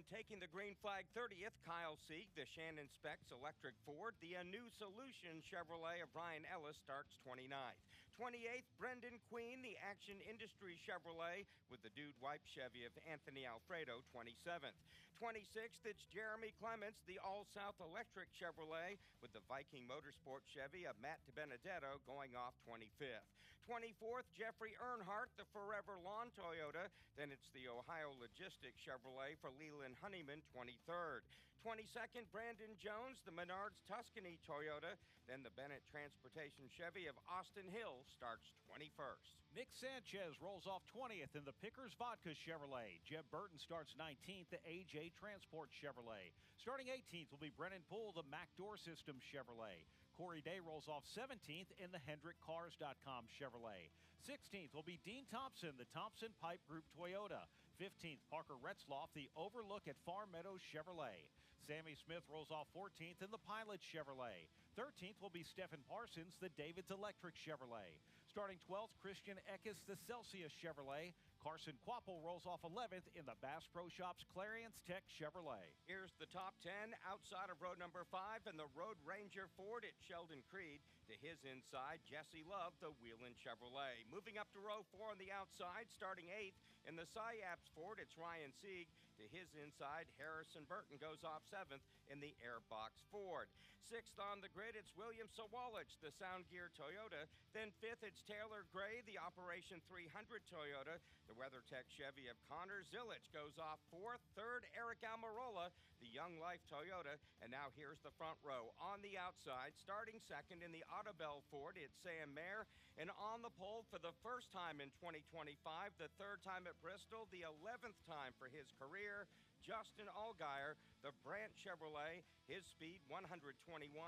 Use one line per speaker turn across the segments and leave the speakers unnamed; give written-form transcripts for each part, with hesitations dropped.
taking the green flag 30th, Kyle Sieg, the Shannon Specs electric Ford. The new Solution Chevrolet of Ryan Ellis starts 29th. 28th, Brendan Queen, the Action Industries Chevrolet, with the Dude Wipe Chevy of Anthony Alfredo, 27th. 26th, it's Jeremy Clements, the All South electric Chevrolet, with the Viking Motorsport Chevy of Matt DiBenedetto, going off 25th. 24th, Jeffrey Earnhardt, the Forever Lawn Toyota. Then it's the Ohio Logistics Chevrolet for Leland Honeyman, 23rd. 22nd, Brandon Jones, the Menards Tuscany Toyota. Then the Bennett Transportation Chevy of Austin Hill starts 21st.
Nick Sanchez rolls off 20th in the Pickers Vodka Chevrolet. Jeb Burton starts 19th, the AJ Transport Chevrolet. Starting 18th will be Brennan Poole, the Mac Door System Chevrolet. Corey Day rolls off 17th in the HendrickCars.com Chevrolet. 16th will be Dean Thompson, the Thompson Pipe Group Toyota. 15th, Parker Retzloff, the Overlook at Farm Meadows Chevrolet. Sammy Smith rolls off 14th in the Pilot Chevrolet. 13th will be Stephen Parsons, the David's Electric Chevrolet. Starting 12th, Christian Eckes, the Celsius Chevrolet. Carson Quapple rolls off 11th in the Bass Pro Shops Clarience Tech Chevrolet.
Here's the top 10 outside of road number 5 and the Road Ranger Ford at Sheldon Creed. To his inside, Jesse Love, the Whelen Chevrolet. Moving up to row 4 on the outside, starting 8th in the Syapps Ford, it's Ryan Sieg. To his inside, Harrison Burton goes off 7th in the Airbox Ford. 6th on the grid, it's William Sawalich, the Sound Gear Toyota. Then 5th, it's Taylor Gray, the Operation 300 Toyota. The WeatherTech Chevy of Connor Zilich goes off 4th. 3rd, Eric Almirola, the Young Life Toyota. And now here's the front row. On the outside, starting 2nd in the Audubell Ford, it's Sam Mayer. And on the pole for the first time in 2025, the 3rd time at Bristol, the 11th time for his career, Justin Allgaier, the Brandt Chevrolet. His speed, 121.113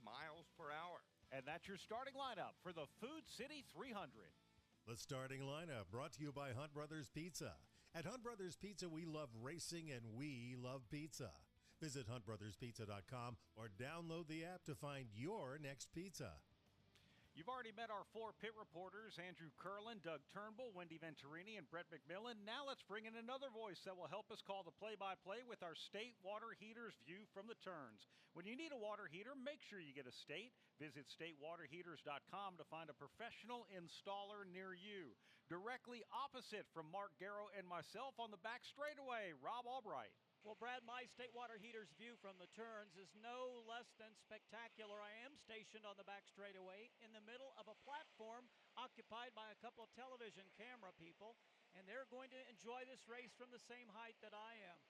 miles per hour.
And that's your starting lineup for the Food City 300.
The starting lineup brought to you by Hunt Brothers Pizza. At Hunt Brothers Pizza, we love racing and we love pizza. Visit huntbrotherspizza.com or download the app to find your next pizza.
You've already met our 4 pit reporters, Andrew Curlin, Doug Turnbull, Wendy Venturini, and Brett McMillan. Now let's bring in another voice that will help us call the play-by-play with our State Water Heaters view from the turns. When you need a water heater, make sure you get a State. Visit statewaterheaters.com to find a professional installer near you. Directly opposite from Mark Garrow and myself on the back straightaway, Rob Albright.
Well, Brad, my State Water Heaters view from the turns is no less than spectacular. I am stationed on the back straightaway in the middle of a platform occupied by a couple of television camera people, and they're going to enjoy this race from the same height that I am.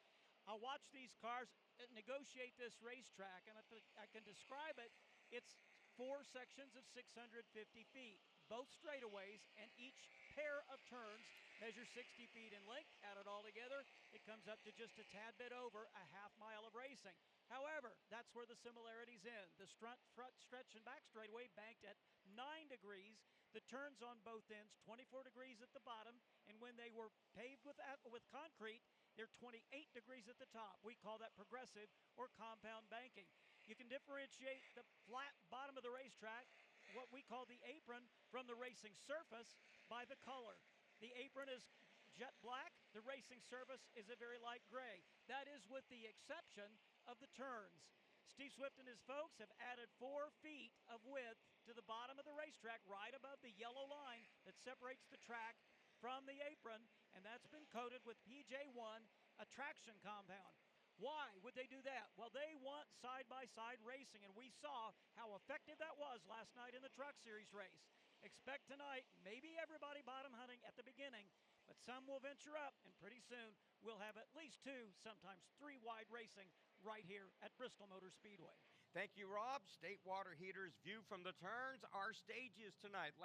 I'll watch these cars negotiate this racetrack, and if I can describe it, it's 4 sections of 650 feet. Both straightaways and each pair of turns measure 60 feet in length. Add it all together, it comes up to just a tad bit over a half mile of racing. However, that's where the similarities end. The front stretch and back straightaway banked at 9 degrees. The turns on both ends, 24 degrees at the bottom, and when they were paved with concrete, they're 28 degrees at the top. We call that progressive or compound banking. You can differentiate the flat bottom of the racetrack, what we call the apron, from the racing surface by the color. The apron is jet black. The racing surface is a very light gray. That is with the exception of the turns. Steve Swift and his folks have added 4 feet of width to the bottom of the racetrack right above the yellow line that separates the track from the apron, and that's been coated with PJ1, a traction compound. Why would they do that? Well, they want side-by-side racing, and we saw how effective that was last night in the Truck Series race. Expect tonight, maybe everybody bottom hunting at the beginning, but some will venture up, and pretty soon we'll have at least 2, sometimes 3 wide racing right here at Bristol Motor Speedway.
Thank you, Rob. State Water Heaters view from the turns. Our stages tonight,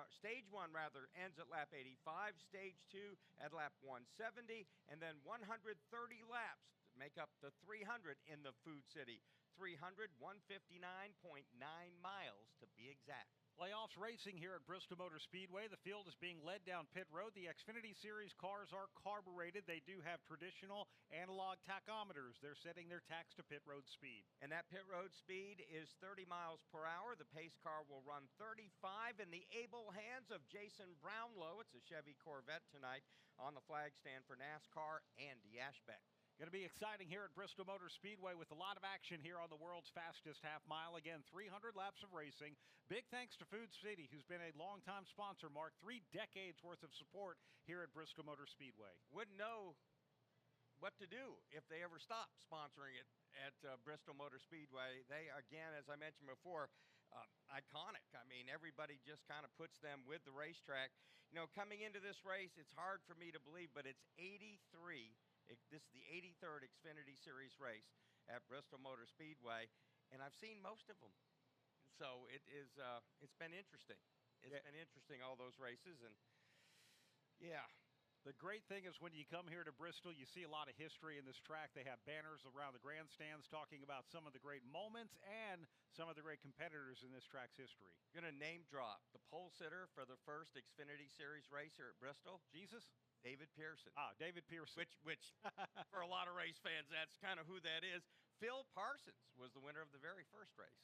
stage 1 ends at lap 85, stage 2 at lap 170, and then 130 laps to make up the 300 in the Food City 300, 159.9 miles to be exact.
Playoffs racing here at Bristol Motor Speedway. The field is being led down pit road. The Xfinity Series cars are carbureted. They do have traditional analog tachometers. They're setting their tachs to pit road speed.
And that pit road speed is 30 miles per hour. The pace car will run 35 in the able hands of Jason Brownlow. It's a Chevy Corvette tonight on the flag stand for NASCAR, Andy Ashbeck.
Going to be exciting here at Bristol Motor Speedway with a lot of action here on the world's fastest half mile. Again, 300 laps of racing. Big thanks to Food City, who's been a longtime sponsor, Mark. 3 decades worth of support here at Bristol Motor Speedway.
Wouldn't know what to do if they ever stopped sponsoring it at Bristol Motor Speedway. They, again, as I mentioned before, iconic. I mean, everybody just kind of puts them with the racetrack. You know, coming into this race, it's hard for me to believe, but it's 83. This is the 83rd Xfinity Series race at Bristol Motor Speedway, and I've seen most of them. So it's been interesting. It's been interesting, all those races, and yeah.
The great thing is when you come here to Bristol, you see a lot of history in this track. They have banners around the grandstands talking about some of the great moments and some of the great competitors in this track's history.
Going to name drop the pole sitter for the first Xfinity Series race here at Bristol.
Jesus?
David Pearson.
David Pearson.
Which for a lot of race fans, that's kind of who that is. Phil Parsons was the winner of the very first race,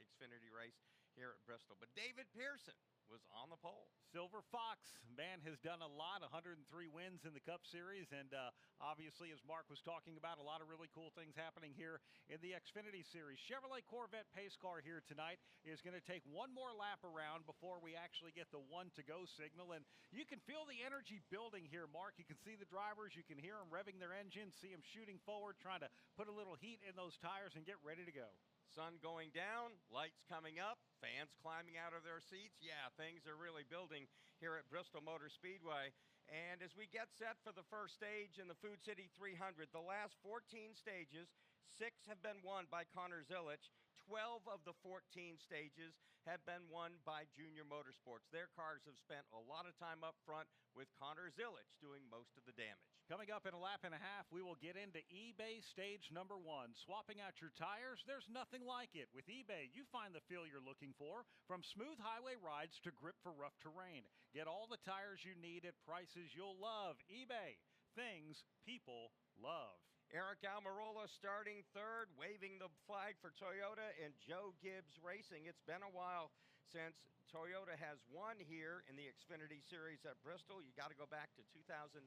Xfinity race here at Bristol. But David Pearson was on the pole.
Silver Fox, man, has done a lot, 103 wins in the Cup Series, and obviously, as Mark was talking about, a lot of really cool things happening here in the Xfinity Series. Chevrolet Corvette pace car here tonight is going to take one more lap around before we actually get the one-to-go signal, and you can feel the energy building here, Mark. You can see the drivers, you can hear them revving their engines, see them shooting forward, trying to put a little heat in those tires and get ready to go.
Sun going down, lights coming up, fans climbing out of their seats. Yeah, things are really building here at Bristol Motor Speedway. And as we get set for the first stage in the Food City 300, the last 14 stages, 6 have been won by Connor Zilisch. 12 of the 14 stages have been won by Junior Motorsports. Their cars have spent a lot of time up front with Connor Zilisch doing most of the damage.
Coming up in a lap and a half, we will get into eBay stage number 1. Swapping out your tires, there's nothing like it. With eBay, you find the feel you're looking for, from smooth highway rides to grip for rough terrain. Get all the tires you need at prices you'll love. eBay, things people love.
Eric Almirola starting third, waving the flag for Toyota and Joe Gibbs Racing. It's been a while since Toyota has won here in the Xfinity Series at Bristol. You got to go back to 2019.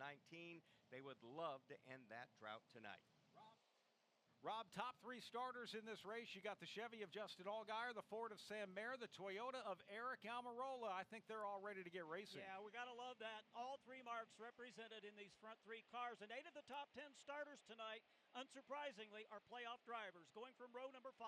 They would love to end that drought tonight.
Rob, top 3 starters in this race. You got the Chevy of Justin Allgaier, the Ford of Sam Mayer, the Toyota of Eric Almirola. I think they're all ready to get racing.
Yeah, we got to love that. All 3 marks represented in these front 3 cars. And 8 of the top 10 starters tonight, unsurprisingly, are playoff drivers. Going from row number 5,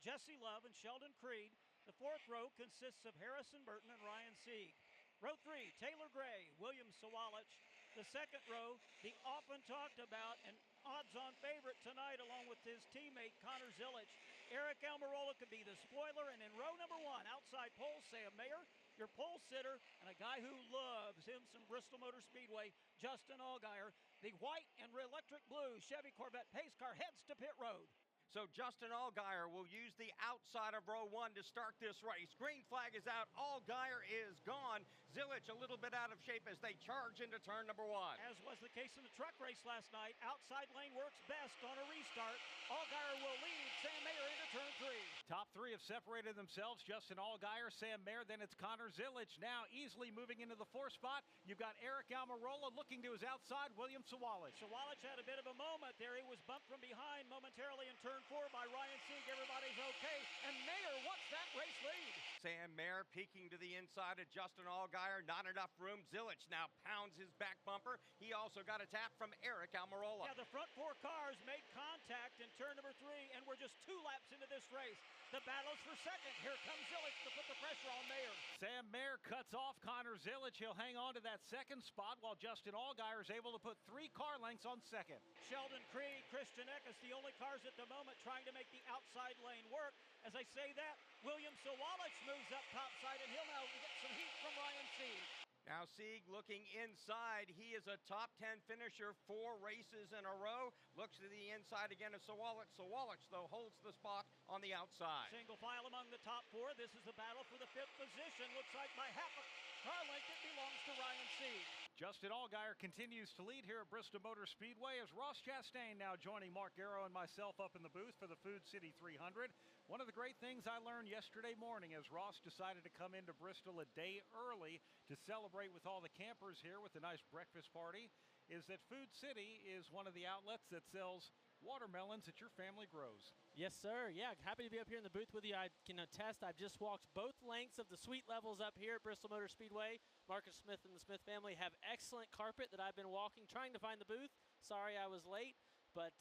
Jesse Love and Sheldon Creed. The 4th row consists of Harrison Burton and Ryan Sieg. Row 3, Taylor Gray, William Sawalich. The 2nd row, the often talked about and odds-on favorite tonight, along with his teammate Connor Zilisch. Eric Almirola could be the spoiler, and in row number 1, outside pole, Sam Mayer, your pole sitter, and a guy who loves him some Bristol Motor Speedway, Justin Allgaier. The white and electric blue Chevy Corvette pace car heads to pit road.
So Justin Allgaier will use the outside of row 1 to start this race. Green flag is out. Allgaier is gone. Zilisch a little bit out of shape as they charge into turn number 1.
As was the case in the truck race last night, outside lane works best on a restart. Allgaier will lead Sam Mayer into turn 3.
Top 3 have separated themselves. Justin Allgaier, Sam Mayer, then it's Connor Zilisch. Now easily moving into the 4th spot. You've got Eric Almirola looking to his outside, William Sawalich.
Sawalich had a bit of a moment there. He was bumped from behind momentarily in turn 4 by Ryan Sieg. Everybody's okay. And Mayer wants that race lead.
Sam Mayer peeking to the inside of Justin Allgaier. Not enough room. Zilisch now pounds his back bumper. He also got a tap from Eric Almirola.
Yeah, the front 4 cars made contact in turn number 3, and we're just 2 laps into this race. The battle is for second. Here comes Zilisch to put the pressure on Mayer.
Sam Mayer cuts off Connor Zilisch. He'll hang on to that 2nd spot, while Justin Allgaier is able to put 3 car lengths on 2nd.
Sheldon Creed, Christian Eckes, the only cars at the moment trying to make the outside lane work. As I say that, William Sawalich moves up topside, and he'll now get some heat from Ryan Sieg.
Now Sieg looking inside. He is a top 10 finisher 4 races in a row. Looks to the inside again at Sawalich. Sawalich, though, holds the spot on the outside.
Single file among the top 4. This is the battle for the 5th position. Looks like by half a car length it belongs to Ryan Sieg.
Justin Allgaier continues to lead here at Bristol Motor Speedway as Ross Chastain now joining Mark Garrow and myself up in the booth for the Food City 300. One of the great things I learned yesterday morning as Ross decided to come into Bristol a day early to celebrate with all the campers here with a nice breakfast party is that Food City is one of the outlets that sells watermelons that your family grows.
Yes, sir. Yeah, happy to be up here in the booth with you. I can attest I've just walked both lengths of the suite levels up here at Bristol Motor Speedway. Marcus Smith and the Smith family have excellent carpet that I've been walking, trying to find the booth. Sorry I was late. But,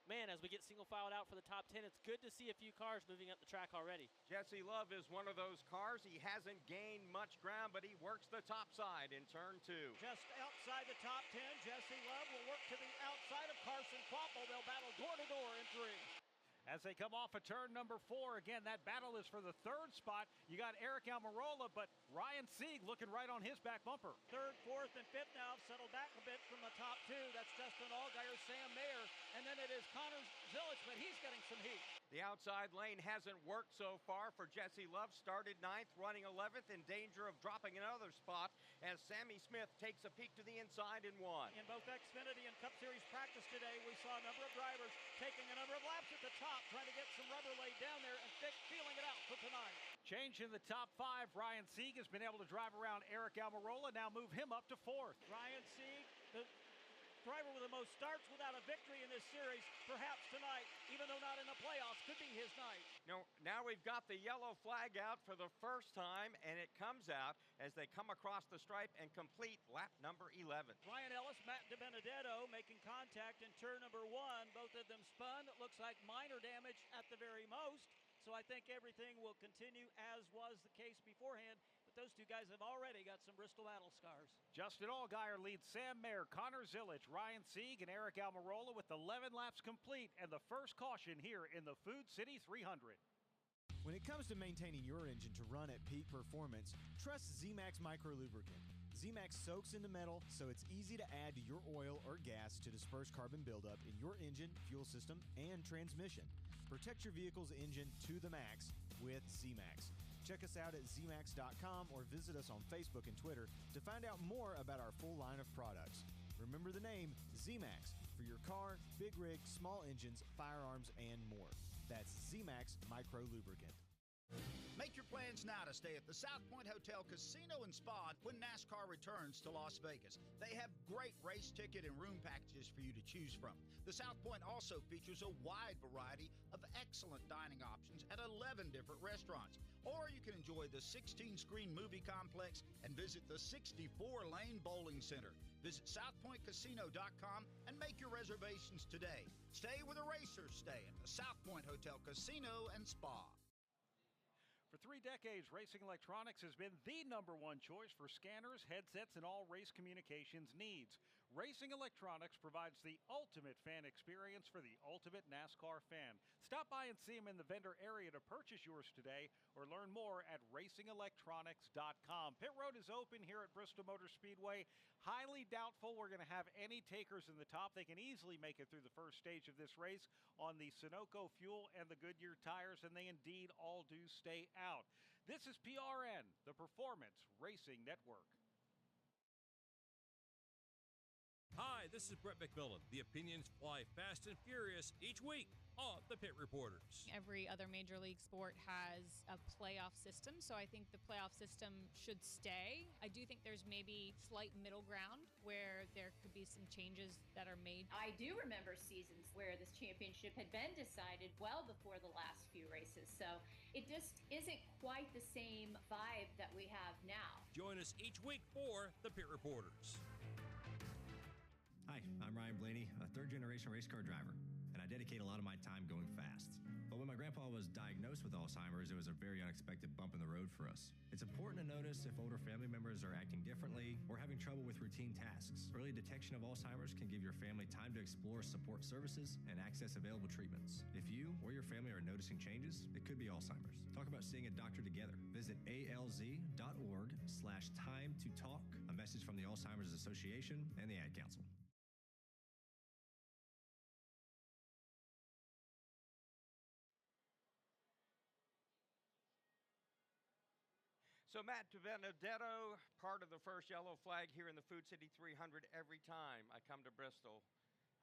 man, as we get single filed out for the top 10, it's good to see a few cars moving up the track already.
Jesse Love is one of those cars. He hasn't gained much ground, but he works the top side in turn 2.
Just outside the top 10, Jesse Love will work to the outside of Carson Kvapil. They'll battle door to door in 3.
As they come off of turn number 4, again, that battle is for the 3rd spot. You got Eric Almirola, but Ryan Sieg looking right on his back bumper.
3rd, 4th, and 5th now have settled back a bit from the top 2. That's Justin Allgaier, Sam Mayer, and then it is Connor Zilic, but he's getting some heat.
The outside lane hasn't worked so far for Jesse Love. Started 9th, running 11th, in danger of dropping another spot as Sammy Smith takes a peek to the inside in 1.
In both Xfinity and Cup Series practice today, we saw a number of drivers taking a number of laps at the top, trying to get some rubber laid down there and feeling it out for tonight.
Change in the top 5. Ryan Sieg has been able to drive around Eric Almirola, now move him up to 4th.
Ryan Sieg, the driver with the most starts without a victory in this series, perhaps tonight, even though not in the playoffs, could be his night.
Now we've got the yellow flag out for the first time, and it comes out as they come across the stripe and complete lap number 11.
Ryan Ellis, Matt DiBenedetto making contact in turn number 1. Both of them spun. It looks like minor damage at the very most. So I think everything will continue as was the case beforehand. But those two guys have already got some Bristol battle scars.
Justin Allgaier leads Sam Mayer, Connor Zilic, Ryan Sieg, and Eric Almirola with 11 laps complete and the first caution here in the Food City 300.
When it comes to maintaining your engine to run at peak performance, trust Z-Max Micro Lubricant. Z-Max soaks into metal, so it's easy to add to your oil or gas to disperse carbon buildup in your engine, fuel system, and transmission. Protect your vehicle's engine to the max with Z-Max. Check us out at zmax.com or visit us on Facebook and Twitter to find out more about our full line of products. Remember the name Z-Max for your car, big rig, small engines, firearms, and more. That's Z-Max Micro Lubricant.
Make your plans now to stay at the South Point Hotel Casino and Spa when NASCAR returns to Las Vegas. They have great race ticket and room packages for you to choose from. The South Point also features a wide variety of excellent dining options at 11 different restaurants. Or you can enjoy the 16-screen movie complex and visit the 64-lane bowling center. Visit SouthPointCasino.com and make your reservations today. Stay where the racers stay at the South Point Hotel Casino and Spa.
For 3 decades, Racing Electronics has been the #1 choice for scanners, headsets, and all race communications needs. Racing Electronics provides the ultimate fan experience for the ultimate NASCAR fan. Stop by and see them in the vendor area to purchase yours today or learn more at racingelectronics.com. Pit Road is open here at Bristol Motor Speedway. Highly doubtful we're going to have any takers in the top. They can easily make it through the first stage of this race on the Sunoco fuel and the Goodyear tires, and they indeed all do stay out. This is PRN, the Performance Racing Network.
Hi, this is Brett McMillan. The opinions fly fast and furious each week on the Pit Reporters.
Every other major league sport has a playoff system, so I think the playoff system should stay. I do think there's maybe slight middle ground where there could be some changes that are made.
I do remember seasons where this championship had been decided well before the last few races, so it just isn't quite the same vibe that we have now.
Join us each week for the Pit Reporters.
Hi, I'm Ryan Blaney, a third-generation race car driver, and I dedicate a lot of my time going fast. But when my grandpa was diagnosed with Alzheimer's, it was a very unexpected bump in the road for us. It's important to notice if older family members are acting differently or having trouble with routine tasks. Early detection of Alzheimer's can give your family time to explore support services and access available treatments. If you or your family are noticing changes, it could be Alzheimer's. Talk about seeing a doctor together. Visit alz.org/time to talk. A message from the Alzheimer's Association and the Ad Council.
So Matt Benedetto, part of the first yellow flag here in the Food City 300. Every time I come to Bristol,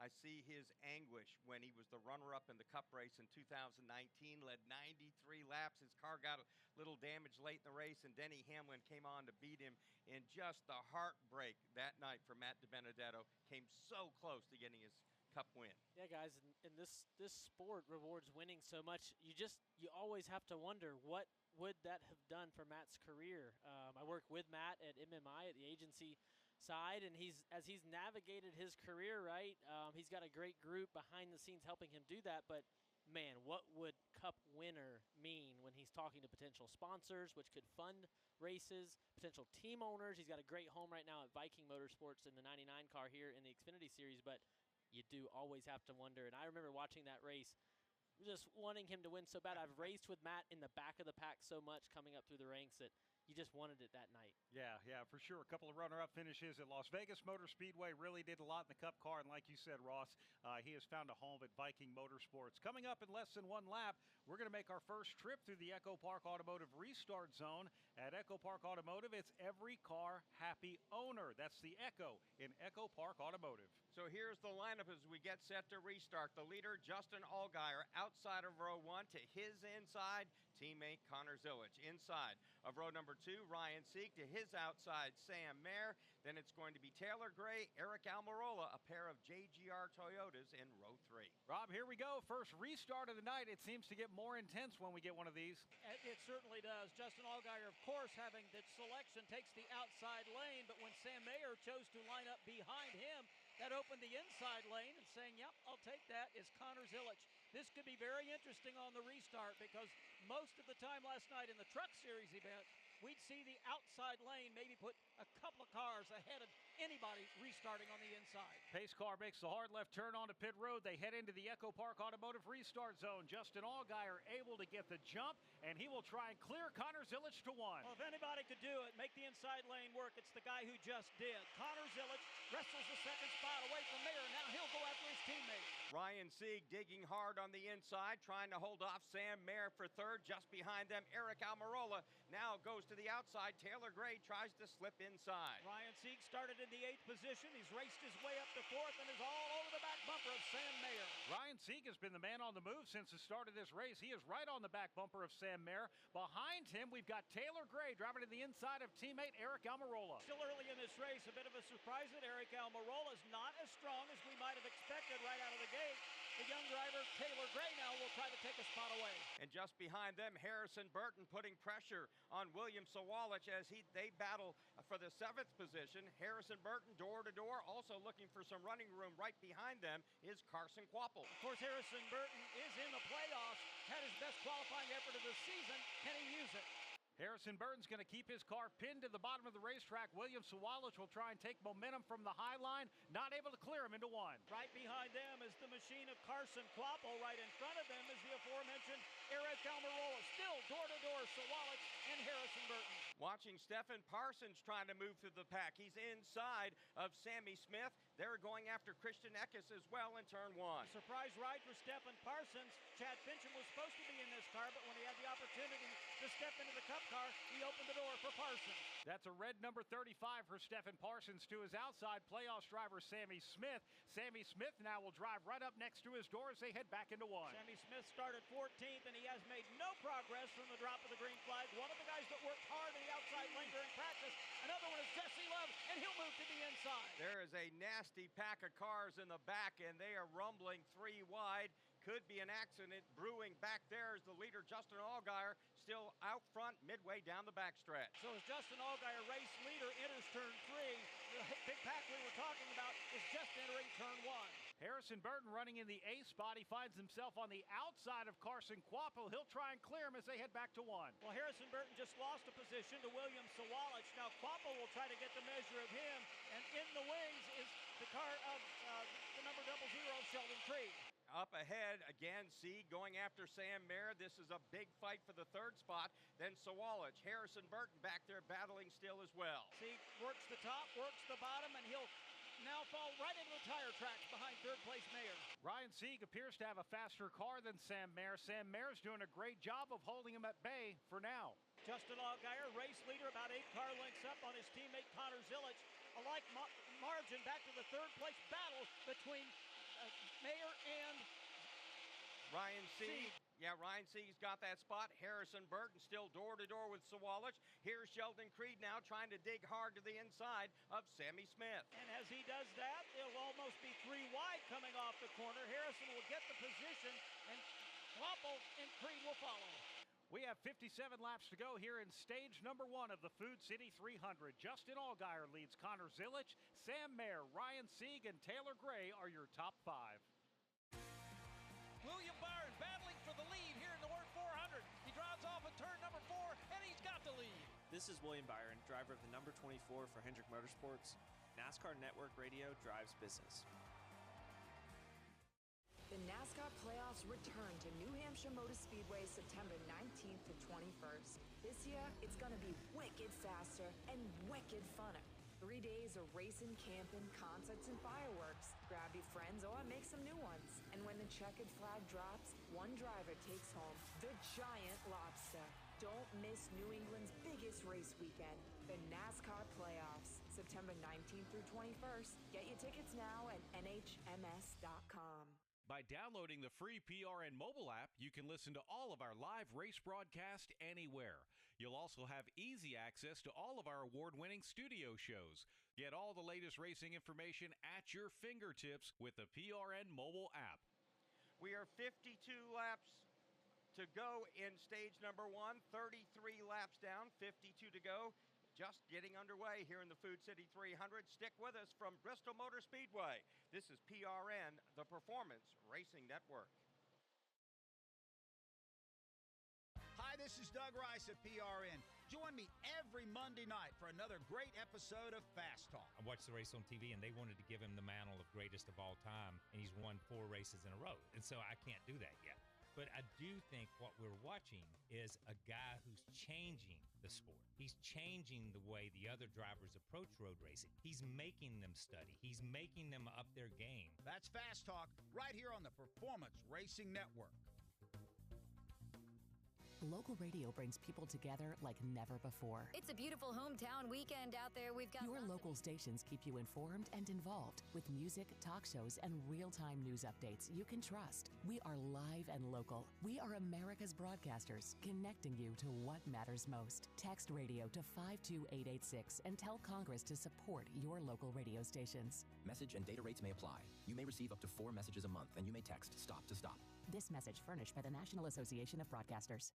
I see his anguish when he was the runner-up in the Cup race in 2019, led 93 laps. His car got a little damaged late in the race, and Denny Hamlin came on to beat him. And just the heartbreak that night for Matt Benedetto, came so close to getting his Cup win.
Yeah, guys, and this sport rewards winning so much. You always have to wonder, what would that have done for Matt's career? I work with Matt at MMI at the agency side, and as he's navigated his career, right, he's got a great group behind the scenes helping him do that. But man, what would Cup winner mean when he's talking to potential sponsors, which could fund races, potential team owners? He's got a great home right now at Viking Motorsports in the 99 car here in the Xfinity Series, but you do always have to wonder. And I remember watching that race, just wanting him to win so bad. I've raced with Matt in the back of the pack so much coming up through the ranks that you just wanted it that night.
Yeah, for sure. A couple of runner-up finishes at Las Vegas Motor Speedway. Really did a lot in the Cup car. And like you said, Ross, he has found a home at Viking Motorsports. Coming up in less than one lap, we're going to make our first trip through the Echo Park Automotive Restart Zone. At Echo Park Automotive, it's every car, happy owner. That's the Echo in Echo Park Automotive.
So here's the lineup as we get set to restart. The leader, Justin Allgaier, outside of row 1 to his inside, teammate Connor Zilic. Inside of row number 2, Ryan Sieg to his outside, Sam Mayer. Then it's going to be Taylor Gray, Eric Almirola, a pair of JGR Toyotas in row 3.
Rob, here we go. First restart of the night. It seems to get more intense when we get one of these.
It certainly does. Justin Allgaier, of course, having the selection, takes the outside lane, but when Sam Mayer chose to line up behind him, that opened the inside lane, and saying, yep, I'll take that, is Connor Zilic. This could be very interesting on the restart, because most of the time last night in the Truck Series event, we'd see the outside lane maybe put a couple of cars ahead of anybody restarting on the inside.
Pace car makes the hard left turn onto pit road. They head into the Echo Park Automotive Restart Zone. Justin Allgaier able to get the jump, and he will try and clear Connor Zilic to 1.
Well, if anybody could do it, make the inside lane work, it's the guy who just did. Connor Zilic wrestles the second spot away from Mayer. Now he'll go after his teammate.
Ryan Sieg digging hard on the inside, trying to hold off Sam Mayer for third. Just behind them, Eric Almirola now goes to the outside. Taylor Gray tries to slip inside.
Ryan Sieg started in the 8th position. He's raced his way up to 4th and is all over the back bumper of Sam Mayer.
Ryan Sieg has been the man on the move since the start of this race. He is right on the back bumper of Sam Mayer. Behind him, we've got Taylor Gray driving to the inside of teammate Eric Almirola.
Still early in this race, a bit of a surprise that Eric Almirola is not as strong as we might have expected right out of the gate. The young driver, Taylor Gray, now will try to take a spot away.
And just behind them, Harrison Burton putting pressure on William Sawalich as they battle for the 7th position. Harrison Burton door to door, also looking for some running room. Right behind them is Carson Kvapil.
Of course, Harrison Burton is in the playoffs, had his best qualifying effort of the season. Can he use it?
Harrison Burton's going to keep his car pinned to the bottom of the racetrack. William Sawalich will try and take momentum from the high line, not able to clear him into 1.
Right behind them is the machine of Carson Kvapil. Right in front of them is the aforementioned Eric Almirola. Still door-to-door Sawalich and Harrison Burton.
Watching Stephen Parsons trying to move through the pack. He's inside of Sammy Smith. They're going after Christian Eckes as well in turn 1.
Surprise ride for Stephen Parsons. Chad Fincham was supposed to be in this car, but when he had the opportunity to step into the Cup car, he opened the door for Parsons.
That's a red number 35 for Stephen Parsons to his outside. Playoffs driver Sammy Smith. Sammy Smith now will drive right up next to his door as they head back into 1.
Sammy Smith started 14th, and he has made no progress from the drop of the green flag. One of the guys that worked hard in the outside lane during practice. Another one is Jesse Love, and he'll move to the inside.
There is a nasty pack of cars in the back, and they are rumbling 3 wide. Could be an accident brewing back there as the leader, Justin Allgaier, still out front midway down the backstretch.
So as Justin Allgaier, race leader, enters turn 3, the big pack we were talking about is just entering turn 1.
Harrison Burton running in the A spot. He finds himself on the outside of Carson Kvapil. He'll try and clear him as they head back to 1.
Well, Harrison Burton just lost a position to William Sawalich. Now Kvapil will try to get the measure of him, and in the wings is the car of the number 00, Sheldon Creed.
Up ahead, again, Sieg going after Sam Mayer. This is a big fight for the 3rd spot. Then Sawalich, Harrison Burton back there battling still as well.
Sieg works the top, works the bottom, and he'll now fall right into the tire tracks behind 3rd place Mayer.
Ryan Sieg appears to have a faster car than Sam Mayer. Sam Mayer's doing a great job of holding him at bay for now.
Justin Allgaier, race leader, about 8 car lengths up on his teammate Connor Zilic. A like margin back to the 3rd place battle between Mayer and
Ryan Sieg. Yeah, Ryan Sieg's got that spot. Harrison Burton still door-to-door with Sawalich. Here's Sheldon Creed now trying to dig hard to the inside of Sammy Smith.
And as he does that, it'll almost be 3 wide coming off the corner. Harrison will get the position, and Kvapil and Creed will follow.
We have 57 laps to go here in stage number 1 of the Food City 300. Justin Allgaier leads Connor Zilic. Sam Mayer, Ryan Sieg, and Taylor Gray are your top 5.
William Byron battling for the lead here in the WERT 400. He drives off at turn number 4, and he's got the lead.
This is William Byron, driver of the number 24 for Hendrick Motorsports. NASCAR Network Radio drives business.
The NASCAR playoffs return to New Hampshire Motor Speedway September 19th to 21st. This year, it's going to be wicked faster and wicked funner. 3 days of racing, camping, concerts, and fireworks. Grab your friends or make some new ones. And when the checkered flag drops, one driver takes home the Giant Lobster. Don't miss New England's biggest race weekend, the NASCAR Playoffs, September 19th through 21st. Get your tickets now at nhms.com.
By downloading the free PRN mobile app, you can listen to all of our live race broadcast anywhere. You'll also have easy access to all of our award-winning studio shows. Get all the latest racing information at your fingertips with the PRN mobile app.
We are 52 laps to go in stage number 1, 33 laps down, 52 to go. Just getting underway here in the Food City 300. Stick with us from Bristol Motor Speedway. This is PRN, the Performance Racing Network.
Hi, this is Doug Rice at PRN. Join me every Monday night for another great episode of Fast Talk.
I watched the race on TV, and they wanted to give him the mantle of greatest of all time, and he's won 4 races in a row. And so I can't do that yet. But I do think what we're watching is a guy who's changing the sport. He's changing the way the other drivers approach road racing. He's making them study. He's making them up their game.
That's Fast Talk right here on the Performance Racing Network.
Local radio brings people together like never before.
It's a beautiful hometown weekend out there. We've got
your local stations keep you informed and involved with music, talk shows, and real-time news updates you can trust. We are live and local. We are America's broadcasters, connecting you to what matters most. Text radio to 52886 and tell Congress to support your local radio stations.
Message and data rates may apply. You may receive up to 4 messages a month, and you may text STOP to STOP.
This message furnished by the National Association of Broadcasters.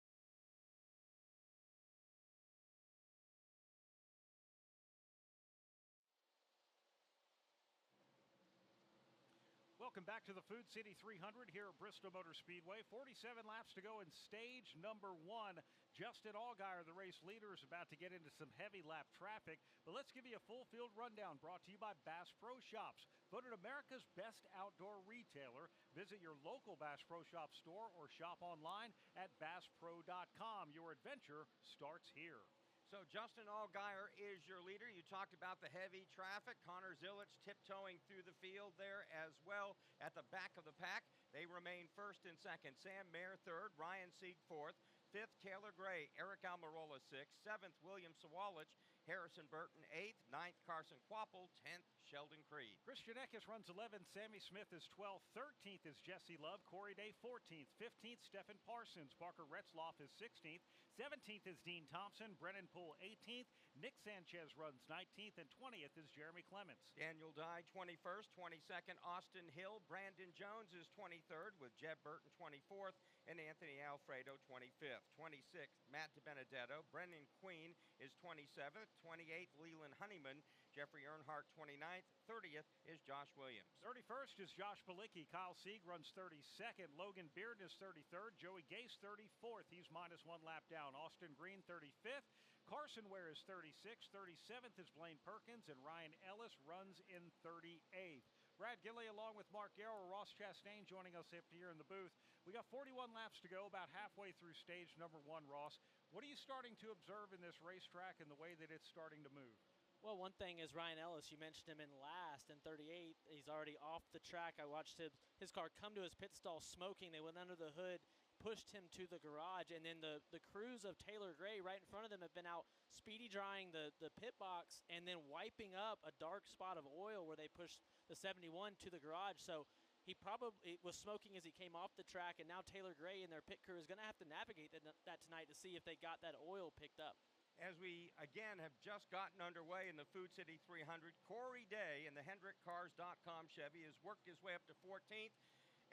Welcome back to the Food City 300 here at Bristol Motor Speedway. 47 laps to go in stage number 1. Justin Allgaier, the race leader, is about to get into some heavy lap traffic. But let's give you a full field rundown brought to you by Bass Pro Shops. Voted America's best outdoor retailer. Visit your local Bass Pro Shop store or shop online at BassPro.com. Your adventure starts here.
So Justin Allgaier is your leader. You talked about the heavy traffic. Connor Zilic tiptoeing through the field there as well at the back of the pack. They remain first and second. Sam Mayer third, Ryan Sieg fourth, fifth Taylor Gray, Eric Almirola sixth, seventh William Sawalich, Harrison Burton eighth, ninth Carson Kvapil, 10th Sheldon Creed.
Christian Eckes runs 11th, Sammy Smith is 12th, 13th is Jesse Love, Corey Day 14th, 15th Stephen Parsons, Parker Retzloff is 16th, 17th is Dean Thompson, Brennan Poole 18th, Nick Sanchez runs 19th, and 20th is Jeremy Clements.
Daniel Dye 21st, 22nd Austin Hill, Brandon Jones is 23rd with Jeb Burton 24th, and Anthony Alfredo 25th. 26th Matt DiBenedetto, Brendan Queen is 27th, 28th, Leland Honeyman. Jeffrey Earnhardt, 29th. 30th is Josh Williams.
31st is Josh Bilicki. Kyle Sieg runs 32nd. Logan Bearden is 33rd. Joey Gase, 34th. He's minus 1 lap down. Austin Green, 35th. Carson Ware is 36th. 37th is Blaine Perkins. And Ryan Ellis runs in 38th. Brad Gilley along with Mark Garrow, Ross Chastain joining us up here in the booth. We got 41 laps to go, about halfway through stage number 1, Ross. What are you starting to observe in this racetrack and the way that it's starting to move?
Well, one thing is Ryan Ellis. You mentioned him in last in 38. He's already off the track. I watched his car come to his pit stall smoking. They went under the hood, pushed him to the garage, and then the crews of Taylor Gray right in front of them have been out speedy drying the pit box and then wiping up a dark spot of oil where they pushed the 71 to the garage. So he probably was smoking as he came off the track, and now Taylor Gray and their pit crew is going to have to navigate that tonight to see if they got that oil picked up.
As we, again, have just gotten underway in the Food City 300, Corey Day in the HendrickCars.com Chevy has worked his way up to 14th.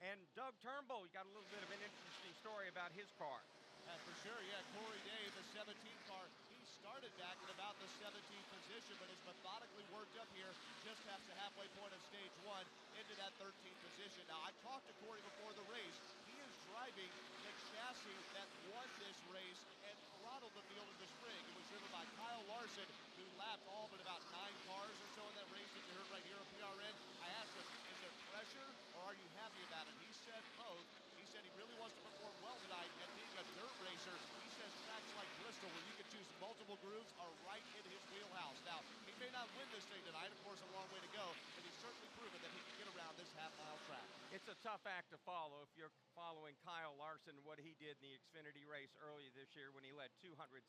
And Doug Turnbull, you got a little bit of an interesting story about his car.
For sure, yeah. Corey Day, the 17th car, he started back at about the 17th position, but has methodically worked up here just past the halfway point of stage 1 into that 13th position. Now, I talked to Corey before the race. He is driving the chassis that won this race and throttled the field in the spring. It was driven by Kyle Larson, who lapped all but about 9 cars or so in that race that you heard right here on PRN. I asked him, is there pressure or are you happy about it? He said both. He said he really wants to perform well tonight, and being a dirt racer, he says tracks like Bristol, where you can choose multiple grooves, are right in his wheelhouse. Now, he may not win this thing tonight, of course, a long way to go, but he's certainly proven that he can get around this half-mile track.
It's a tough act to follow if you're following Kyle Larson, what he did in the Xfinity race earlier this year when he led 276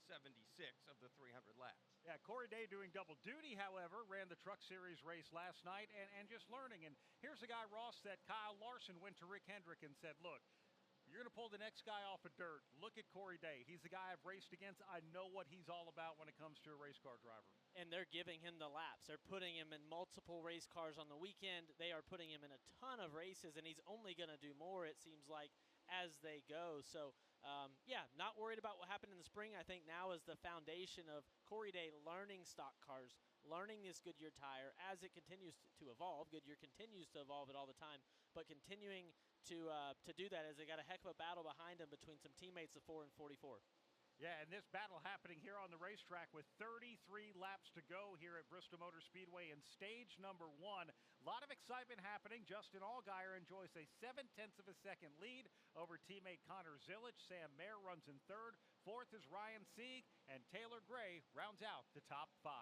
of the 300 laps.
Yeah, Corey Day doing double duty, however, ran the Truck Series race last night and just learning. And here's a guy, Ross, that Kyle Larson went to Rick Hendrick and said, look, you're going to pull the next guy off of dirt. Look at Corey Day. He's the guy I've raced against. I know what he's all about when it comes to a race car driver.
And they're giving him the laps. They're putting him in multiple race cars on the weekend. They are putting him in a ton of races, and he's only going to do more, it seems like, as they go. So, yeah, not worried about what happened in the spring. I think now is the foundation of Corey Day learning stock cars, learning this Goodyear tire as it continues to evolve. Goodyear continues to evolve it all the time, but continuing to do that as they got a heck of a battle behind them between some teammates of 4 and 44.
Yeah, and this battle happening here on the racetrack with 33 laps to go here at Bristol Motor Speedway in stage number 1. A lot of excitement happening. Justin Allgaier enjoys a 0.7 of a second lead over teammate Connor Zilic. Sam Mayer runs in 3rd. 4th is Ryan Sieg, and Taylor Gray rounds out the top 5.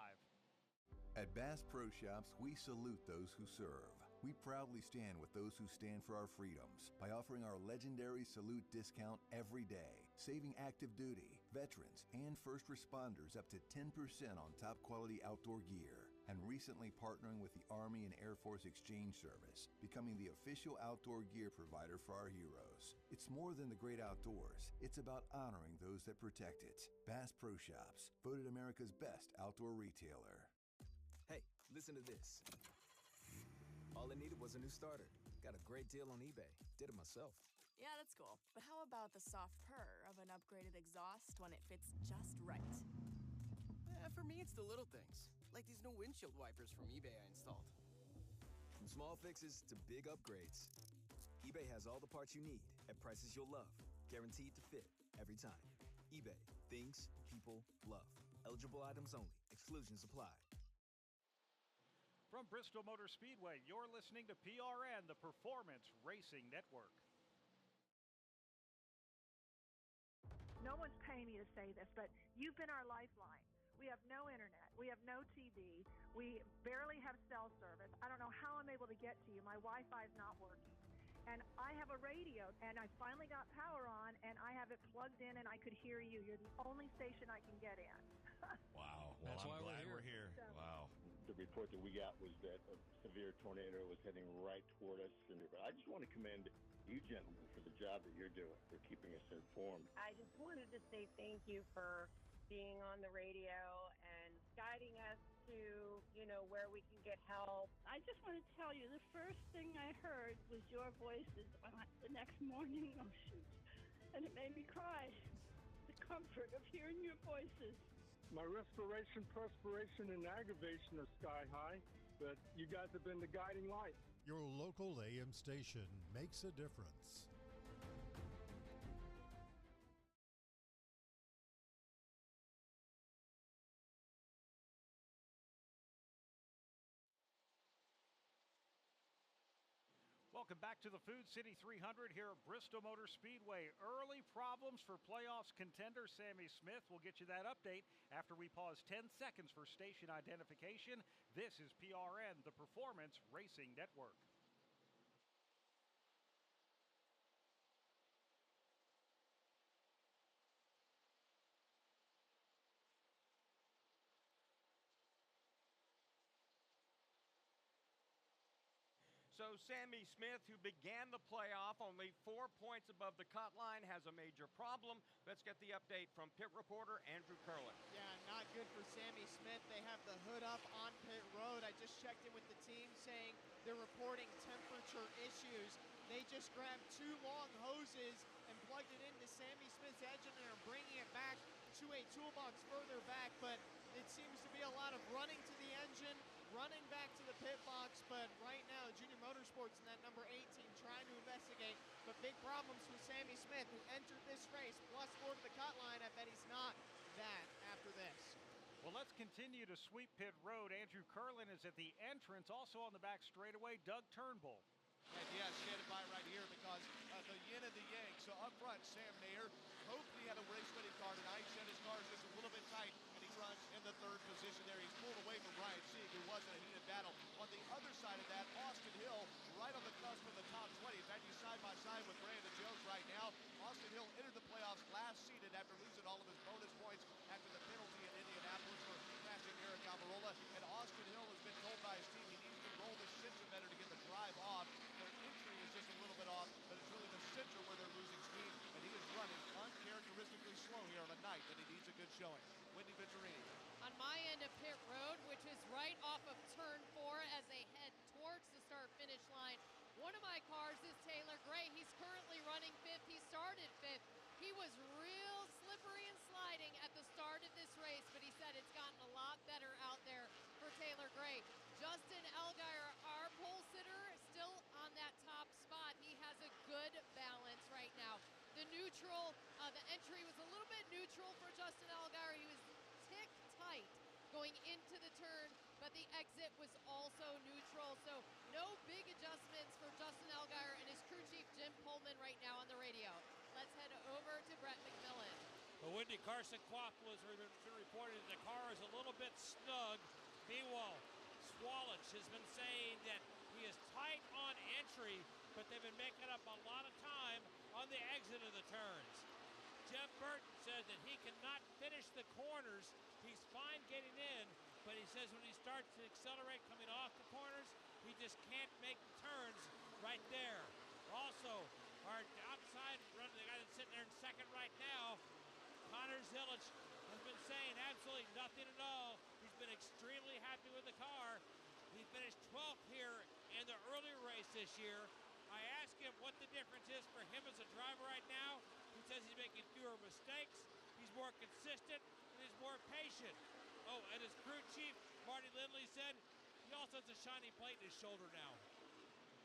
At Bass Pro Shops, we salute those who serve. We proudly stand with those who stand for our freedoms by offering our legendary Salute discount every day, saving active duty, veterans, and first responders up to 10% on top quality outdoor gear, and recently partnering with the Army and Air Force Exchange Service, becoming the official outdoor gear provider for our heroes. It's more than the great outdoors. It's about honoring those that protect it. Bass Pro Shops, voted America's best outdoor retailer.
Hey, listen to this. All I needed was a new starter. Got a great deal on eBay. Did it myself.
Yeah, that's cool. But how about the soft purr of an upgraded exhaust when it fits just right?
For me, it's the little things, like these new windshield wipers from eBay I installed. From small fixes to big upgrades, eBay has all the parts you need at prices you'll love, guaranteed to fit every time. eBay, things people love. Eligible items only. Exclusions apply.
From Bristol Motor Speedway, you're listening to PRN, the Performance Racing Network.
No one's paying me to say this, but you've been our lifeline. We have no internet. We have no TV. We barely have cell service. I don't know how I'm able to get to you. My Wi-Fi is not working. And I have a radio, and I finally got power on, and I have it plugged in, and I could hear you. You're the only station I can get in.
Wow. Well,
That's why
glad
we're here.
So,
wow.
The report that we got was that a severe tornado was heading right toward us. But I just want to commend you gentlemen for the job that you're doing, for keeping us informed.
I just wanted to say thank you for being on the radio and guiding us to, where we can get help.
I just want to tell you, the first thing I heard was your voices the next morning. Oh, shoot. And it made me cry. The comfort of hearing your voices.
My respiration, perspiration, and aggravation are sky high, but you guys have been the guiding light.
Your local AM station makes a difference.
Welcome back to the Food City 300 here at Bristol Motor Speedway. Early problems for playoffs contender Sammy Smith. We'll get you that update after we pause 10 seconds for station identification. This is PRN, the Performance Racing Network.
So Sammy Smith, who began the playoff only 4 points above the cut line, has a major problem. Let's get the update from pit reporter Andrew Curlin.
Yeah, not good for Sammy Smith. They have the hood up on pit road. I just checked in with the team saying they're reporting temperature issues. They just grabbed 2 long hoses and plugged it into Sammy Smith's engine and are bringing it back to a toolbox further back, but it seems to be a lot of running to the engine, running back to the pit box, but right now Junior Motorsports in that number 18 trying to investigate, but big problems with Sammy Smith, who entered this race plus 4 to the cut line. I bet he's not that after this.
Well, let's continue to sweep pit road. Andrew Curlin is at the entrance, also on the back straightaway, Doug Turnbull.
And yeah, standing by right here because the yin and the yang. So up front, Sam Mayer hoped he had a race-winning car tonight. Said his car is just a little bit tight, and he runs in the 3rd position there. He's pulled away from Ryan Sieg, who was in a heated battle. On the other side of that, Austin Hill right on the cusp of the top 20. In fact, he's side by side with Brandon Jones right now. Austin Hill entered the playoffs last seeded after losing all of his bonus points after the penalty in Indianapolis for crashing Eric Almirola. And Austin Hill has been told by his team he needs to roll the center better to get the drive off. Their entry is just a little bit off, but it's really the center where they're losing speed, and he is running uncharacteristically slow here on a night that he needs a good showing. Wendy Venturini.
On my end of pit road, which is right off of turn 4 as they head towards the start-finish line. One of my cars is Taylor Gray. He's currently running 5th. He started 5th. He was real slippery and sliding at the start of this race, but he said it's gotten a lot better out there for Taylor Gray. Justin Allgaier, our pole sitter, still on that top spot. He has a good balance right now. The neutral, the entry was a little bit neutral for Justin Allgaier. He was tick tight going into the turn, but the exit was also neutral. So no big adjustments for Justin Allgaier and his crew chief Jim Pullman right now on the radio. Let's head over to Brett McMillan.
Well, Wendy, Carson Quaff was reported the car is a little bit snug. Meanwhile, Swalich has been saying that he is tight on entry, but they've been making up a lot of time on the exit of the turns. Jeff Burton says that he cannot finish the corners. He's fine getting in, but he says when he starts to accelerate coming off the corners, he just can't make the turns right there. Also, our outside runner, the guy that's sitting there in second right now, Connor Zilic, has been saying absolutely nothing at all. He's been extremely happy with the car. He finished 12th here in the early race this year. I asked him what the difference is for him as a driver right now. He says he's making fewer mistakes, he's more consistent, and he's more patient. Oh, and his crew chief, Marty Lindley, said he also has a shiny plate in his shoulder now.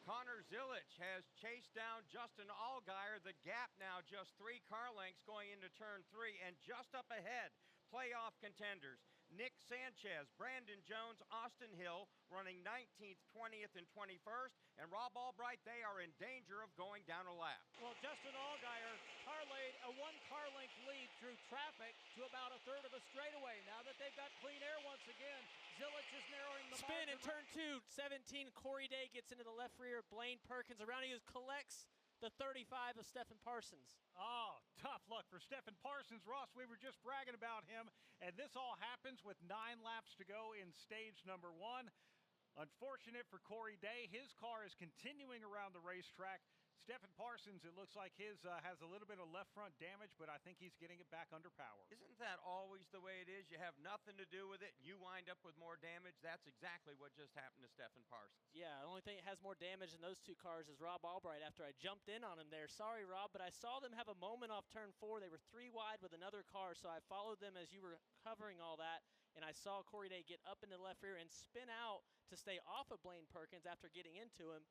Connor Zilic has chased down Justin Allgaier. The gap now just 3 car lengths going into turn 3, and just up ahead, playoff contenders Nick Sanchez, Brandon Jones, Austin Hill running 19th, 20th, and 21st, and Rob Albright, they are in danger of going down a lap.
Well, Justin Allgaier parlayed a 1 car length lead through traffic to about a third of a straightaway. Now that they've got clean air once again, Zilic is narrowing the
spin
margin.
in turn 2, 17. Corey Day gets into the left rear. Blaine Perkins around. He collects the 35 of Stephen Parsons.
Oh, tough luck for Stephen Parsons. Ross, we were just bragging about him, and this all happens with 9 laps to go in stage number 1. Unfortunate for Corey Day. His car is continuing around the racetrack. Stephen Parsons, it looks like his has a little bit of left front damage, but I think he's getting it back under power.
Isn't that always the way it is? You have nothing to do with it, and you wind up with more damage. That's exactly what just happened to Stephen Parsons.
Yeah, the only thing that has more damage than those two cars is Rob Albright after I jumped in on him there. Sorry, Rob, but I saw them have a moment off turn 4. They were 3 wide with another car, so I followed them as you were covering all that, and I saw Corey Day get up into the left rear and spin out to stay off of Blaine Perkins after getting into him.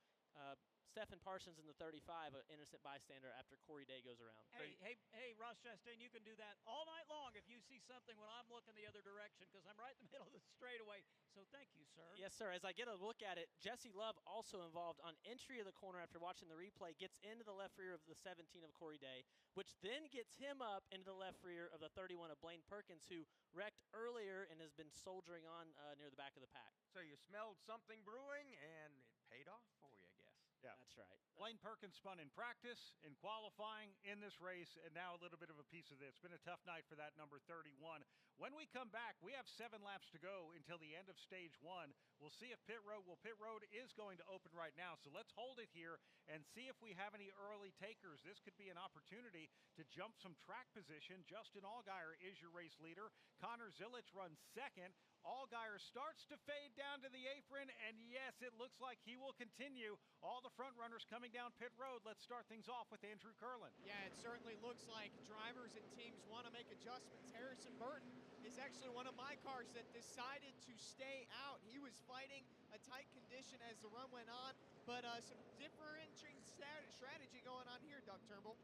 Stephen Parsons in the 35, an innocent bystander after Corey Day goes around.
Hey, Ross Chastain, you can do that all night long if you see something when I'm looking the other direction, because I'm right in the middle of the straightaway. So thank you, sir.
Yes, sir. As I get a look at it, Jesse Love also involved on entry of the corner after watching the replay, gets into the left rear of the 17 of Corey Day, which then gets him up into the left rear of the 31 of Blaine Perkins, who wrecked earlier and has been soldiering on near the back of the pack.
So you smelled something brewing, and it paid off for you, I guess.
Yeah,
that's right.
Blaine Perkins spun in practice, in qualifying, in this race, and now a little bit of a piece of this. Been a tough night for that number 31. When we come back, we have 7 laps to go until the end of stage 1. We'll see if pit road is going to open right now. So let's hold it here and see if we have any early takers. This could be an opportunity to jump some track position. Justin Allgaier is your race leader. Connor Zilic runs second. Allgaier starts to fade down to the apron, and yes, it looks like he will continue. All the front runners coming down pit road. Let's start things off with Andrew Curlin.
Yeah, it certainly looks like drivers and teams want to make adjustments. Harrison Burton is actually one of my cars that decided to stay out. He was fighting a tight condition as the run went on, but some differentiating strategy going on here, Doug Turnbull.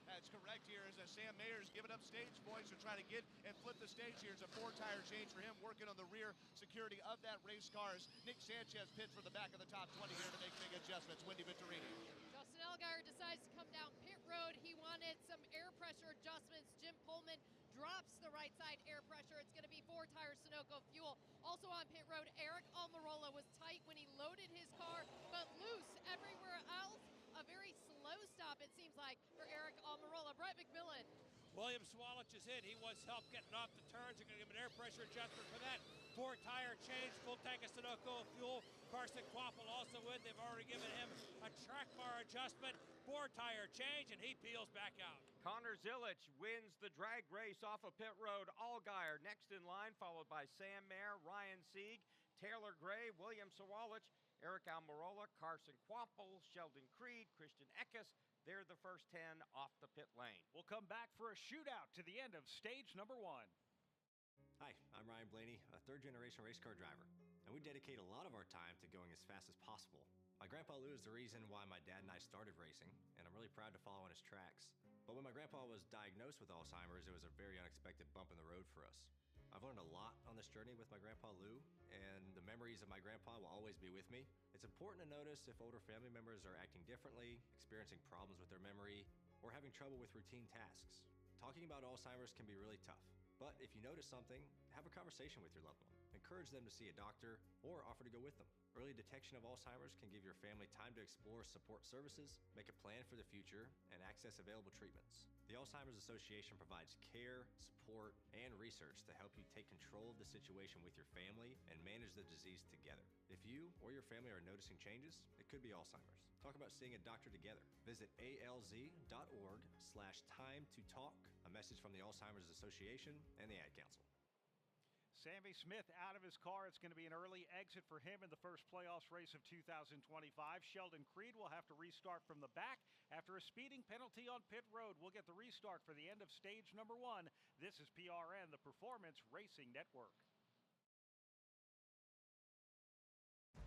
That's correct here as Sam Mayer's giving up stage points to try to get and flip the stage here. It's a 4-tire change for him, working on the rear security of that race car as Nick Sanchez pits for the back of the top 20 here to make big adjustments. Wendy Vittorini.
Justin Allgaier decides to come down pit road. He wanted some air pressure adjustments. Jim Pullman drops the right side air pressure. It's going to be 4-tire Sunoco fuel. Also on pit road, Eric Almirola was tight when he loaded his car, but loose everywhere else. A very slow stop, it seems like, for Eric Almirola. Brett McMillan.
William Swalich is in. He wants help getting off the turns. They're going to give him an air pressure adjustment for that. 4-tire change, full tank of Sunoco fuel. Carson Quapple also in. They've already given him a track bar adjustment. 4-tire change, and he peels back out.
Connor Zilic wins the drag race off of pit road. Allgaier next in line, followed by Sam Mayer, Ryan Sieg, Taylor Gray, William Swalich, Eric Almirola, Carson Quapple, Sheldon Creed, Christian Eckes. They're the first 10 off the pit lane.
We'll come back for a shootout to the end of stage number 1.
Hi, I'm Ryan Blaney, a third-generation race car driver, and we dedicate a lot of our time to going as fast as possible. My grandpa Lou is the reason why my dad and I started racing, and I'm really proud to follow in his tracks. But when my grandpa was diagnosed with Alzheimer's, it was a very unexpected bump in the road for us. I've learned a lot on this journey with my grandpa Lou, and the memories of my grandpa will always be with me. It's important to notice if older family members are acting differently, experiencing problems with their memory, or having trouble with routine tasks. Talking about Alzheimer's can be really tough, but if you notice something, have a conversation with your loved one. Encourage them to see a doctor or offer to go with them. Early detection of Alzheimer's can give your family time to explore support services, make a plan for the future, and access available treatments. The Alzheimer's Association provides care, support, and research to help you take control of the situation with your family and manage the disease together. If you or your family are noticing changes, it could be Alzheimer's. Talk about seeing a doctor together. Visit alz.org/time to talk. A message from the Alzheimer's Association and the Ad Council.
Sammy Smith out of his car. It's going to be an early exit for him in the first playoffs race of 2025. Sheldon Creed will have to restart from the back after a speeding penalty on pit road. We'll get the restart for the end of stage number 1. This is PRN, the Performance Racing Network.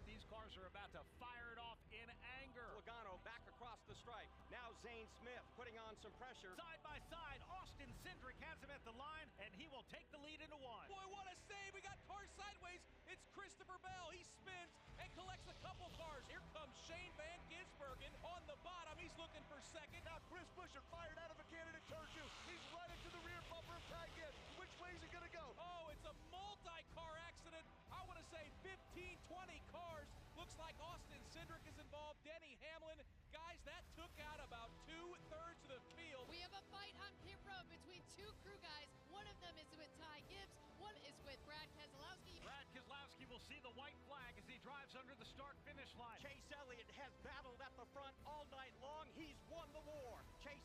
These cars are about to fire it off in anger.
Logano back across the stripe. Now Zane Smith putting on some pressure.
Side by side, Austin Cindric has him at the line, and he will take the lead into 1.
Boy, what a save. We got cars sideways. It's Christopher Bell. He spins and collects a couple cars. Here comes Shane Van Gisbergen on the bottom. He's looking for second.
Now Chris Buescher fired out of a cannon at turn 2. He's right into the rear bumper of Ty Gibbs. Which way is he going to go?
Oh, it's a multi-car accident. I want to say 15, 20 cars. Looks like Austin Cindric is involved. Denny Hamlin. Guys, that took out about 2/3 of the field.
We have a fight on pit road between 2 crew guys. One of them is with Ty Gibbs. One is with Brad Keselowski.
Brad Keselowski will see the white flag as he drives under the start-finish line.
Chase Elliott has battled at the front all night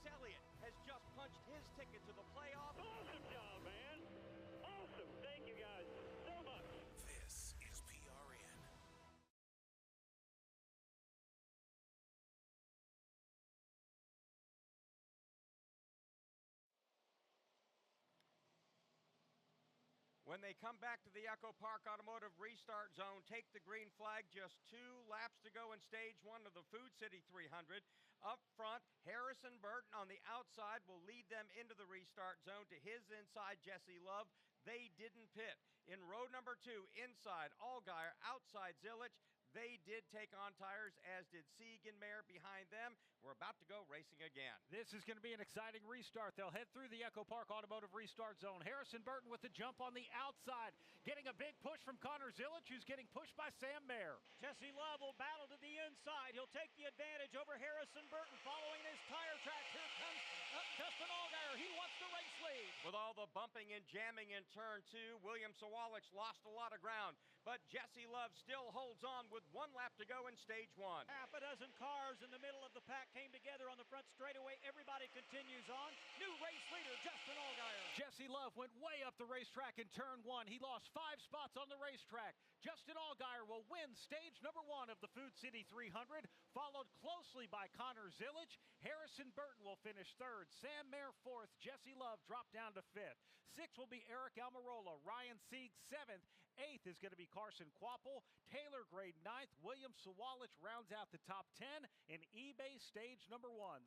Elliott has just punched his ticket to the playoffs.
Awesome job, man. Awesome. Thank you guys so much.
This is PRN.
When they come back to the Echo Park Automotive Restart Zone, take the green flag, just 2 laps to go in stage 1 of the Food City 300. Up front, Harrison Burton on the outside will lead them into the restart zone. To his inside, Jesse Love. They didn't pit. In row number 2, inside Allgaier, outside Zilich. They did take on tires, as did Siegenmaier behind them. We're about to go racing again.
This is going to be an exciting restart. They'll head through the Echo Park Automotive Restart Zone. Harrison Burton with the jump on the outside, getting a big push from Connor Zilich, who's getting pushed by Sam Mayer.
Jesse Love will battle to the inside. He'll take the advantage over Harrison Burton following his tire track. Here comes Justin Allgaier. He wants the race lead.
With all the bumping and jamming in turn 2, William Sawalich lost a lot of ground, but Jesse Love still holds on with 1 lap to go in stage 1.
Half a dozen cars in the middle of the pack came together on the front straightaway. Everybody continues on. New race leader, Justin Allgaier.
Jesse Love went way up the racetrack in turn 1. He lost 5 spots on the racetrack. Justin Allgaier will win stage number 1 of the Food City 300, followed closely by Connor Zilich. Harrison Burton will finish 3rd. Sam Mayer 4th. Jesse Love dropped down to 5th. 6th will be Eric Almirola. Ryan Sieg 7th. 8th is going to be Carson Quapple. Taylor Gray 9th. William Sawalich rounds out the top 10 in eBay stage number 1.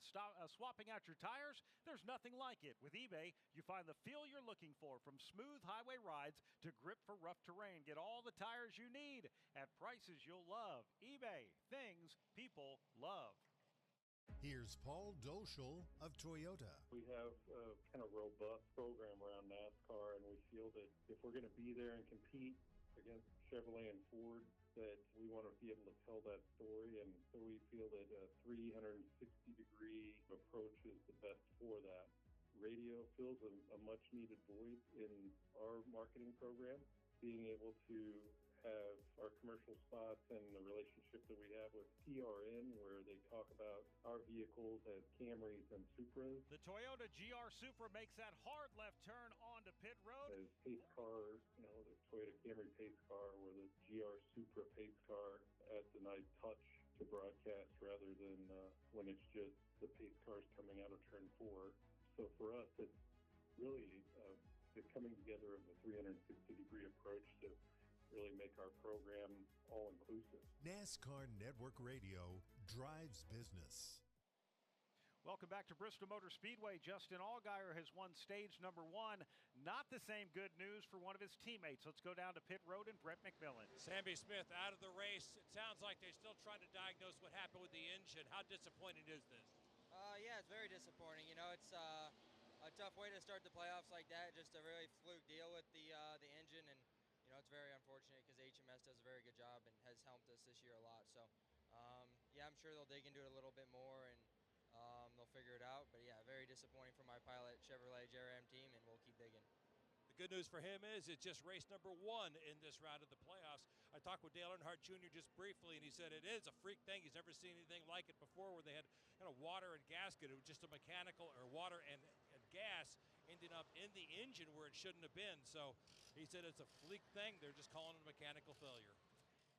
Swapping out your tires, there's nothing like it. With eBay, you find the feel you're looking for, from smooth highway rides to grip for rough terrain. Get all the tires you need at prices you'll love. eBay, things people love.
Here's Paul Doschel of Toyota.
We have a kind of robust program around NASCAR, and we feel that if we're going to be there and compete against Chevrolet and Ford, that we want to be able to tell that story. And so we feel that a 360-degree approach is the best for that. Radio fills a much-needed void in our marketing program. Being able to have our commercial spots and the relationship that we have with PRN, where they talk about our vehicles as Camrys and Supras.
The Toyota GR Supra makes that hard left turn onto pit road.
As pace car, the Toyota Camry pace car, or the GR Supra pace car, adds a nice touch to broadcast rather than when it's just the pace cars coming out of turn 4. So for us, it's really the coming together of the 360-degree approach to really make our program all-inclusive.
NASCAR Network Radio drives business.
Welcome back to Bristol Motor Speedway. Justin Allgaier has won stage number 1. Not the same good news for one of his teammates. Let's go down to pit road and Brett McMillan.
Sammy Smith out of the race. It sounds like they're still trying to diagnose what happened with the engine. How disappointing is this?
Yeah, it's very disappointing. It's a tough way to start the playoffs like that. Just a really fluke deal with the engine, and it's very unfortunate because HMS does a very good job and has helped us this year a lot. So, yeah, I'm sure they'll dig into it a little bit more and they'll figure it out. But yeah, very disappointing for my Pilot Chevrolet JRM team, and we'll keep digging.
The good news for him is it's just race number 1 in this round of the playoffs. I talked with Dale Earnhardt Jr. just briefly, and he said it is a freak thing. He's never seen anything like it before, where they had water and gasket. It was just a mechanical, or water and gas ending up in the engine where it shouldn't have been. So he said it's a freak thing. They're just calling it a mechanical failure.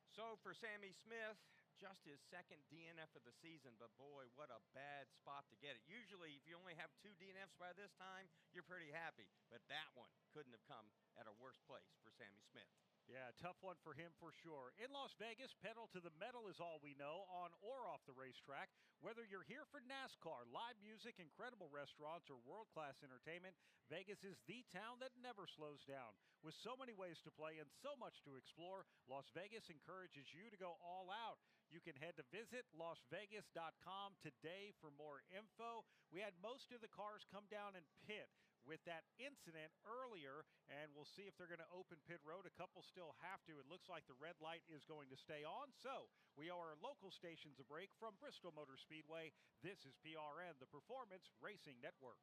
So for Sammy Smith, just his 2nd DNF of the season, but boy, what a bad spot to get it. Usually, if you only have 2 DNFs by this time, you're pretty happy. But that one couldn't have come at a worse place for Sammy Smith.
Yeah, tough one for him for sure. In Las Vegas, pedal to the metal is all we know, on or off the racetrack. Whether you're here for NASCAR, live music, incredible restaurants, or world-class entertainment, Vegas is the town that never slows down. With so many ways to play and so much to explore, Las Vegas encourages you to go all out. You can head to visit LasVegas.com today for more info. We had most of the cars come down and pit with that incident earlier, and we'll see if they're going to open pit road. A couple still have to. It looks like the red light is going to stay on. So we owe our local stations a break. From Bristol Motor Speedway, this is PRN, the Performance Racing Network.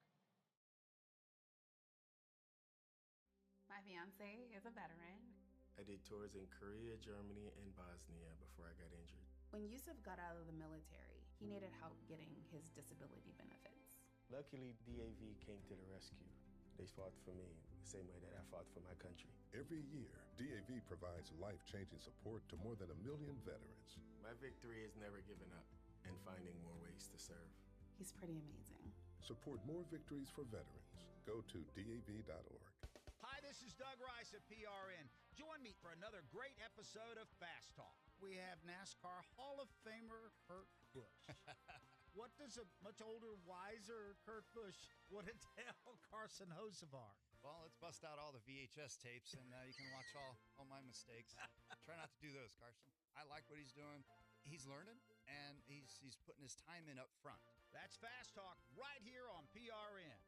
My fiance is a veteran.
I did tours in Korea, Germany, and Bosnia before I got injured.
When Yusuf got out of the military, he needed help getting his disability benefits.
Luckily, DAV came to the rescue. They fought for me the same way that I fought for my country.
Every year, DAV provides life-changing support to more than 1 million veterans.
My victory is never giving up and finding more ways to serve.
He's pretty amazing.
Support more victories for veterans. Go to DAV.org.
Hi, this is Doug Rice at PRN. Join me for another great episode of Fast Talk. We have NASCAR Hall of Famer Kurt Busch. What does a much older, wiser Kurt Busch want to tell Carson Hocevar?
Well, let's bust out all the VHS tapes, and you can watch all my mistakes. Try not to do those, Carson. I like what he's doing. He's learning, and he's putting his time in up front.
That's Fast Talk right here on PRN.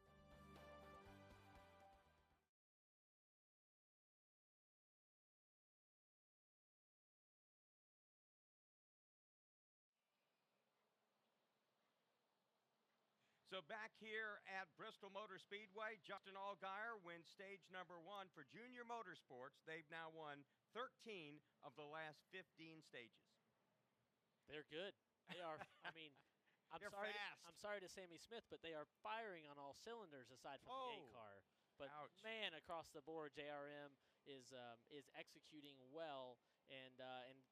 So back here at Bristol Motor Speedway, Justin Allgaier wins stage number 1 for Junior Motorsports. They've now won 13 of the last 15 stages.
They're good. They are. I mean, I'm sorry to Sammy Smith, but they are firing on all cylinders aside from the 8 car. But man, across the board, JRM is executing well. And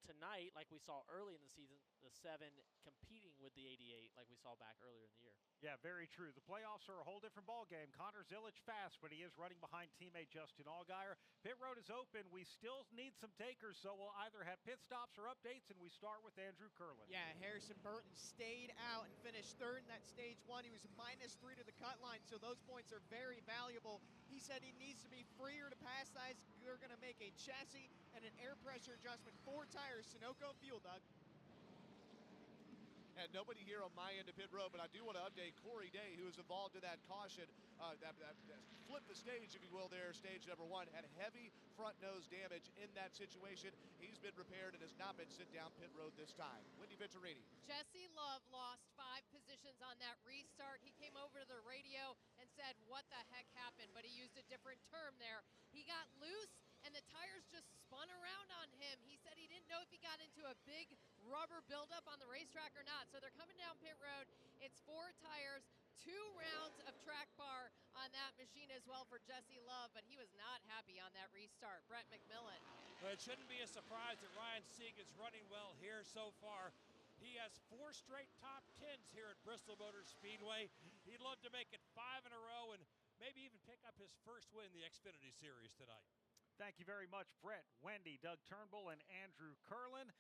tonight, like we saw early in the season, the 7 competing with the 88, like we saw back earlier in the year.
Yeah, very true. The playoffs are a whole different ballgame. Connor Zilic fast, but he is running behind teammate Justin Allgaier. Pit road is open. We still need some takers, so we'll either have pit stops or updates, and we start with Andrew Curlin.
Yeah, Harrison Burton stayed out and finished third in that stage 1. He was -3 to the cut line, so those points are very valuable. He said he needs to be freer to pass guys. They're going to make a chassis and an air pressure adjustment. 4 tires, Sunoco fuel, Doug.
And nobody here on my end of pit road, but I do want to update Corey Day, who was involved in that caution, that flipped the stage, if you will, there, stage number 1, had heavy front nose damage in that situation. He's been repaired and has not been sent down pit road this time. Wendy Venturini.
Jesse Love lost 5 positions on that restart. He came over to the radio and said, what the heck happened? But he used a different term there. He got loose and the tires just spun around on him. He said he didn't know if he got into a big rubber buildup on the racetrack or not. So they're coming down pit road. It's 4 tires, 2 rounds of track bar on that machine as well for Jesse Love, but he was not happy on that restart. Brett McMillan.
Well, it shouldn't be a surprise that Ryan Sieg is running well here so far. He has 4 straight top 10s here at Bristol Motor Speedway. He'd love to make it 5 in a row and maybe even pick up his first win in the Xfinity Series tonight.
Thank you very much, Brett, Wendy, Doug Turnbull, and Andrew Curlin.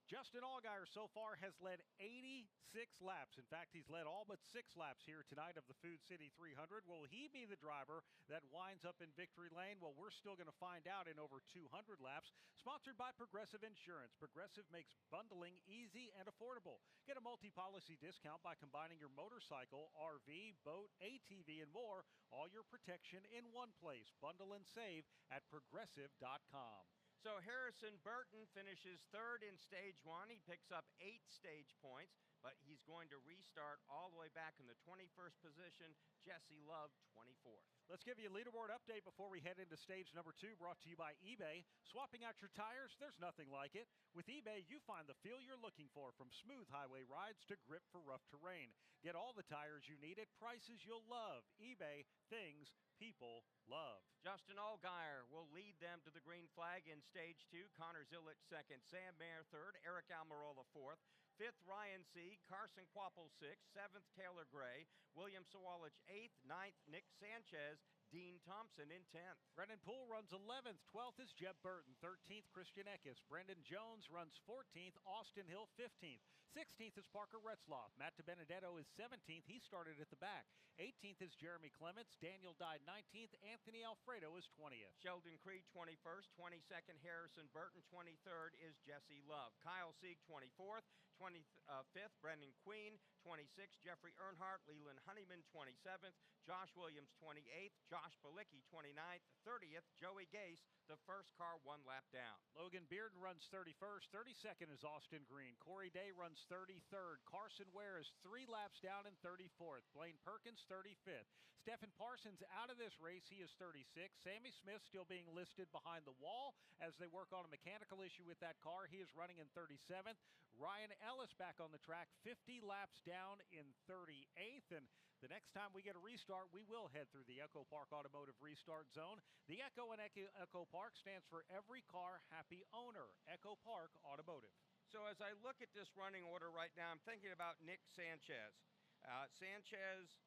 Justin Allgaier so far has led 86 laps. In fact, he's led all but 6 laps here tonight of the Food City 300. Will he be the driver that winds up in victory lane? Well, we're still going to find out in over 200 laps. Sponsored by Progressive Insurance. Progressive makes bundling easy and affordable. Get a multi-policy discount by combining your motorcycle, RV, boat, ATV, and more. All your protection in one place. Bundle and save at Progressive.com.
So Harrison Burton finishes 3rd in stage 1. He picks up 8 stage points, but he's going to restart all the way back in the 21st position. Jesse Love, 24th.
Let's give you a leaderboard update before we head into stage number 2, brought to you by eBay. Swapping out your tires, there's nothing like it. With eBay, you find the feel you're looking for, from smooth highway rides to grip for rough terrain. Get all the tires you need at prices you'll love. eBay, things people love.
Justin Allgaier will lead them to the green flag in stage 2. Connor Zilic 2nd, Sam Mayer 3rd, Eric Almirola 4th, 5th Ryan Sieg, Carson Kvapil 6th, 7th Taylor Gray, William Sawalich 8th, 9th Nick Sanchez, Dean Thompson in 10th.
Brennan Poole runs 11th. 12th is Jeb Burton. 13th, Christian Eckes. Brendan Jones runs 14th. Austin Hill 15th. 16th is Parker Retzloff. Matt DiBenedetto is 17th. He started at the back. 18th is Jeremy Clements. Daniel Dye 19th. Anthony Alfredo is 20th.
Sheldon Creed 21st. 22nd Harrison Burton. 23rd is Jesse Love. Kyle Sieg 24th. 25th Brendan Queen. 26th Jeffrey Earnhardt. Leland Honeyman 27th. Josh Williams 28th. Josh Balicki 29th. 30th Joey Gase, the first car 1 lap down.
Logan Bearden runs 31st. 32nd is Austin Green. Corey Day runs Jones, 33rd. Carson Ware is 3 laps down in 34th. Blaine Perkins, 35th. Stephen Parsons out of this race. He is 36th. Sammy Smith still being listed behind the wall as they work on a mechanical issue with that car. He is running in 37th. Ryan Ellis back on the track, 50 laps down in 38th. And the next time we get a restart, we will head through the Echo Park Automotive Restart Zone. The Echo in Echo Park stands for Every Car Happy Owner. Echo Park Automotive.
So as I look at this running order right now, I'm thinking about Nick Sanchez. Sanchez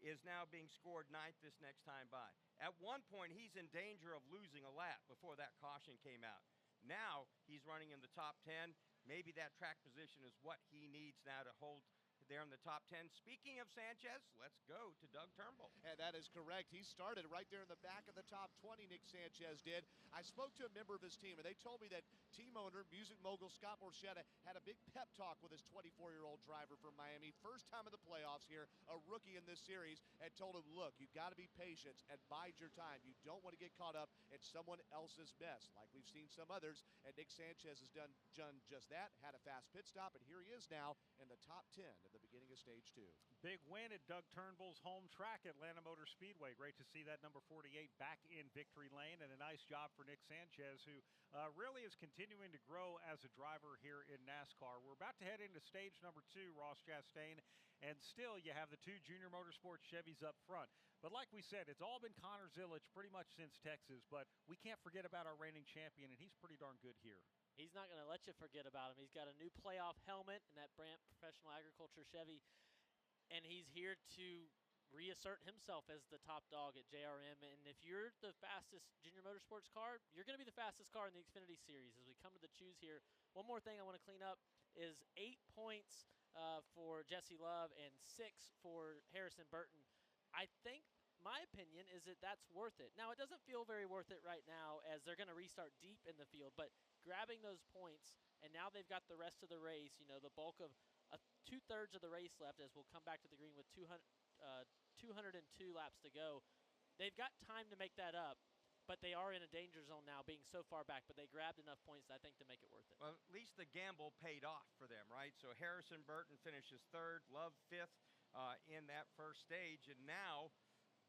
is now being scored 9th this next time by. At one point, he's in danger of losing a lap before that caution came out. Now he's running in the top 10. Maybe that track position is what he needs now to hold there in the top 10. Speaking of Sanchez, let's go to Doug Turnbull.
And that is correct. He started right there in the back of the top 20, Nick Sanchez did. I spoke to a member of his team, and they told me that team owner, music mogul Scott Borchetta, had a big pep talk with his 24-year-old driver from Miami. First time in the playoffs here, a rookie in this series, and told him, look, you've got to be patient and bide your time. You don't want to get caught up in someone else's mess, like we've seen some others. And Nick Sanchez has done just that, had a fast pit stop, and here he is now in the top 10 at the beginning of stage 2.
Big win at Doug Turnbull's home track, Atlanta Motor Speedway. Great to see that number 48 back in victory lane, and a nice job for Nick Sanchez, who really is continuing to grow as a driver here in NASCAR. We're about to head into stage number 2, Ross Chastain, and still you have the 2 Junior Motorsports Chevys up front. But like we said, it's all been Connor Zilisch pretty much since Texas, but we can't forget about our reigning champion, and he's pretty darn good here.
He's not going to let you forget about him. He's got a new playoff helmet in that Brandt Professional Agriculture Chevy, and he's here to reassert himself as the top dog at JRM. And if you're the fastest Junior Motorsports car, you're going to be the fastest car in the Xfinity Series. As we come to the choose here, one more thing I want to clean up is 8 points for Jesse Love and 6 for Harrison Burton. I think my opinion is that that's worth it. Now, it doesn't feel very worth it right now as they're going to restart deep in the field, but grabbing those points, and now they've got the rest of the race, you know, the bulk of 2/3 of the race left as we'll come back to the green with 202 laps to go. They've got time to make that up, but they are in a danger zone now being so far back, but they grabbed enough points, I think, to make it worth it.
Well, at least the gamble paid off for them, right? So Harrison Burton finishes 3rd, Love 5th in that first stage, and now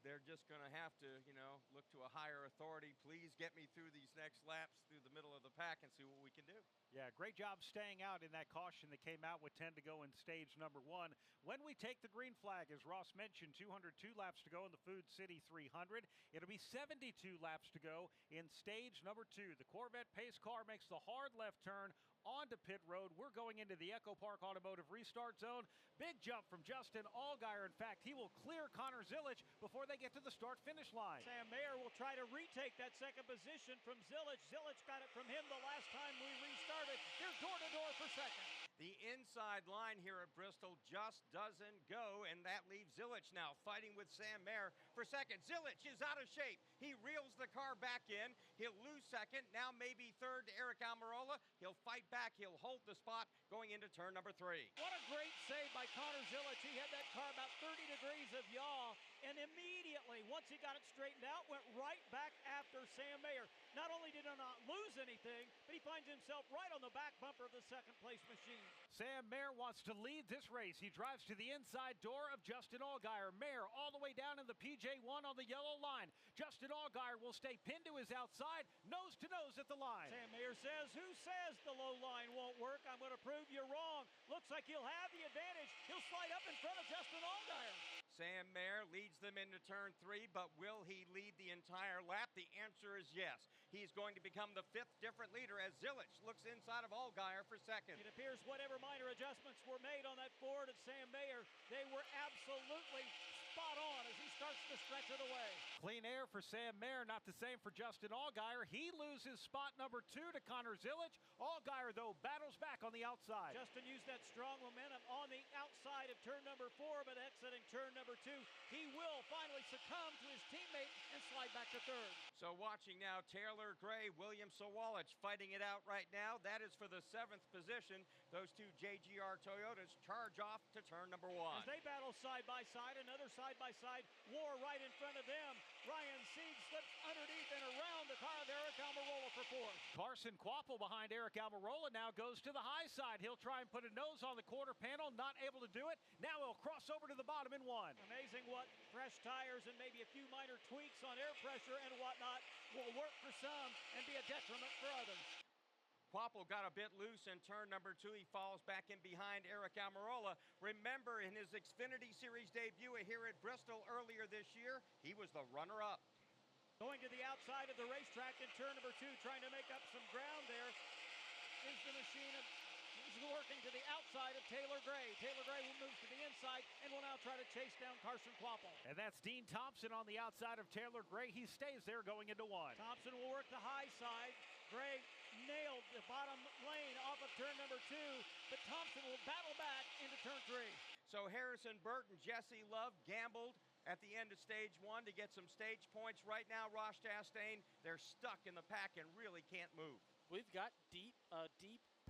they're just going to have to, you know, look to a higher authority. Please get me through these next laps through the middle of the pack and see what we can do.
Yeah, great job staying out in that caution that came out with 10 to go in stage number 1. When we take the green flag, as Ross mentioned, 202 laps to go in the Food City 300. It'll be 72 laps to go in stage number 2. The Corvette pace car makes the hard left turn onto pit road. We're going into the Echo Park Automotive Restart Zone. Big jump from Justin Allgaier. In fact, he will clear Connor Zilisch before they get to the start-finish line.
Sam Mayer will try to retake that second position from Zilisch. Zilisch got it from him the last time we restarted. They're door-to-door for second.
The inside line here at Bristol just doesn't go, and that leaves Zilisch now fighting with Sam Mayer for second. Zilisch is out of shape. He reels the car back in. He'll lose second. Now maybe 3rd to Eric Almirola. He'll fight back. He'll hold the spot going into turn number 3.
What a great save by Connor Zilisch. He had that car about 30 degrees of yaw, and immediately, once he got it straightened out, went right back after Sam Mayer. Not only did he not lose anything, but he finds himself right on the back bumper of the second-place machine.
Sam Mayer wants to lead this race. He drives to the inside door of Justin Allgaier. Mayer all the way down in the PJ1 on the yellow line. Justin Allgaier will stay pinned to his outside, nose to nose at the line.
Sam Mayer says, who says the low line won't work? I'm going to prove you wrong. Looks like he'll have the advantage. He'll slide up in front of Justin Allgaier.
Sam Mayer leads them into turn 3, but will he lead the entire lap? The answer is yes. He's going to become the 5th different leader as Zilisch looks inside of Allgaier for second.
It appears whatever minor adjustments were made on that Ford at Sam Mayer, they were absolutely spot on as he starts to stretch it away.
Clean air for Sam Mayer, not the same for Justin Allgaier. He loses spot number 2 to Connor Zilisch. Allgaier, though, battles back on the outside.
Justin used that strong momentum on the outside of turn number 4, but exiting turn number 2, he will finally succumb to his teammate and slide back to 3rd.
So watching now, Taylor Gray, William Sawalich fighting it out right now. That is for the 7th position. Those 2 JGR Toyotas charge off to turn number 1.
As they battle side-by-side, another side-by-side war right in front of them. Ryan Sieg slips underneath and around the car of Eric Almirola for fourth.
Carson Kvapil behind Eric Almirola now goes to the high side. He'll try and put a nose on the quarter panel, not able to do it. Now he'll cross over to the bottom in one.
Amazing what fresh tires and maybe a few minor tweaks on air pressure and whatnot will work for some and be a detriment for others.
Kvapil got a bit loose in turn number 2. He falls back in behind Eric Almirola. Remember, in his Xfinity Series debut here at Bristol earlier this year, he was the runner-up.
Going to the outside of the racetrack in turn number 2, trying to make up some ground there is the machine. He's working to the outside of Taylor Gray. Taylor Gray will move to the inside and will now try to chase down Carson Kvapil.
And that's Dean Thompson on the outside of Taylor Gray. He stays there going into one.
Thompson will work the high side. Gray nailed the bottom lane off of turn number 2, but Thompson will battle back into turn 3.
So Harrison Burton, Jesse Love gambled at the end of stage 1 to get some stage points. Right now, Ross Chastain, they're stuck in the pack and really can't move.
We've got deep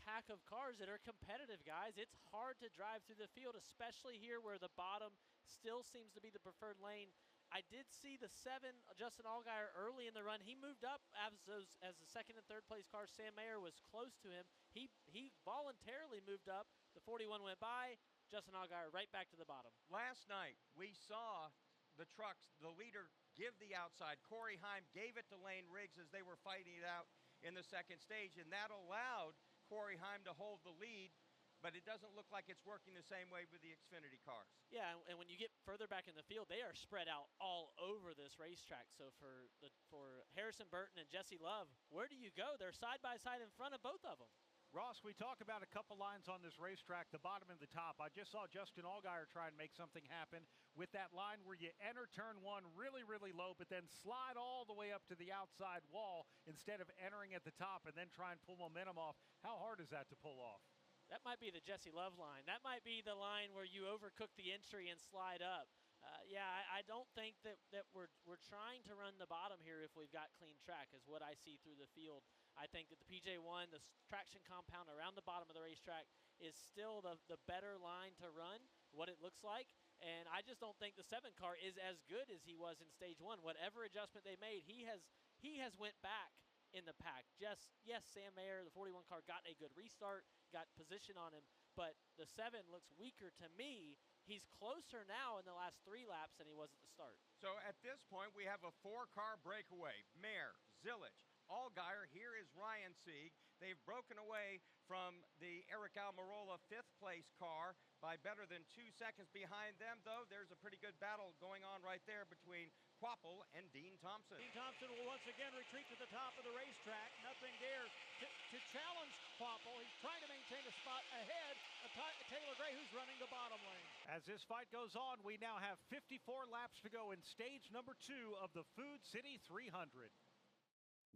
pack of cars that are competitive, guys. It's hard to drive through the field, especially here where the bottom still seems to be the preferred lane. I did see the 7, Justin Allgaier, early in the run. He moved up as the second and third place car. Sam Mayer was close to him. He voluntarily moved up. The 41 went by. Justin Allgaier right back to the bottom.
Last night, we saw the trucks, the leader, give the outside. Corey Heim gave it to Lane Riggs as they were fighting it out in the second stage, and that allowed Corey Heim to hold the lead. But it doesn't look like it's working the same way with the Xfinity cars.
Yeah, and when you get further back in the field, they are spread out all over this racetrack. So for Harrison Burton and Jesse Love, where do you go? They're side by side in front of both of them.
Ross, we talk about a couple lines on this racetrack, the bottom and the top. I just saw Justin Allgaier try and make something happen with that line where you enter turn 1 really, really low, but then slide all the way up to the outside wall instead of entering at the top and then try and pull momentum off. How hard is that to pull off?
That might be the Jesse Love line. That might be the line where you overcook the entry and slide up. I don't think that we're trying to run the bottom here if we've got clean track, is what I see through the field. I think that the PJ1, the traction compound around the bottom of the racetrack, is still the better line to run, what it looks like. And I just don't think the 7 car is as good as he was in stage 1. Whatever adjustment they made, he has went back in the pack. Yes, Sam Mayer, the 41 car, got a good restart, got position on him, but the 7 looks weaker to me. He's closer now in the last 3 laps than he was at the start.
So at this point, we have a 4-car breakaway. Mayer, Zilich, Allgaier. Here is Ryan Sieg. They've broken away from the Eric Almirola 5th place car by better than 2 seconds. Behind them, though, there's a pretty good battle going on right there between Kvapil and Dean Thompson.
Dean Thompson will once again retreat to the top of the racetrack. Nothing there to challenge Kvapil. He's trying to maintain a spot ahead of Taylor Gray, who's running the bottom lane.
As this fight goes on, we now have 54 laps to go in stage number 2 of the Food City 300.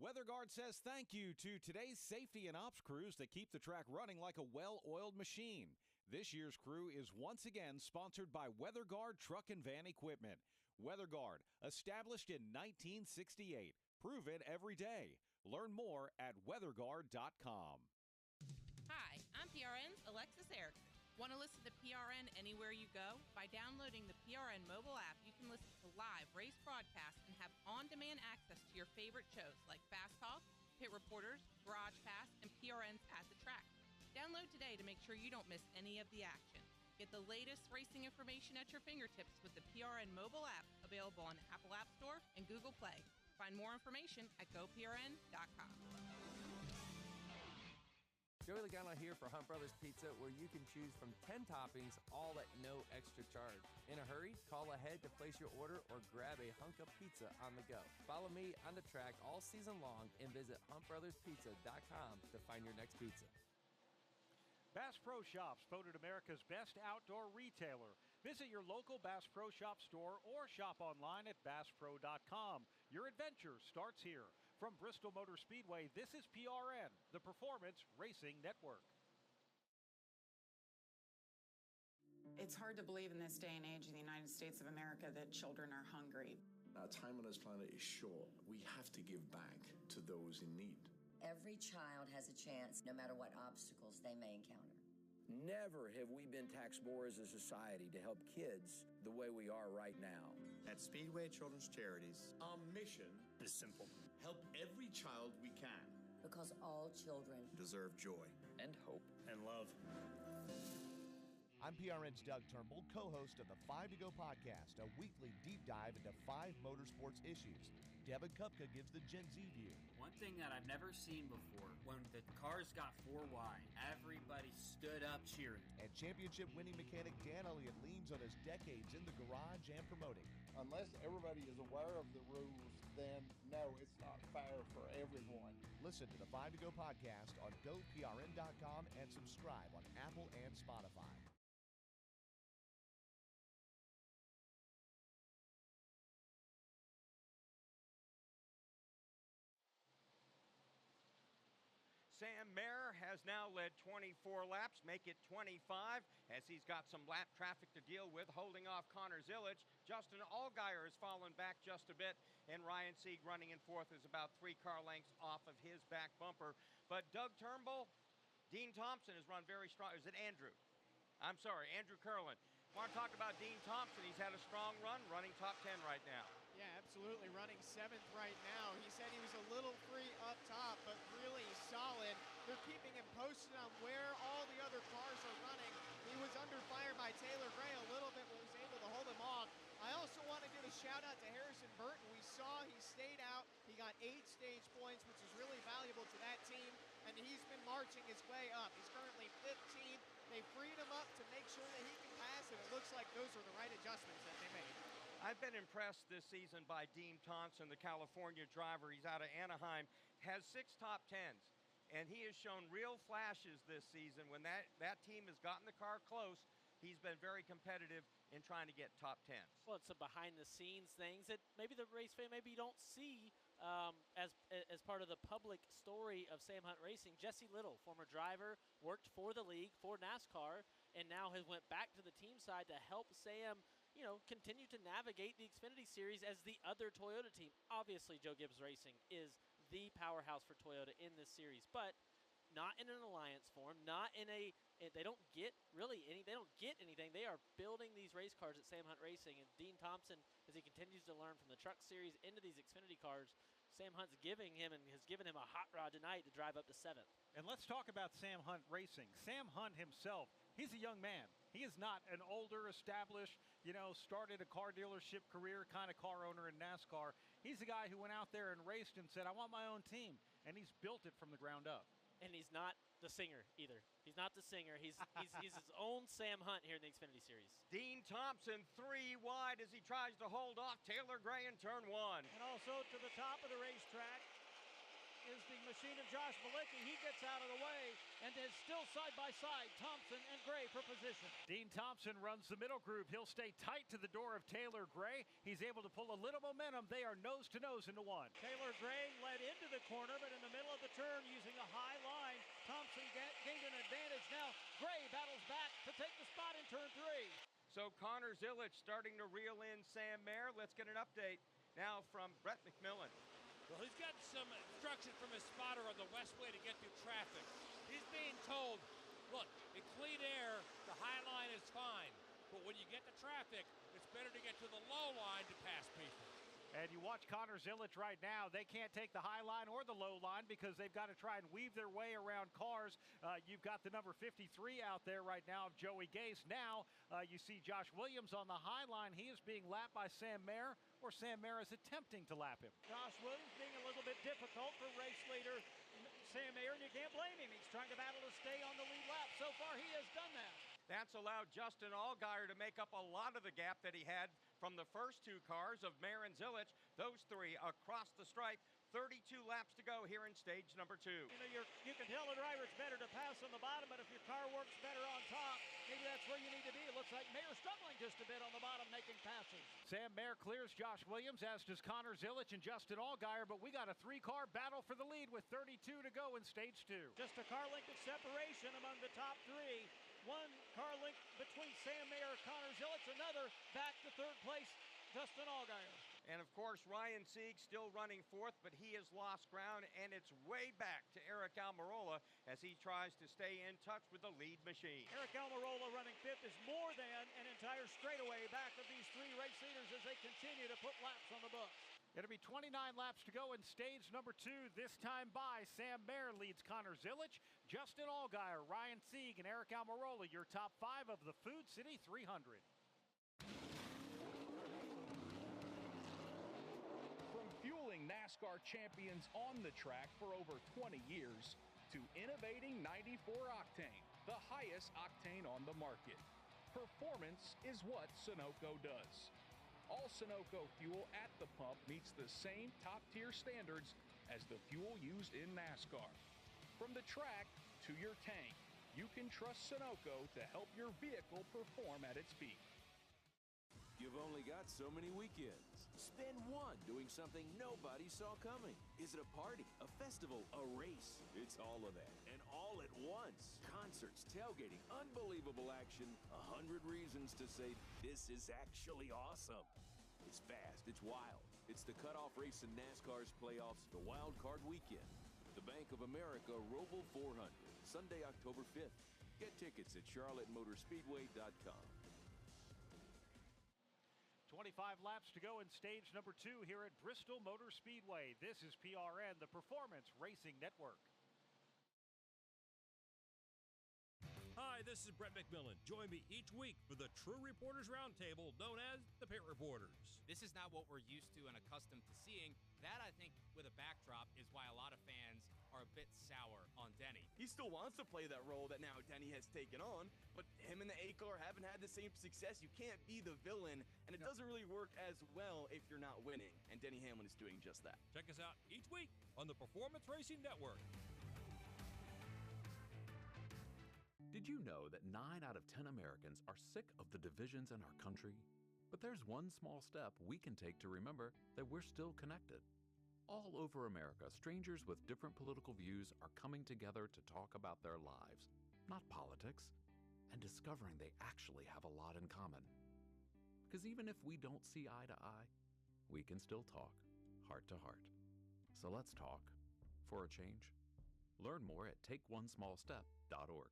WeatherGuard says thank you to today's safety and ops crews that keep the track running like a well-oiled machine. This year's crew is once again sponsored by WeatherGuard Truck and Van Equipment. WeatherGuard, established in 1968. Prove it every day. Learn more at weatherguard.com.
Hi, I'm PRN's Alexis Erickson. Want to listen to PRN anywhere you go? By downloading the PRN mobile app, you can listen to live race broadcasts and have on-demand access to your favorite shows like Fast Talk, Pit Reporters, Garage Pass, and PRN's At the Track. Download today to make sure you don't miss any of the action. Get the latest racing information at your fingertips with the PRN mobile app, available on Apple App Store and Google Play. Find more information at goprn.com.
Joey Logano here for Hunt Brothers Pizza, where you can choose from 10 toppings, all at no extra charge. In a hurry, call ahead to place your order or grab a hunk of pizza on the go. Follow me on the track all season long and visit huntbrotherspizza.com to find your next pizza.
Bass Pro Shops, voted America's best outdoor retailer. Visit your local Bass Pro Shop store or shop online at BassPro.com. Your adventure starts here. From Bristol Motor Speedway, this is PRN, the Performance Racing Network.
It's hard to believe in this day and age in the United States of America that children are hungry.
Our time on this planet is short. We have to give back to those in need.
Every child has a chance, no matter what obstacles they may encounter.
Never have we been taxed more as a society to help kids the way we are right now.
At Speedway Children's Charities, our mission is simple. Help every child we can.
Because all children
Deserve joy.
And hope.
And love.
I'm PRN's Doug Turnbull, co-host of the 5 to Go podcast, a weekly deep dive into 5 motorsports issues. Devin Kupka gives the Gen Z view.
One thing that I've never seen before, when the cars got 4 wide, everybody stood up cheering.
And championship-winning mechanic Dan Elliott leans on his decades in the garage and promoting.
Unless everybody is aware of the rules, then no, it's not fair for everyone.
Listen to the 5 to Go podcast on GoPRN.com and subscribe on Apple and Spotify.
Sam Mayer has now led 24 laps, make it 25, as he's got some lap traffic to deal with, holding off Connor Zilic. Justin Allgaier has fallen back just a bit, and Ryan Sieg running in fourth is about 3 car lengths off of his back bumper. But Doug Turnbull, Dean Thompson has run very strong. Is it Andrew? I'm sorry, Andrew Curlin. Want to talk about Dean Thompson? He's had a strong run, running top 10 right now.
Yeah, absolutely. Running 7th right now. He said he was a little free up top, but really solid. They're keeping him posted on where all the other cars are running. He was under fire by Taylor Gray a little bit, but was able to hold him off. I also want to give a shout out to Harrison Burton. We saw he stayed out. He got 8 stage points, which is really valuable to that team, and he's been marching his way up. He's currently 15th. They freed him up to make sure that he can pass, and it looks like those are the right adjustments that they made.
I've been impressed this season by Dean Thompson, the California driver. He's out of Anaheim, has 6 top 10s, and he has shown real flashes this season. When that team has gotten the car close, he's been very competitive in trying to get top 10s.
Well, it's some behind-the-scenes things that maybe the race fan maybe you don't see as part of the public story of Sam Hunt Racing. Jesse Little, former driver, worked for the league, for NASCAR, and now has went back to the team side to help Sam, you know, continue to navigate the Xfinity Series as the other Toyota team. Obviously, Joe Gibbs Racing is the powerhouse for Toyota in this series, but not in an alliance form, not in a, they don't get really any, they don't get anything. They are building these race cars at Sam Hunt Racing, and Dean Thompson, as he continues to learn from the truck series into these Xfinity cars, Sam Hunt's giving him and has given him a hot rod tonight to drive up to 7th.
And let's talk about Sam Hunt Racing. Sam Hunt himself, he's a young man. He is not an older, established, you know, started a car dealership career kind of car owner in NASCAR. He's the guy who went out there and raced and said, I want my own team. And he's built it from the ground up.
And he's not the singer either. He's not the singer. He's his own Sam Hunt here in the Xfinity Series.
Dean Thompson 3 wide as he tries to hold off Taylor Gray in turn 1.
And also to the top of the racetrack is the machine of Josh Malicki. He gets out of the way and is still side by side, Thompson and Gray for position.
Dean Thompson runs the middle group. He'll stay tight to the door of Taylor Gray. He's able to pull a little momentum. They are nose to nose into 1.
Taylor Gray led into the corner, but in the middle of the turn using a high line, Thompson gained an advantage. Now Gray battles back to take the spot in turn 3.
So Connor Zilic starting to reel in Sam Mayer. Let's get an update now from Brett McMillan.
Well, he's gotten some instruction from his spotter on the west way to get through traffic. He's being told, look, in clean air, the high line is fine. But when you get to traffic, it's better to get to the low line to pass people.
And you watch Connor Zilic right now. They can't take the high line or the low line because they've got to try and weave their way around cars. You've got the number 53 out there right now of Joey Gase. Now you see Josh Williams on the high line. He is being lapped by Sam Mayer, or Sam Mayer is attempting to lap him.
Josh Williams being a little bit difficult for race leader Sam Mayer, and you can't blame him. He's trying to battle to stay on the lead lap. So far, he has done that.
That's allowed Justin Allgaier to make up a lot of the gap that he had from the first 2 cars of Mayer and Zilic. Those 3 across the stripe. 32 laps to go here in stage number 2.
You know, you can tell the driver it's better to pass on the bottom, but if your car works better on top, maybe that's where you need to be. It looks like Mayer struggling just a bit on the bottom, making passes.
Sam Mayer clears Josh Williams, as does Connor Zilic and Justin Allgaier, but we got a 3-car battle for the lead with 32 to go in stage 2.
Just a car length of separation among the top 3. 1 car length between Sam Mayer and Connor Zilic, another back to 3rd place Justin Allgaier.
And of course, Ryan Sieg still running fourth, but he has lost ground, and it's way back to Eric Almirola as he tries to stay in touch with the lead machine.
Eric Almirola running fifth is more than an entire straightaway back of these three race leaders as they continue to put laps on the books. It'll be 29 laps to go in stage number 2. This time by Sam Mayer leads Connor Zilic, Justin Allgaier, Ryan Sieg, and Eric Almirola, your top 5 of the Food City 300.
Fueling NASCAR champions on the track for over 20 years to innovating 94 octane, the highest octane on the market. Performance is what Sunoco does. All Sunoco fuel at the pump meets the same top-tier standards as the fuel used in NASCAR. From the track to your tank, you can trust Sunoco to help your vehicle perform at its peak.
You've only got so many weekends. Spend one doing something nobody saw coming. Is it a party, a festival, a race? It's all of that, and all at once. Concerts, tailgating, unbelievable action, 100 reasons to say this is actually awesome. It's fast, it's wild. It's the cutoff race in NASCAR's playoffs, the Wild Card Weekend. The Bank of America Roval 400, Sunday, October 5th. Get tickets at charlottemotorspeedway.com.
25 laps to go in stage number 2 here at Bristol Motor Speedway. This is PRN, the Performance Racing Network.
Hi, this is Brett McMillan. Join me each week for the True Reporters Roundtable, known as the Pit Reporters.
This is not what we're used to and accustomed to seeing. That, I think, with a backdrop, is why a lot of fans are a bit sour on Denny.
He still wants to play that role that now Denny has taken on, but him and the A-Car haven't had the same success. You can't be the villain, and it doesn't really work as well if you're not winning, and Denny Hamlin is doing just that.
Check us out each week on the Performance Racing Network.
Did you know that 9 out of 10 Americans are sick of the divisions in our country? But there's one small step we can take to remember that we're still connected. All over America, strangers with different political views are coming together to talk about their lives, not politics, and discovering they actually have a lot in common. Because even if we don't see eye to eye, we can still talk heart to heart. So let's talk for a change. Learn more at takeonesmallstep.org.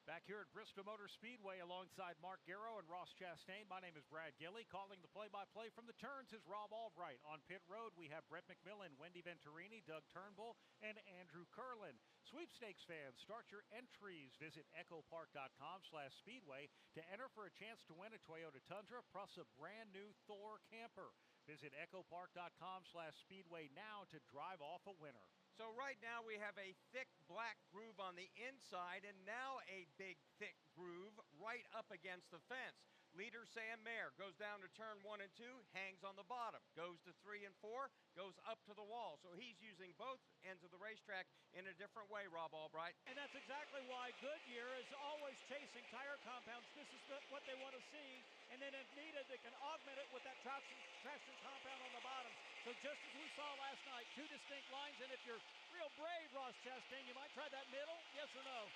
Back here at Bristol Motor Speedway alongside Mark Garrow and Ross Chastain. My name is Brad Gilley. Calling the play-by-play from the turns is Rob Albright. On pit road, we have Brett McMillan, Wendy Venturini, Doug Turnbull, and Andrew Curlin. Sweepstakes fans, start your entries. Visit echopark.com/speedway to enter for a chance to win a Toyota Tundra plus a brand new Thor camper. Visit echopark.com/speedway now to drive off a winner.
So right now we have a thick black groove on the inside and now a big thick groove right up against the fence. Leader Sam Mayer goes down to turn 1 and 2, hangs on the bottom, goes to 3 and 4, goes up to the wall. So he's using both ends of the racetrack in a different way, Rob Albright.
And that's exactly why Goodyear is always chasing tire compounds. This is what they want to see. And then if needed, they can augment it with that traction compound on the bottom. So just as we saw last night, 2 distinct lines. And if you're real brave, Ross Chastain, you might try that middle, yes or no?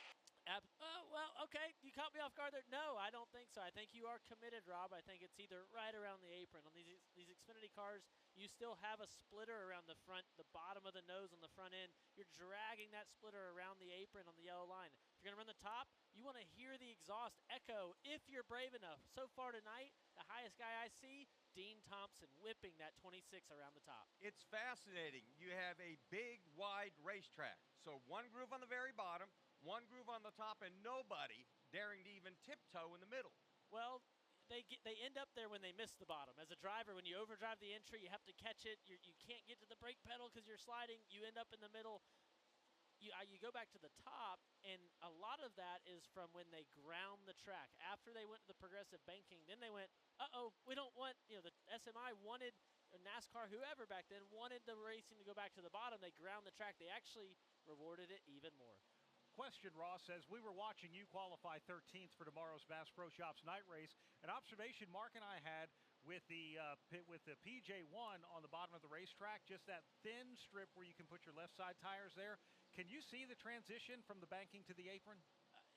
Well, okay, you caught me off guard there. No, I don't think so. I think you are committed, Rob. I think it's either right around the apron. On these Xfinity cars, you still have a splitter around the front, the bottom of the nose on the front end. You're dragging that splitter around the apron on the yellow line. If you're going to run the top, you want to hear the exhaust echo if you're brave enough. So far tonight, the highest guy I see, Dean Thompson, whipping that 26 around the top.
It's fascinating. You have a big, wide racetrack. So one groove on the very bottom, one groove on the top, and nobody daring to even tiptoe in the middle.
Well, they end up there when they miss the bottom. As a driver, when you overdrive the entry, you have to catch it. You can't get to the brake pedal because you're sliding. You end up in the middle. You go back to the top, and a lot of that is from when they ground the track. After they went to the progressive banking, then they went, we don't want, the SMI wanted, NASCAR, whoever back then, wanted the racing to go back to the bottom. They ground the track. They actually rewarded it even more.
Question, Ross, as we were watching you qualify 13th for tomorrow's Bass Pro Shops night race, an observation Mark and I had
with the PJ1 on the bottom of the racetrack, just that thin strip where you can put your left side tires there. Can you see the transition from the banking to the apron?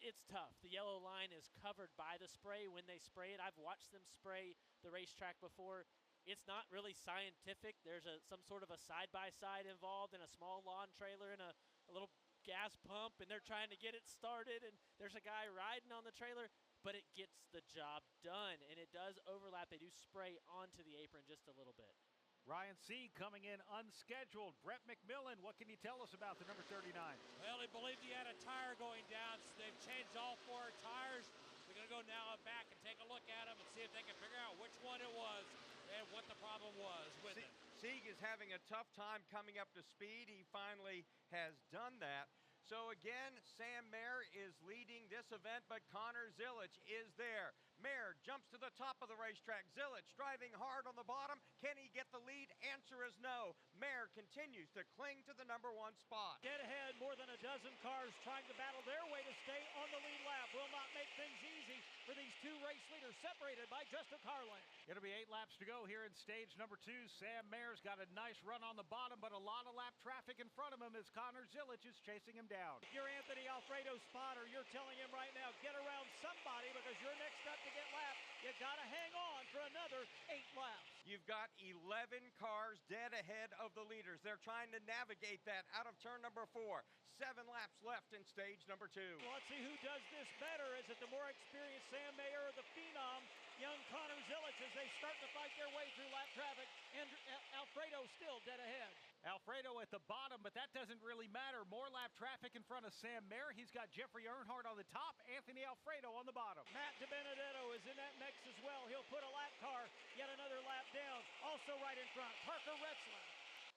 It's tough. The yellow line is covered by the spray when they spray it. I've watched them spray the racetrack before. It's not really scientific. There's some sort of a side-by-side involved and a small lawn trailer and a little gas pump, and they're trying to get it started, and there's a guy riding on the trailer, but it gets the job done, and it does overlap. They do spray onto the apron just a little bit.
Ryan Sieg coming in unscheduled. Brett McMillan, what can you tell us about the number 39?
Well, he believed he had a tire going down, so they've changed all 4 tires. They're going to go now back and take a look at them and see if they can figure out which one it was and what the problem was with it.
Sieg is having a tough time coming up to speed. He finally has done that. So again, Sam Mayer is leading this event, but Connor Zilisch is there. Mayer jumps to the top of the racetrack. Zilisch driving hard on the bottom. Can he get the lead? Answer is no. Mayer continues to cling to the number 1 spot.
Dead ahead, more than a dozen cars trying to battle their way to stay on the lead lap. Will not make things easy for these 2 race leaders separated by just a car length.
It'll be 8 laps to go here in stage number 2. Sam Mayer's got a nice run on the bottom, but a lot of lap traffic in front of him as Connor Zilisch is chasing him down.
If you're Anthony Alfredo's spotter, you're telling him right now, get around somebody because you're next up to get lapped. You got to hang on for another 8 laps.
You've got 11 cars dead ahead of the leaders. They're trying to navigate that out of turn number 4. 7 laps left in stage number 2.
Well, let's see who does this better. Is it the more experienced Sam Mayer or the phenom, young Connor Zilisch, as they start to fight their way through lap traffic? And Alfredo still dead ahead.
Alfredo at the bottom, but that doesn't really matter. More lap traffic in front of Sam Mayer. He's got Jeffrey Earnhardt on the top, Anthony Alfredo on the bottom.
Matt DiBenedetto is in that mix as well. He'll put a lap car yet another lap down. Also right in front, Parker Retzlaff.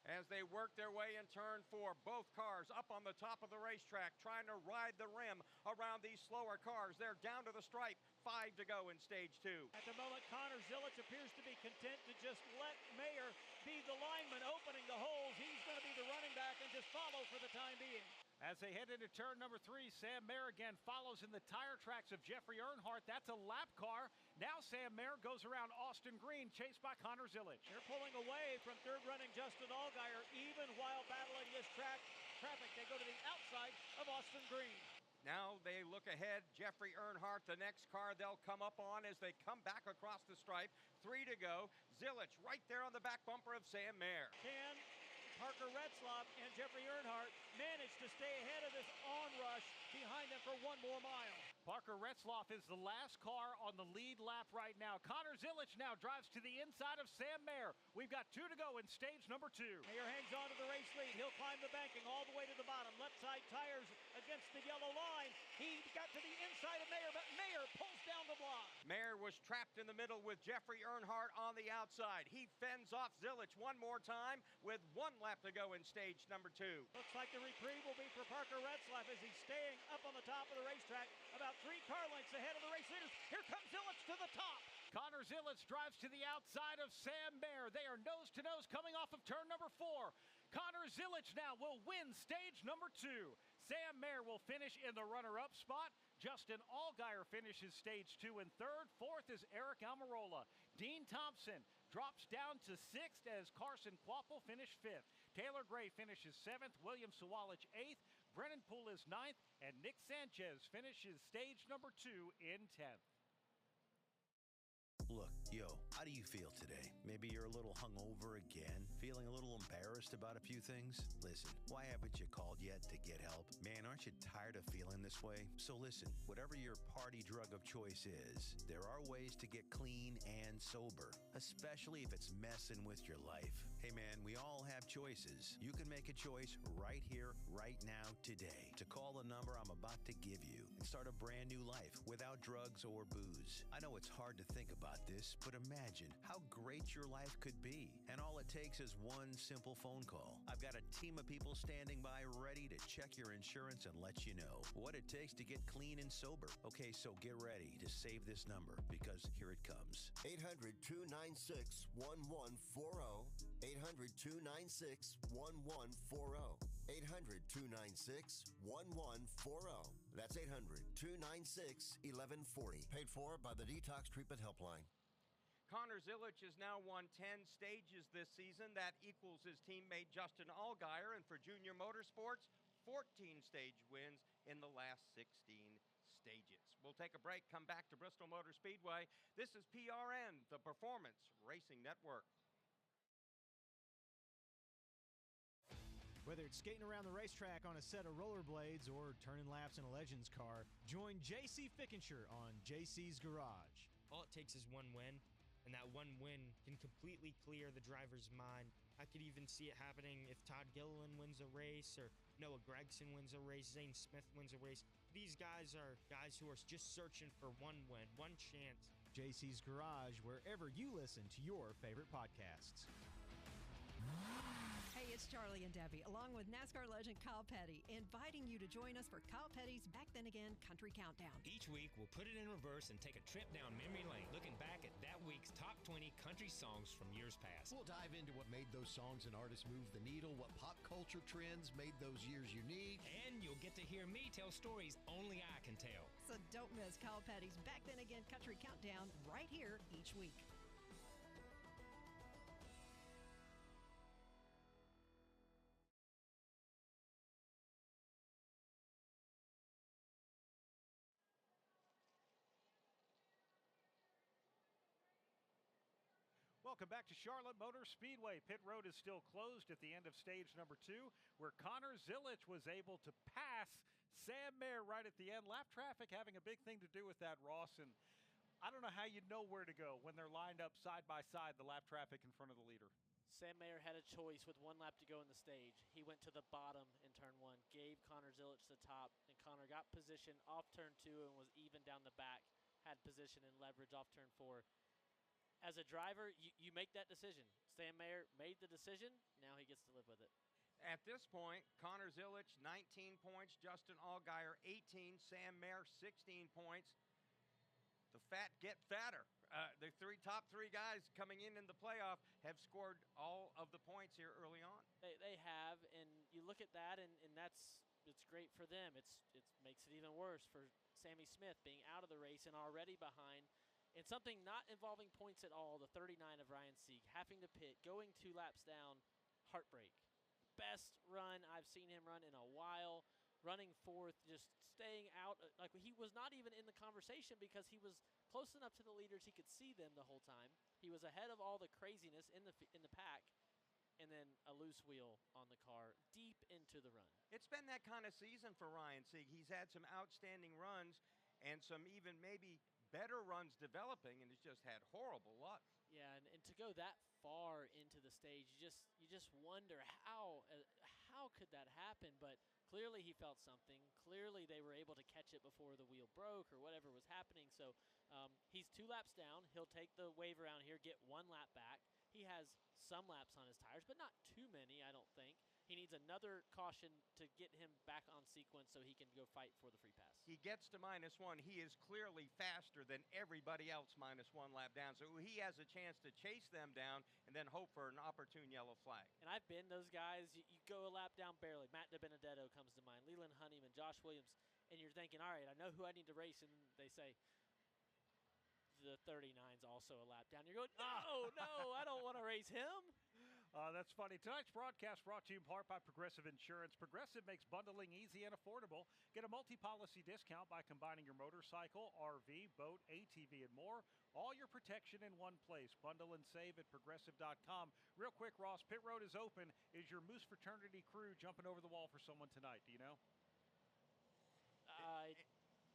As they work their way in turn 4, both cars up on the top of the racetrack trying to ride the rim around these slower cars. They're down to the stripe. 5 to go in stage 2.
At the moment, Connor Zilisch appears to be content to just let Mayer be the lineman opening the holes. He's going to be the running back and just follow for the time being.
As they head into turn number 3, Sam Mayer again follows in the tire tracks of Jeffrey Earnhardt. That's a lap car. Now Sam Mayer goes around Austin Green, chased by Connor Zilisch.
They're pulling away from third running Justin Allgaier, even while battling this traffic. They go to the outside of Austin Green.
Now they look ahead. Jeffrey Earnhardt, the next car they'll come up on as they come back across the stripe. 3 to go. Zilisch right there on the back bumper of Sam Mayer.
Can Parker Retzlaff and Jeffrey Earnhardt manage to stay ahead of this onrush behind them for 1 more mile?
Parker Retzlaff is the last car on the lead lap right now. Connor Zilisch now drives to the inside of Sam Mayer. We've got 2 to go in stage number 2.
Mayer hangs on to the race lead. He'll climb the banking all the way to the bottom. Left side tires against the yellow line. He got to the inside of Mayer, but Mayer pulls down the block.
Mayer was trapped in the middle with Jeffrey Earnhardt on the outside. He fends off Zilisch 1 more time with 1 lap to go in stage number 2.
Looks like the reprieve will be for Parker Retzlaff as he's staying up on the top of the racetrack, about 3 car lengths ahead of the race leaders. Here comes Zilisch to the top.
Connor Zilisch drives to the outside of Sam Mayer. They are nose to nose coming off of turn number 4. Connor Zilisch now will win stage number 2. Sam Mayer will finish in the runner-up spot. Justin Allgaier finishes stage 2 in 3rd. 4th is Eric Almirola. Dean Thompson drops down to 6th as Carson Kvapil finished 5th. Taylor Gray finishes 7th. William Sawalich 8th. Brennan Poole is 9th. And Nick Sanchez finishes stage number 2 in 10th.
Look, yo, how do you feel today? Maybe you're a little hungover again? Feeling a little embarrassed about a few things? Listen, why haven't you called yet to get help? Man, aren't you tired of feeling this way? So listen, whatever your party drug of choice is, there are ways to get clean and sober, especially if it's messing with your life. Hey man, we all have choices. You can make a choice right here, right now, today, to call the number I'm about to give you and start a brand new life without drugs or booze. I know it's hard to think about this, but imagine how great your life could be. And all it takes is one simple phone call. I've got a team of people standing by ready to check your insurance and let you know what it takes to get clean and sober. Okay, so get ready to save this number because here it comes.
800-296-1140. 800-296-1140. 800-296-1140. That's 800-296-1140. Paid for by the Detox Treatment Helpline.
Connor Zilic has now won 10 stages this season. That equals his teammate Justin Allgaier. And for Junior Motorsports, 14 stage wins in the last 16 stages. We'll take a break, come back to Bristol Motor Speedway. This is PRN, the Performance Racing Network.
Whether it's skating around the racetrack on a set of rollerblades or turning laps in a Legends car, join JC Fickenshire on JC's Garage.
All it takes is one win, and that one win can completely clear the driver's mind. I could even see it happening if Todd Gilliland wins a race or Noah Gragson wins a race, Zane Smith wins a race. These guys are guys who are just searching for one win, one chance.
JC's Garage, wherever you listen to your favorite podcasts.
Hey, it's Charlie and Debbie, along with NASCAR legend Kyle Petty, inviting you to join us for Kyle Petty's Back Then Again Country Countdown.
Each week, we'll put it in reverse and take a trip down memory lane, looking back at that week's top 20 country songs from years past.
We'll dive into what made those songs and artists move the needle, what pop culture trends made those years unique.
And you'll get to hear me tell stories only I can tell.
So don't miss Kyle Petty's Back Then Again Country Countdown right here each week.
Welcome back to Charlotte Motor Speedway. Pit road is still closed at the end of stage number 2, where Connor Zilic was able to pass Sam Mayer right at the end. Lap traffic having a big thing to do with that, Ross. And I don't know how you know where to go when they're lined up side by side, the lap traffic in front of the leader.
Sam Mayer had a choice with one lap to go in the stage. He went to the bottom in turn 1, gave Connor Zilic the top, and Connor got position off turn 2 and was even down the back, had position and leverage off turn 4. As a driver, you make that decision. Sam Mayer made the decision. Now he gets to live with it.
At this point, Connor Zilic, 19 points. Justin Allgaier, 18. Sam Mayer, 16 points. The fat get fatter. The top three guys coming in the playoff have scored all of the points here early on.
They have, and you look at that, and it's great for them. It makes it even worse for Sammy Smith being out of the race and already behind. And something not involving points at all, the 39 of Ryan Sieg, having to pit, going 2 laps down, heartbreak. Best run I've seen him run in a while, running fourth, just staying out. Like, he was not even in the conversation because he was close enough to the leaders he could see them the whole time. He was ahead of all the craziness in the pack, and then a loose wheel on the car deep into the run.
It's been that kind of season for Ryan Sieg. He's had some outstanding runs and some even maybe better runs developing, and he's just had horrible luck.
Yeah, and to go that far into the stage, you just wonder how could that happen? But clearly he felt something. Clearly they were able to catch it before the wheel broke or whatever was happening. So he's 2 laps down. He'll take the wave around here, get 1 lap back. He has some laps on his tires, but not too many, I don't think. He needs another caution to get him back on sequence so he can go fight for the free pass.
He gets to -1. He is clearly faster than everybody else -1 lap down. So he has a chance to chase them down and then hope for an opportune yellow flag.
And I've been those guys. You go a lap down barely. Matt DiBenedetto comes to mind. Leland Honeyman, Josh Williams. And you're thinking, all right, I know who I need to race. And they say, the 39's also a lap down. You're going, no, I don't want to race him.
That's funny. Tonight's broadcast brought to you in part by Progressive Insurance. Progressive makes bundling easy and affordable. Get a multi-policy discount by combining your motorcycle, RV, boat, ATV, and more. All your protection in one place. Bundle and save at Progressive.com. Real quick, Ross, pit road is open. Is your Moose Fraternity crew jumping over the wall for someone tonight? Do you know?
I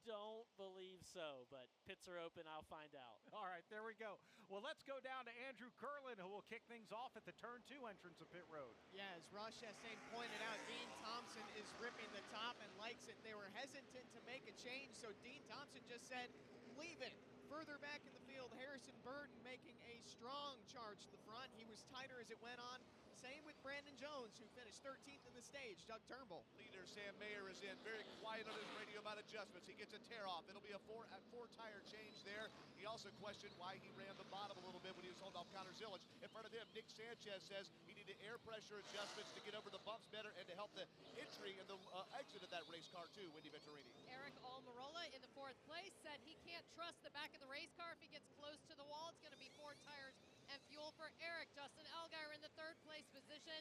don't believe so, but pits are open. I'll find out.
All right, there we go. Well, let's go down to Andrew Curlin, who will kick things off at the turn 2 entrance of pit road.
Yeah, as Ross Chastain pointed out, Dean Thompson is ripping the top and likes it. They were hesitant to make a change, so Dean Thompson just said, leave it. Further back in the field, Harrison Burton making a strong charge to the front. He was tighter as it went on. Same with Brandon Jones, who finished 13th in the stage. Doug Turnbull.
Leader Sam Mayer is in, very quiet on his radio about adjustments. He gets a tear off. It'll be a four-tire change there. He also questioned why he ran the bottom a little bit when he was holding off Connor Zilic. In front of him, Nick Sanchez says he needed air pressure adjustments to get over the bumps better and to help help the entry and the exit of that race car too, Wendy Venturini.
Eric Almirola in the 4th place said he can't trust the back of the race car. If he gets close to the wall, it's going to be 4 tires and fuel for Eric. Justin Allgaier in the 3rd place position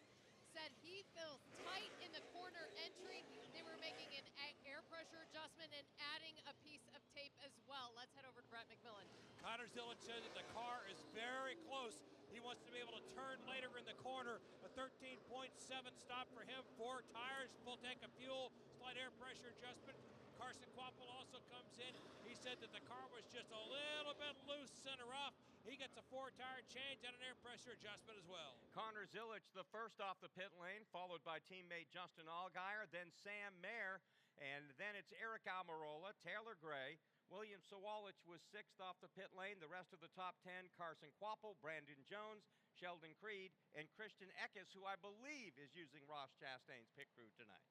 said he feels tight in the corner entry. They were making an air pressure adjustment and adding a piece of tape as well. Let's head over to Brett McMillan.
Connor Zilic said that the car is very close. He wants to be able to turn later in the corner. A 13.7 stop for him. 4 tires, full tank of fuel, slight air pressure adjustment. Carson Kvapil also comes in. He said that the car was just a little bit loose and rough. He gets a 4-tire change and an air pressure adjustment as well.
Connor Zilic, the first off the pit lane, followed by teammate Justin Allgaier, then Sam Mayer, and then it's Eric Almirola, Taylor Gray. William Sawalich was 6th off the pit lane. The rest of the top 10, Carson Kvapil, Brandon Jones, Sheldon Creed, and Christian Eckes, who I believe is using Ross Chastain's pit crew tonight.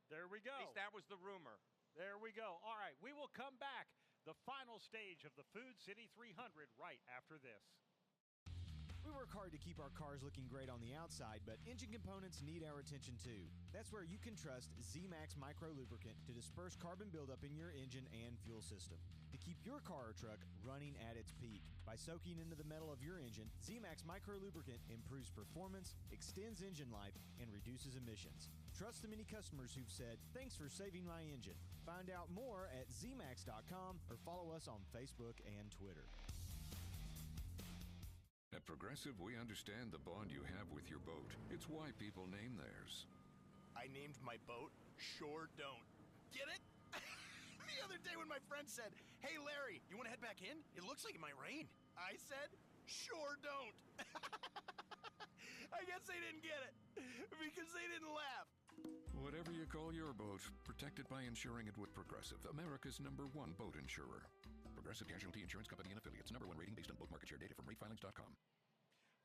There we go.
At least that was the rumor.
There we go. All right, we will come back. The final stage of the Food City 300 right after this.
We work hard to keep our cars looking great on the outside, but engine components need our attention too. That's where you can trust Z-Max Micro Lubricant to disperse carbon buildup in your engine and fuel system. To keep your car or truck running at its peak. By soaking into the metal of your engine, Z-Max Micro Lubricant improves performance, extends engine life, and reduces emissions. Trust the many customers who've said, "Thanks for saving my engine." Find out more at zmax.com or follow us on Facebook and Twitter.
At Progressive, we understand the bond you have with your boat. It's why people name theirs.
I named my boat Sure Don't. Get it? The other day when my friend said, "Hey Larry, you want to head back in? It looks like it might rain." I said, "Sure don't." I guess they didn't get it because they didn't laugh.
Whatever you call your boat, protected by insuring it with Progressive, America's #1 boat insurer. Progressive Casualty Insurance Company and affiliates. #1 rating based on boat market share data from ratefilings.com.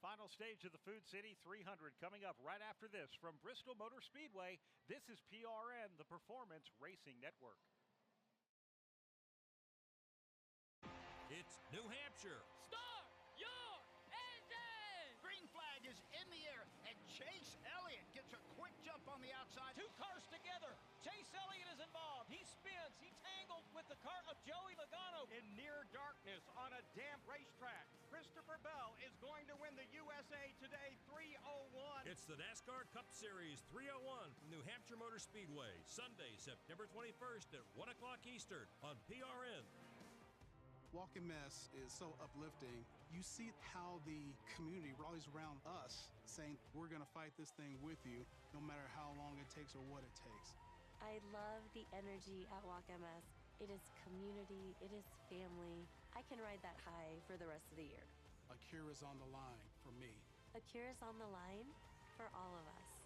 Final stage of the Food City 300 coming up right after this from Bristol Motor Speedway. This is PRN, the Performance Racing Network.
It's New Hampshire.
Start your engine!
Green flag is in the air, and Chase Elliott gets a quick jump on the outside.
2 cars together. Chase Elliott is involved. He spins. He tangled with the car of Joey Logano.
In near darkness on a damp racetrack, Christopher Bell is going to win the USA Today 301.
It's the NASCAR Cup Series 301 from New Hampshire Motor Speedway, Sunday, September 21st at 1 o'clock Eastern on PRN.
Walk and Mess is so uplifting. You see how the community rallies around us, saying we're going to fight this thing with you, no matter how long it takes or what it takes.
I love the energy at Walk MS. It is community, it is family. I can ride that high for the rest of the year.
A cure is on the line for me.
A cure is on the line for all of us.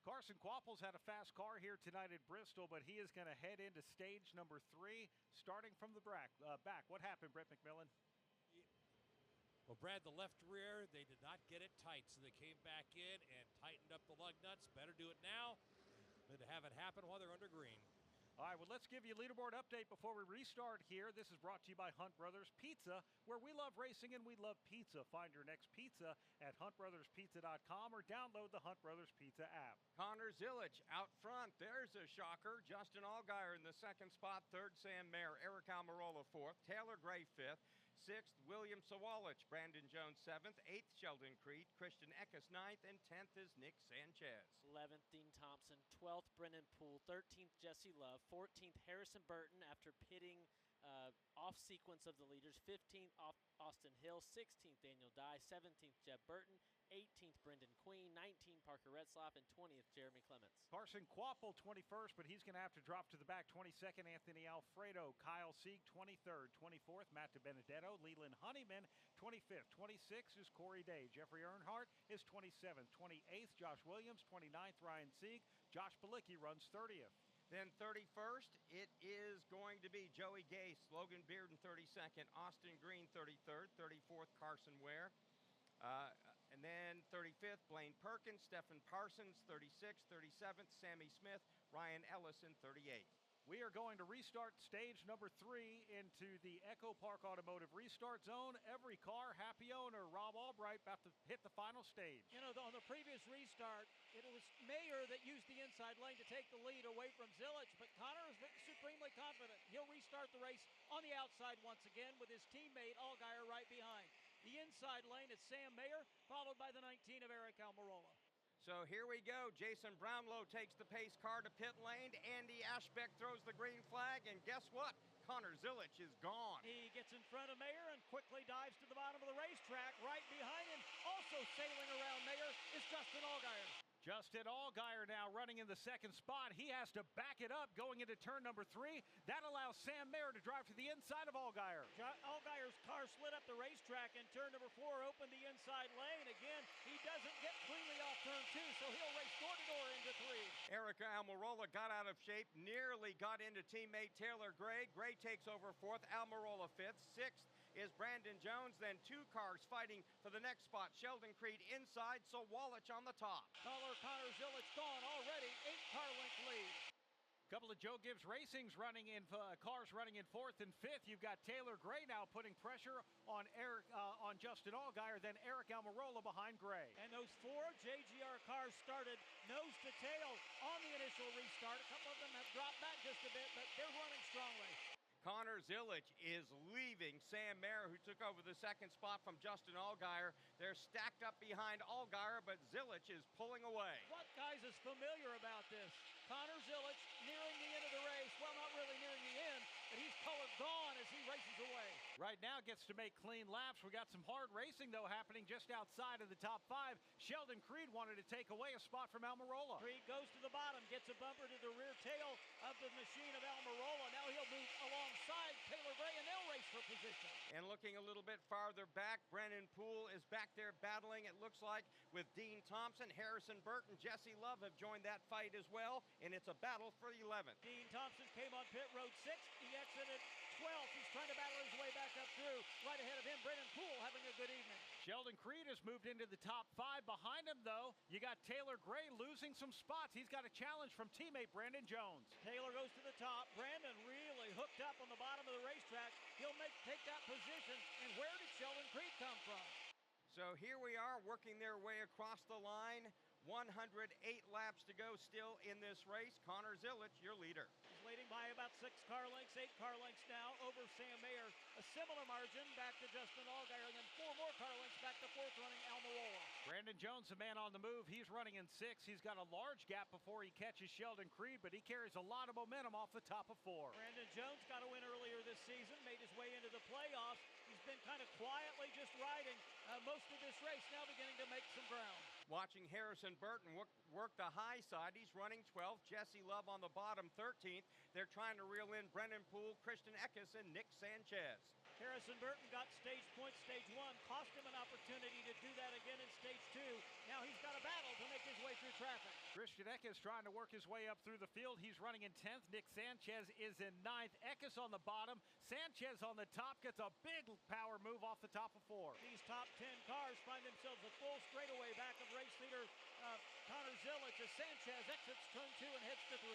Carson Kvapil's had a fast car here tonight at Bristol, but he is going to head into stage number 3, starting from the back. What happened, Brett McMillan?
Well, Brad, the left rear, they did not get it tight, so they came back in and tightened up the lug nuts. Better do it now than to have it happen while they're under green.
All right, well, let's give you a leaderboard update before we restart here. This is brought to you by Hunt Brothers Pizza, where we love racing and we love pizza. Find your next pizza at huntbrotherspizza.com or download the Hunt Brothers Pizza app.
Connor Zilic out front. There's a shocker. Justin Allgaier in the 2nd spot. 3rd, Sam Mayer. Eric Almirola 4th. Taylor Gray 5th. 6th, William Sawalich. Brandon Jones 7th. 8th, Sheldon Creed. Christian Eckes 9th. And 10th is Nick Sanchez.
11th, Dean Thompson. 12th, Brennan Poole. 13th, Jesse Love. 14th, Harrison Burton after pitting off sequence of the leaders. 15th, Austin Hill. 16th, Daniel Dye. 17th, Jeb Burton. 18th, Brendan Queen. 19th, Parker Retzlaff. And 20th, Jeremy Clements.
Carson Kvapil 21st, but he's going to have to drop to the back. 22nd, Anthony Alfredo. Kyle Sieg 23rd. 24th, Matt DiBenedetto. Leland Honeyman 25th. 26th is Corey Day. Jeffrey Earnhardt is 27th. 28th, Josh Williams. 29th, Ryan Sieg. Josh Bilicki runs 30th.
Then 31st, it is going to be Joey Gase, Logan Bearden 32nd, Austin Green 33rd, 34th, Carson Ware. And then 35th, Blaine Perkins, Stephen Parsons, 36th, 37th, Sammy Smith, Ryan Ellison, 38th.
We are going to restart stage number 3 into the Echo Park Automotive restart zone. Every car, happy owner. Rob Albright about to hit the final stage.
You know, on the previous restart, it was Mayer that used the inside lane to take the lead away from Zilich, but Connor is supremely confident. He'll restart the race on the outside once again with his teammate Allgaier right behind. The inside lane is Sam Mayer, followed by the 19 of Eric Almirola.
So here we go. Jason Brownlow takes the pace car to pit lane. Andy Ashbeck throws the green flag, and guess what? Connor Zilich is gone.
He gets in front of Mayer and quickly dives to the bottom of the racetrack. Right behind him, also sailing around Mayer, is Justin Allgaier.
Justin Allgaier now running in the second spot. He has to back it up going into turn number 3. That allows Sam Mayer to drive to the inside of Allgaier.
Allgaier's car slid up the racetrack in turn number 4, opened the inside lane. Again, he doesn't get cleanly off turn 2, so he'll race door-to-door into 3.
Erica Almirola got out of shape, nearly got into teammate Taylor Gray. Gray takes over 4th, Almirola 5th. 6th is Brandon Jones, then 2 cars fighting for the next spot. Sheldon Creed inside, so Walich on the top.
Connor Zilich gone already, 8-car length lead.
Couple of Joe Gibbs Racing's running in cars running in 4th and 5th. You've got Taylor Gray now putting pressure on Justin Allgaier, then Eric Almirola behind Gray.
And those 4 JGR cars started nose to tail on the initial restart. A couple of them have dropped back just a bit, but they're running strongly.
Connor Zilich is leaving Sam Mayer, who took over the second spot from Justin Allgaier. They're stacked up behind Allgaier, but Zilich is pulling away.
What, guys, is familiar about this? Connor Zilich nearing the end of the race. Well, not really nearing the end, but he's color gone as he races away.
Right now gets to make clean laps. We got some hard racing, though, happening just outside of the top 5. Sheldon Creed wanted to take away a spot from Almirola.
Creed goes to the bottom, gets a bumper to the rear tail of the machine of Almirola. Now he'll move alongside Taylor Gray, and they'll race for position.
And looking a little bit farther back, Brennan Poole is back there battling, it looks like, with Dean Thompson. Harrison Burton, Jesse Love have joined that fight as well, and it's a battle for the 11th.
Dean Thompson came on pit road 6th. He exited 12th. He's trying to battle his way back up through. Right ahead of him, Brennan Poole having a good evening.
Sheldon Creed has moved into the top 5. Behind him, though, you got Taylor Gray losing some spots. He's got a challenge from teammate Brandon Jones.
Taylor goes to the top. Brandon really hooked up on the bottom of the racetrack. He'll take that position. And where did Sheldon Creed come from?
So here we are working their way across the line. 108 laps to go still in this race. Connor Zilich, your leader.
He's leading by about 6 car lengths, 8 car lengths now over Sam Mayer. A similar margin back to Justin Allgaier, and then 4 more car lengths back to 4th running Almirola.
Brandon Jones, the man on the move. He's running in 6th. He's got a large gap before he catches Sheldon Creed, but he carries a lot of momentum off the top of 4.
Brandon Jones got a win earlier this season, made his way into the playoffs. He's been kind of quietly just riding most of this race, now beginning to make some ground.
Watching Harrison Burton work the high side. He's running 12th. Jesse Love on the bottom, 13th. They're trying to reel in Brendan Poole, Christian Eckes, and Nick Sanchez.
Harrison Burton got stage points, stage 1, cost him an opportunity to do that again in stage 2. Now he's got a battle to make his way through traffic.
Christian Eckes trying to work his way up through the field. He's running in 10th. Nick Sanchez is in 9th. Eckes on the bottom. Sanchez on the top gets a big power move off the top of 4.
These top 10 cars find themselves a full straightaway back of race leader Connor Zilich as Sanchez exits turn 2 and heads to 3.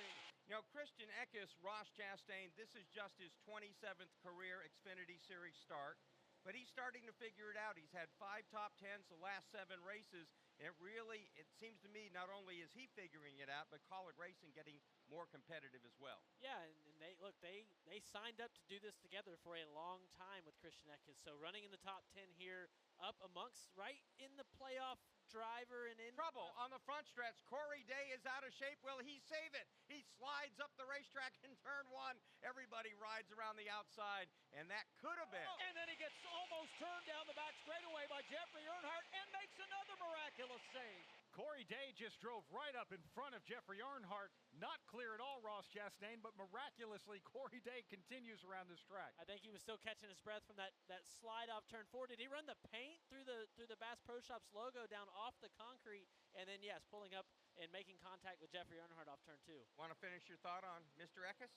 You know, Christian Eckes, Ross Chastain, this is just his 27th career Xfinity Series start, but he's starting to figure it out. He's had 5 top 10s the last 7 races, and it seems to me, not only is he figuring it out, but College Racing getting more competitive as well.
Yeah, and they signed up to do this together for a long time with Christian Eckes. So running in the top 10 here, up amongst right in the playoff driver and in
trouble on the front stretch. Corey Day is out of shape. Will he save it? He slides up the racetrack in turn 1. Everybody rides around the outside, and that could have been.
And then he gets almost turned down the back straightaway by Jeffrey Earnhardt and makes another miraculous save.
Corey Day just drove right up in front of Jeffrey Earnhardt. Not clear at all, Ross Chastain, but miraculously, Corey Day continues around this track.
I think he was still catching his breath from that slide off turn 4. Did he run the paint through the Bass Pro Shops logo down off the concrete? And then, yes, pulling up and making contact with Jeffrey Earnhardt off turn 2.
Want to finish your thought on Mr. Eckes?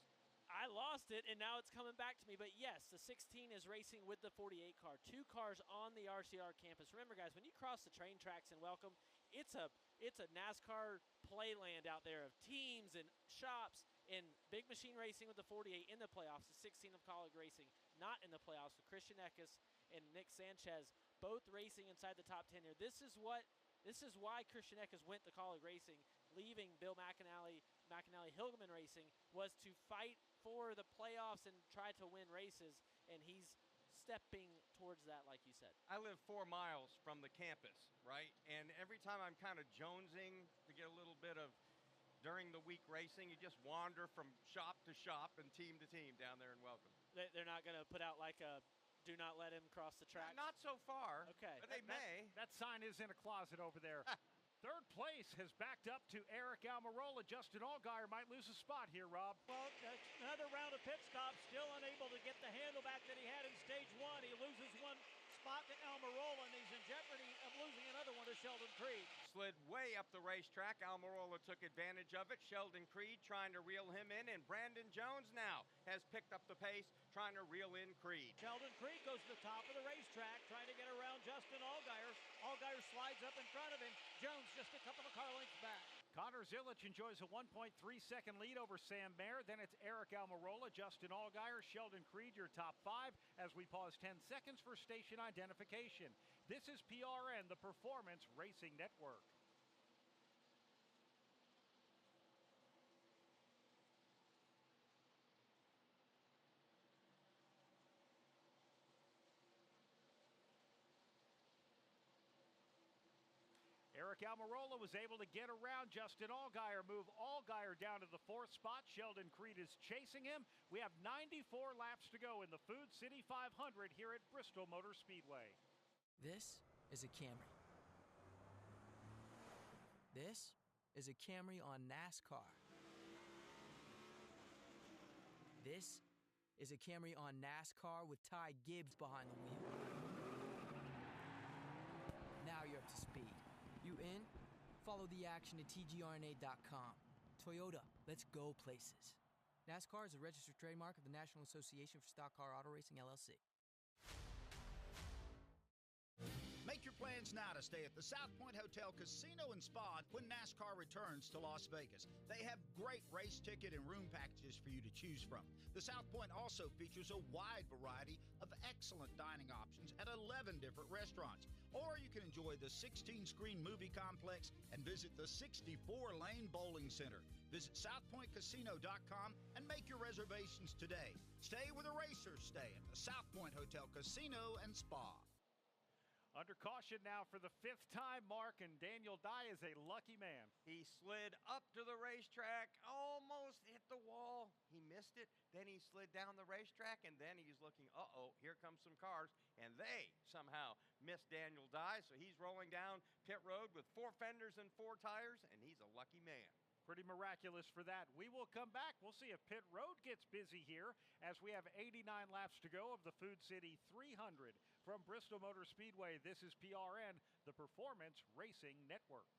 I lost it, and now it's coming back to me. But, yes, the 16 is racing with the 48 car. 2 cars on the RCR campus. Remember, guys, when you cross the train tracks in Welcome, it's a NASCAR playland out there of teams and shops and big machine racing with the 48 in the playoffs, the 16 of college racing not in the playoffs with Christian Eckes and Nick Sanchez both racing inside the top 10 here. This is why Christian Eckes went to college racing, leaving Bill McAnally Hilgeman Racing, was to fight for the playoffs and try to win races, and he's stepping towards that, like you said.
I live 4 miles from the campus, right? And every time I'm kind of jonesing to get a little bit of during the week racing, you just wander from shop to shop and team to team down there in Welcome.
They're not going to put out like a do not let him cross the track?
Not so far.
Okay.
But they may.
That sign is in a closet over there. Third place has backed up to Eric Almirola. Justin Allgaier might lose a spot here, Rob.
Well, another round of pit stops, still unable to get the handle back that he had in stage 1. He loses one spot to Almirola, and he's in jeopardy of losing another one to Sheldon Creed.
Slid way up the racetrack. Almirola took advantage of it. Sheldon Creed trying to reel him in, and Brandon Jones now has picked up the pace, trying to reel in Creed.
Sheldon Creed goes to the top of the racetrack, trying to get around Justin Allgaier. Allgaier slides up in front of him. Jones just a couple of car lengths back.
Connor Zilic enjoys a 1.3-second lead over Sam Mayer. Then it's Eric Almirola, Justin Allgaier, Sheldon Creed, your top 5, as we pause 10 seconds for station identification. This is PRN, the Performance Racing Network. Eric Almirola was able to get around Justin Allgaier, move Allgaier down to the 4th spot. Sheldon Creed is chasing him. We have 94 laps to go in the Food City 500 here at Bristol Motor Speedway.
This is a Camry. This is a Camry on NASCAR. This is a Camry on NASCAR with Ty Gibbs behind the wheel. Now you're up to speed. You in? Follow the action at tgrna.com. Toyota, let's go places. NASCAR is a registered trademark of the National Association for Stock Car Auto Racing, LLC.
Make your plans now to stay at the South Point Hotel Casino and Spa when NASCAR returns to Las Vegas. They have great race ticket and room packages for you to choose from. The South Point also features a wide variety of excellent dining options at 11 different restaurants. Or you can enjoy the 16-screen movie complex and visit the 64-lane bowling center. Visit SouthPointCasino.com and make your reservations today. Stay where the racers stay at the South Point Hotel Casino and Spa.
Under caution now for the 5th time, Mark, and Daniel Dye is a lucky man.
He slid up to the racetrack, almost hit the wall. He missed it. Then he slid down the racetrack, and then he's looking, uh-oh, here come some cars. And they somehow missed Daniel Dye, so he's rolling down pit road with 4 fenders and 4 tires, and he's a lucky man.
Pretty miraculous for that. We will come back. We'll see if pit road gets busy here as we have 89 laps to go of the Food City 300 from Bristol Motor Speedway. This is PRN, the Performance Racing Network.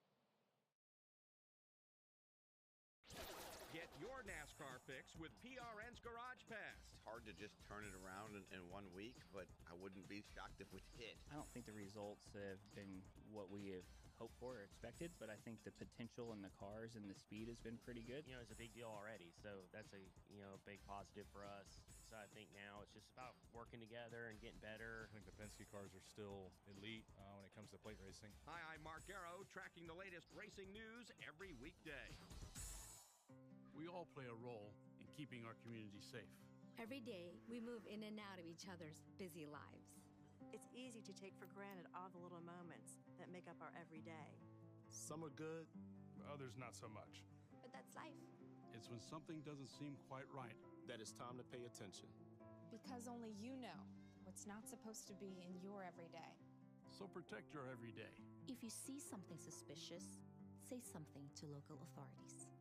Get your NASCAR fix with PRN's Garage Pass.
It's hard to just turn it around in 1 week, but I wouldn't be shocked if we did.
I don't think the results have been what we have hoped for or expected, but I think the potential in the cars and the speed has been pretty good.
You know, it's a big deal already, so that's a big positive for us. So I think now it's just about working together and getting better.
I think the Penske cars are still elite when it comes to plate racing.
Hi, I'm Mark Garrow, tracking the latest racing news every weekday.
We all play a role in keeping our community safe.
Every day, we move in and out of each other's busy lives.
It's easy to take for granted all the little moments that make up our everyday.
Some are good, others not so much.
But that's life.
It's when something doesn't seem quite right that it's time to pay attention.
Because only you know what's not supposed to be in your everyday.
So protect your everyday.
If you see something suspicious, say something to local authorities.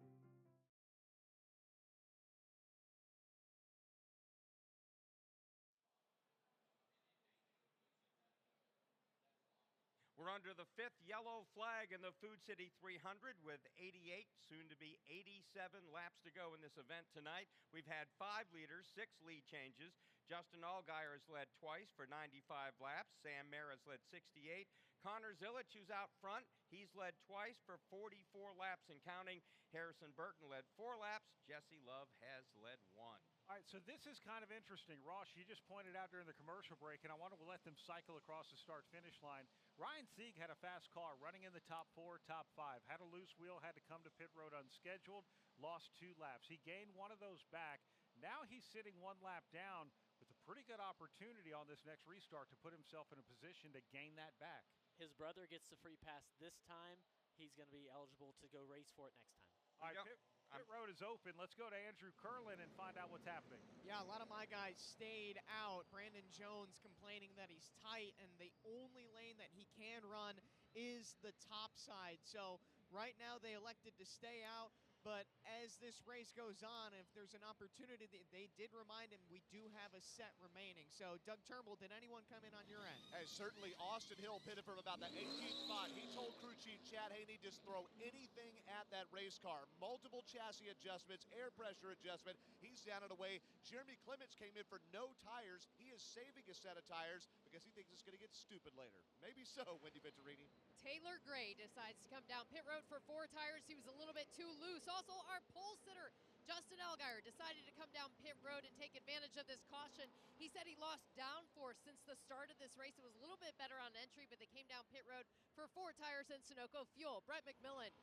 We're under the 5th yellow flag in the Food City 300 with 88, soon to be 87 laps to go in this event tonight. We've had 5 leaders, 6 lead changes. Justin Allgaier has led twice for 95 laps. Sam Mayer has led 68. Connor Zilic, who's out front, he's led twice for 44 laps and counting. Harrison Burton led 4 laps. Jesse Love has led 1.
All right, so this is kind of interesting. Ross, you just pointed out during the commercial break, and I want to let them cycle across the start-finish line. Ryan Sieg had a fast car running in the top 4, top 5. Had a loose wheel, had to come to pit road unscheduled, lost 2 laps. He gained one of those back. Now he's sitting 1 lap down with a pretty good opportunity on this next restart to put himself in a position to gain that back.
His brother gets the free pass this time. He's going to be eligible to go race for it next time.
All right, pit road is open. Let's go to Andrew Curlin and find out what's happening.
Yeah, a lot of my guys stayed out. Brandon Jones complaining that he's tight, and the only lane that he can run is the top side. So right now they elected to stay out. But as this race goes on, if there's an opportunity, they did remind him we do have a set remaining. So, Doug Turnbull, did anyone come in on your end?
As certainly Austin Hill pitted from about the 18th spot. He told crew chief Chad Haney just throw anything at that race car. Multiple chassis adjustments, air pressure adjustment. He's down and away. Jeremy Clements came in for no tires. He is saving a set of tires because he thinks it's going to get stupid later. Maybe so, Wendy Venturini.
Taylor Gray decides to come down pit road for 4 tires. He was a little bit too loose. Also, our pole sitter, Justin Allgaier, decided to come down pit road and take advantage of this caution. He said he lost downforce since the start of this race. It was a little bit better on entry, but they came down pit road for 4 tires and Sunoco fuel. Brett McMillan.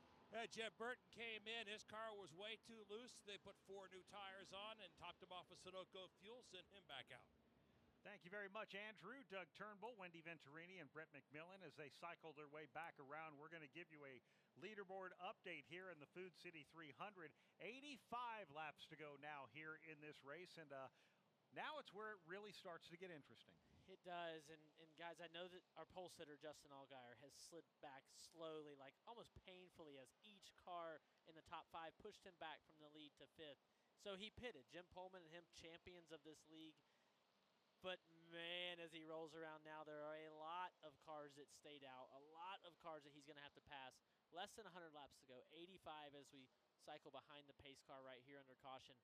Jeb Burton came in. His car was way too loose. They put 4 new tires on and topped him off with Sunoco fuel, sent him back out.
Thank you very much, Andrew. Doug Turnbull, Wendy Venturini, and Brett McMillan as they cycle their way back around. We're going to give you a leaderboard update here in the Food City 300. 85 laps to go now here in this race, and now it's where it really starts to get interesting.
It does, and guys, I know that our pole sitter, Justin Allgaier, has slid back slowly, like almost painfully, as each car in the top 5 pushed him back from the lead to 5th. So he pitted. Jim Pullman and him, champions of this league. But, man, as he rolls around now, there are a lot of cars that stayed out, a lot of cars that he's going to have to pass. Less than 100 laps to go, 85 as we cycle behind the pace car right here under caution.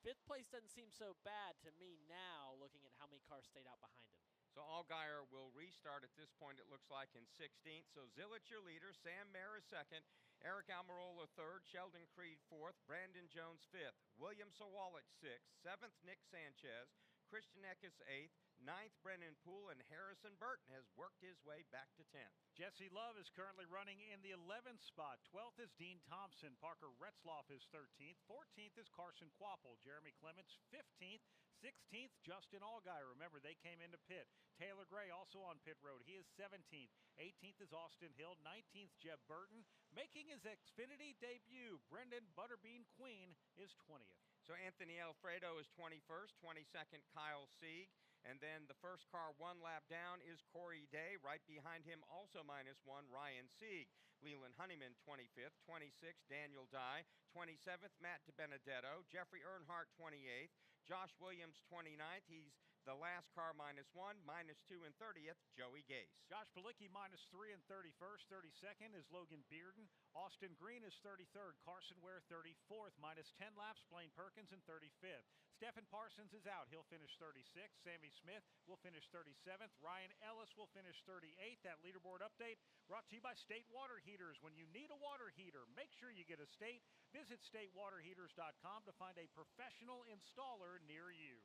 5th place doesn't seem so bad to me now, looking at how many cars stayed out behind him.
So Allgaier will restart at this point, it looks like, in 16th. So Zilic, your leader. Sam Mayer is 2nd. Eric Almirola 3rd. Sheldon Creed 4th. Brandon Jones 5th. William Sawalich 6th. 7th, Nick Sanchez. Christian Eckes 8th, 9th Brennan Poole, and Harrison Burton has worked his way back to 10th.
Jesse Love is currently running in the 11th spot. 12th is Dean Thompson. Parker Retzloff is 13th. 14th is Carson Quapple. Jeremy Clements 15th. 16th, Justin Allgaier. Remember, they came into pit. Taylor Gray also on pit road. He is 17th. 18th is Austin Hill. 19th, Jeb Burton. Making his Xfinity debut, Brendan Butterbean Queen is 20th.
So Anthony Alfredo is 21st, 22nd Kyle Sieg, and then the first car 1 lap down is Corey Day. Right behind him, also -1, Ryan Sieg. Leland Honeyman 25th, 26th Daniel Dye, 27th Matt DiBenedetto, Jeffrey Earnhardt 28th, Josh Williams 29th. He's the last car -1, -2 and 30th Joey Gase.
Josh Palicki -3 and 31st. 32nd is Logan Bearden. Austin Green is 33rd. Carson Ware 34th, -10 laps. Blaine Perkins in 35th. Stephen Parsons is out. He'll finish 36th. Sammy Smith will finish 37th. Ryan Ellis will finish 38th. That leaderboard update brought to you by State Water Heaters. When you need a water heater, make sure you get a State. Visit statewaterheaters.com to find a professional installer near you.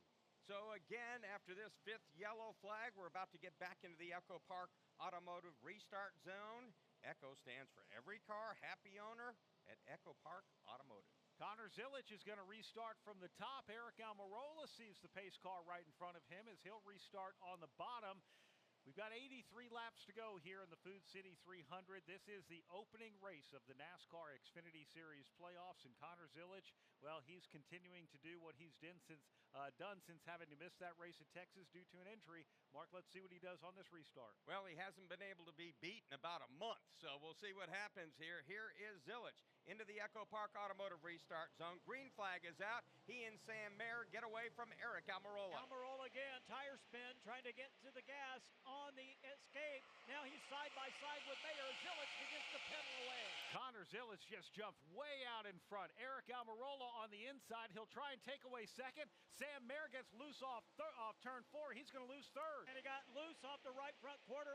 So again, after this 5th yellow flag, we're about to get back into the Echo Park Automotive Restart Zone. Echo stands for every car, happy owner at Echo Park Automotive.
Connor Zilic is going to restart from the top. Eric Almirola sees the pace car right in front of him as he'll restart on the bottom. We've got 83 laps to go here in the Food City 300. This is the opening race of the NASCAR Xfinity Series playoffs, and Connor Zilic, well, he's continuing to do what he's done since having to miss that race at Texas due to an injury. Mark, let's see what he does on this restart.
Well, he hasn't been able to be beat in about a month, so we'll see what happens here. Here is Zilic into the Echo Park Automotive Restart Zone. Green flag is out. He and Sam Mayer get away from Eric Almirola.
Almirola again, tire spin, trying to get to the gas on the escape. Now he's side by side with Mayer. Zilic begins to pedal away.
Connor Zilic just jumped way out in front. Eric Almirola on the inside. He'll try and take away second. Sam Mayer gets loose off turn 4. He's going to lose third.
And he got loose off the right front quarter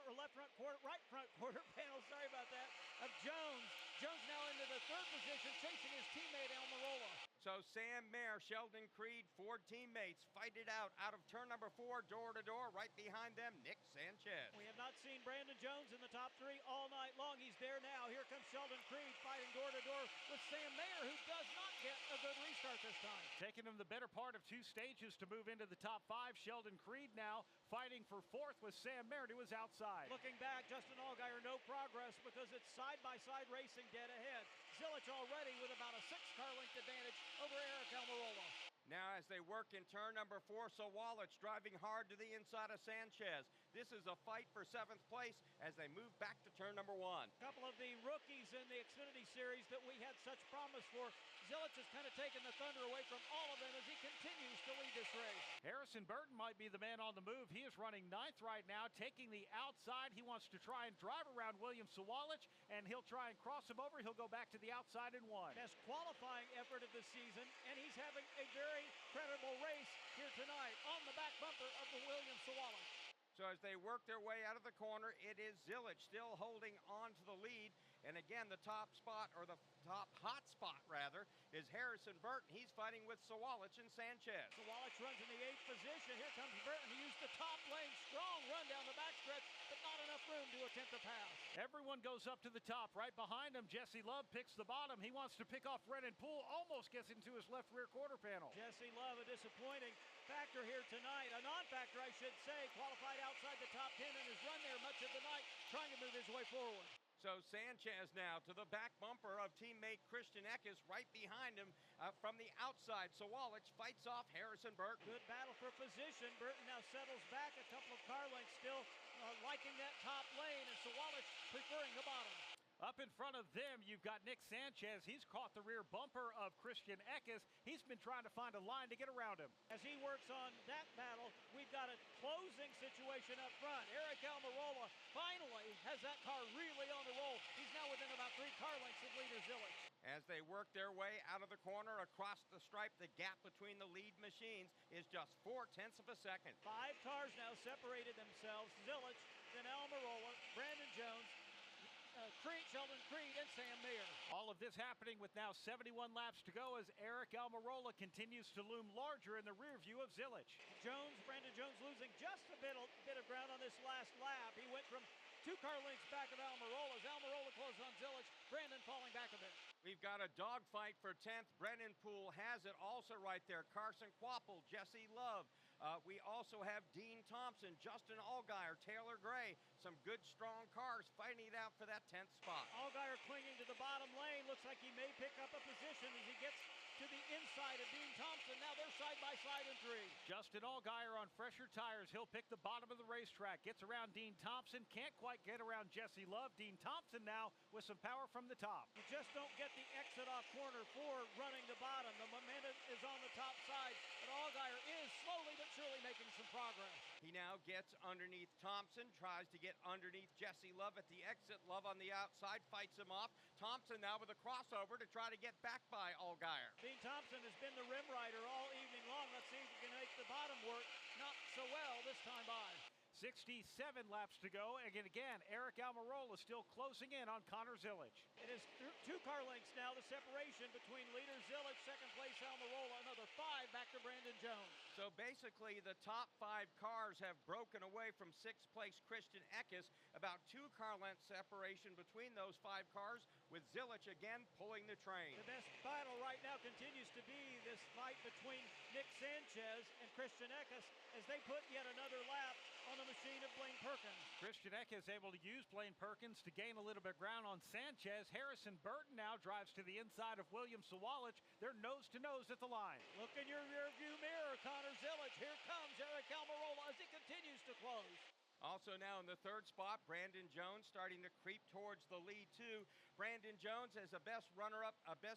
panel. Sorry about that. Of Jones. Jones now into the third position, chasing his teammate Almirola.
So Sam Mayer, Sheldon Creed, 4 teammates fight it out of turn number 4, door to door. Right behind them, Nick Sanchez.
We have not seen Brandon Jones in the top 3 all night long. He's there now. Here comes Sheldon Creed fighting door to door with Sam Mayer, who does not get a good restart this time.
Taking him the better part of 2 stages to move into the top 5. Sheldon Creed now fighting for 4th with Sam Mayer to his outside.
Looking back, Justin Allgaier, no progress because it's side-by-side racing dead ahead. Zilic already with about a 6-car length advantage over Eric Almirola.
Now as they work in turn number 4, Sawalich driving hard to the inside of Sanchez. This is a fight for 7th place as they move back to turn number 1.
A couple of the rookies in the Xfinity Series that we had such promise for. Zilic has kind of taken the thunder away from all of them as he continues to lead this race.
Harrison Burton might be the man on the move. He is running 9th right now, taking the outside. He wants to try and drive around William Sawalich, and he'll try and cross him over. He'll go back to the outside and 1.
Best qualifying effort of the season, and he's having a very credible race here tonight on the back bumper of the William Sawalich.
So as they work their way out of the corner, it is Zilic still holding on to the lead. And again, the top spot, or the top hot spot rather, is Harrison Burton. He's fighting with Sawalich and Sanchez.
Sawalich runs in the 8th position. Here comes Burton. He used the top lane. Strong run down the backstretch, but not enough room to attempt a pass.
Everyone goes up to the top. Right behind him, Jesse Love picks the bottom. He wants to pick off Brennan Poole. Almost gets into his left rear quarter panel.
Jesse Love, a disappointing factor here tonight. A non-factor, I should say. Qualified outside the top 10 and has run there much of the night, trying to move his way forward.
So Sanchez now to the back bumper of teammate Christian Eckes right behind him from the outside. Sawalich fights off Harrison Burton.
Good battle for position. Burton now settles back a couple of car lengths, still liking that top lane, and Sawalich preferring the bottom.
Up in front of them, you've got Nick Sanchez. He's caught the rear bumper of Christian Eckes. He's been trying to find a line to get around him.
As he works on that battle, we've got a closing situation up front. Eric Almirola finally has that car really on the roll. He's now within about 3 car lengths of leader Zilic.
As they work their way out of the corner across the stripe, the gap between the lead machines is just 0.4 of a second.
5 cars now separated themselves. Zilic, then Almirola, Brandon Jones, Sheldon Creed, and Sam Mayer.
All of this happening with now 71 laps to go as Eric Almirola continues to loom larger in the rear view of Zilic.
Brandon Jones losing just a bit of ground on this last lap. He went from 2 car lengths back of Almirola as Almirola closed on Zilic. Brandon falling back a bit.
We've got a dogfight for 10th. Brennan Poole has it also right there. Carson Quapple, Jesse Love. We also have Dean Thompson, Justin Allgaier, Taylor Gray. Some good, strong cars fighting it out for that 10th spot.
Allgaier clinging to the bottom lane. Looks like he may pick up a position as he gets to the inside of Dean Thompson. Now they're side by side in 3.
Justin Allgaier on fresher tires. He'll pick the bottom of the racetrack. Gets around Dean Thompson. Can't quite get around Jesse Love. Dean Thompson now with some power from the top.
You just don't get the exit off corner 4 running the bottom. The momentum is on the top side, but Allgaier is slowly but surely making some progress.
He now gets underneath Thompson, tries to get underneath Jesse Love at the exit. Love on the outside, fights him off. Thompson now with a crossover to try to get back by Allgaier.
Dean Thompson has been the rim rider all evening long. Let's see if he can make the bottom work. Not so well this time by.
67 laps to go. Again, Eric Almirola still closing in on Connor Zilic.
It is 2 car lengths now, the separation between leader Zilic, 2nd place Almirola, another 5 back to Brandon Jones.
So basically the top 5 cars have broken away from 6th place Christian Eckes. About 2 car length separation between those 5 cars, with Zilic again pulling the train.
The best battle right now continues to be this fight between Nick Sanchez and Christian Eckes as they put yet another lap on the machine of Blaine Perkins.
Christian Eckes able to use Blaine Perkins to gain a little bit of ground on Sanchez. Harrison Burton now drives to the inside of William Sawalich. They're nose to nose at the line.
Look in your rear view mirror, Connor Zilic. Here comes Eric Almirola as he continues to close.
Also now in the 3rd spot, Brandon Jones starting to creep towards the lead too. Brandon Jones has a best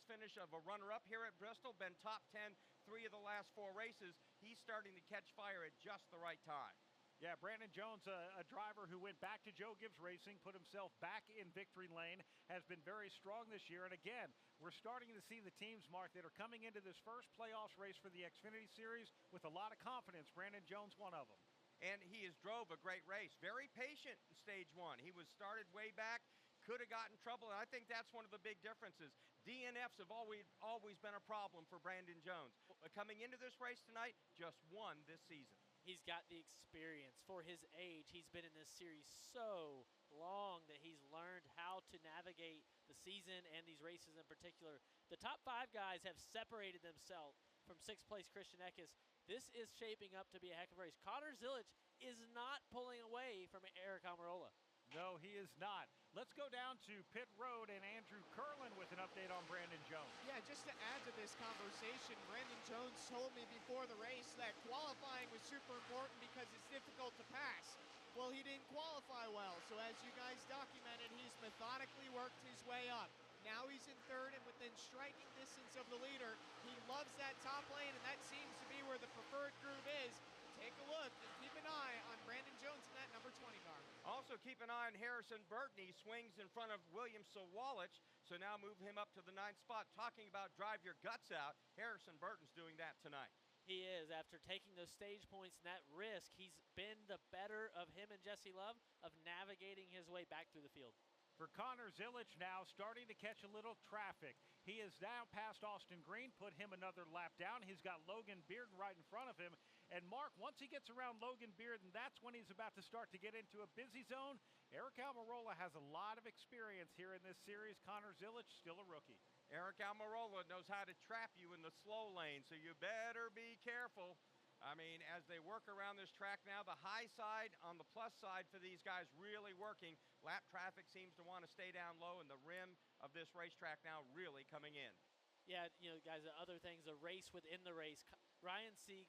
finish of a runner-up here at Bristol, been top 10 3 of the last 4 races. He's starting to catch fire at just the right time.
Yeah, Brandon Jones, a driver who went back to Joe Gibbs Racing, put himself back in victory lane, has been very strong this year. And again, we're starting to see the teams, Mark, that are coming into this first playoffs race for the Xfinity Series with a lot of confidence. Brandon Jones, one of them.
And he has drove a great race. Very patient in stage one. He was started way back, could have gotten trouble, and I think that's one of the big differences. DNFs have always been a problem for Brandon Jones. But coming into this race tonight, just won this season.
He's got the experience for his age. He's been in this series so long that he's learned how to navigate the season and these races in particular. The top 5 guys have separated themselves from 6th place Christian Eckes. This is shaping up to be a heck of a race. Connor Zilisch is not pulling away from Eric Almirola.
No, he is not. Let's go down to pit road and Andrew Curlin with an update on Brandon Jones.
Yeah, just to add to this conversation, Brandon Jones told me before the race that qualifying was super important because it's difficult to pass. Well, he didn't qualify well, so as you guys documented, he's methodically worked his way up. Now he's in 3rd and within striking distance of the leader. He loves that top lane, and that seems to be where the preferred groove is. Take a look and keep an eye on Brandon Jones in that number 20 car.
Also keep an eye on Harrison Burton. He swings in front of William Sawalich, so now move him up to the 9th spot. Talking about drive your guts out, Harrison Burton's doing that tonight.
He is. After taking those stage points and that risk, he's been the better of him and Jesse Love of navigating his way back through the field.
For Connor Zilisch now starting to catch a little traffic. He is now past Austin Green, put him another lap down. He's got Logan Bearden right in front of him. And Mark, once he gets around Logan Bearden, that's when he's about to start to get into a busy zone. Eric Almirola has a lot of experience here in this series. Connor Zilisch, still a rookie.
Eric Almirola knows how to trap you in the slow lane, so you better be careful. I mean, as they work around this track now, the high side on the plus side for these guys really working. Lap traffic seems to want to stay down low, and the rim of this racetrack now really coming in.
Yeah, you know, guys, other things, a race within the race. Ryan Sieg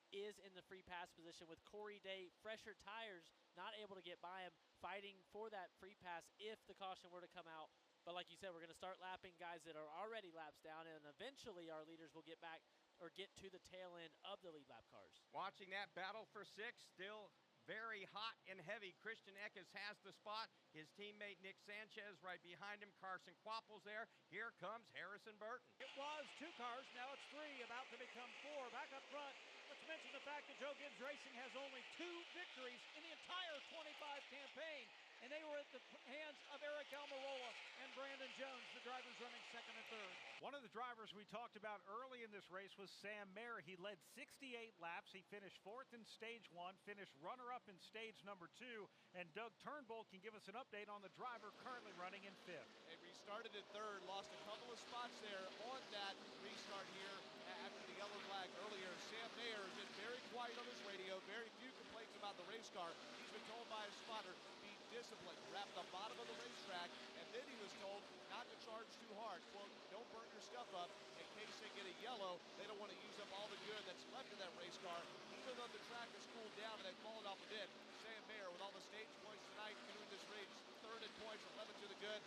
is in the free pass position with Corey Day, fresher tires, not able to get by him, fighting for that free pass if the caution were to come out. But like you said, we're going to start lapping guys that are already laps down, and eventually our leaders will get back or get to the tail end of the lead lap cars.
Watching that battle for 6, still very hot and heavy. Christian Eckes has the spot. His teammate Nick Sanchez right behind him. Carson Quapple's there. Here comes Harrison Burton.
It was 2 cars, now it's 3, about to become 4. Back up front, let's mention the fact that Joe Gibbs Racing has only 2 victories in the entire 25 campaign, and they were at the hands of Eric Almirola and Brandon Jones, the drivers running 2nd and 3rd.
One of the drivers we talked about early in this race was Sam Mayer. He led 68 laps. He finished 4th in stage 1, finished runner-up in stage number 2, and Doug Turnbull can give us an update on the driver currently running in 5th.
They restarted in 3rd, lost a couple of spots there on that restart here after the yellow flag earlier. Sam Mayer has been very quiet on his radio, very few complaints about the race car. He's been told by his spotter, be disciplined, wrap the bottom of the racetrack, and then he was told not to charge too hard. Quote, don't burn your stuff up in case they get a yellow. They don't want to use up all the good that's left of that race car. Even though the track has cooled down and they've fallen off a bit, Sam Mayer, with all the stage points tonight, doing this race 3rd in points, 11 to the good,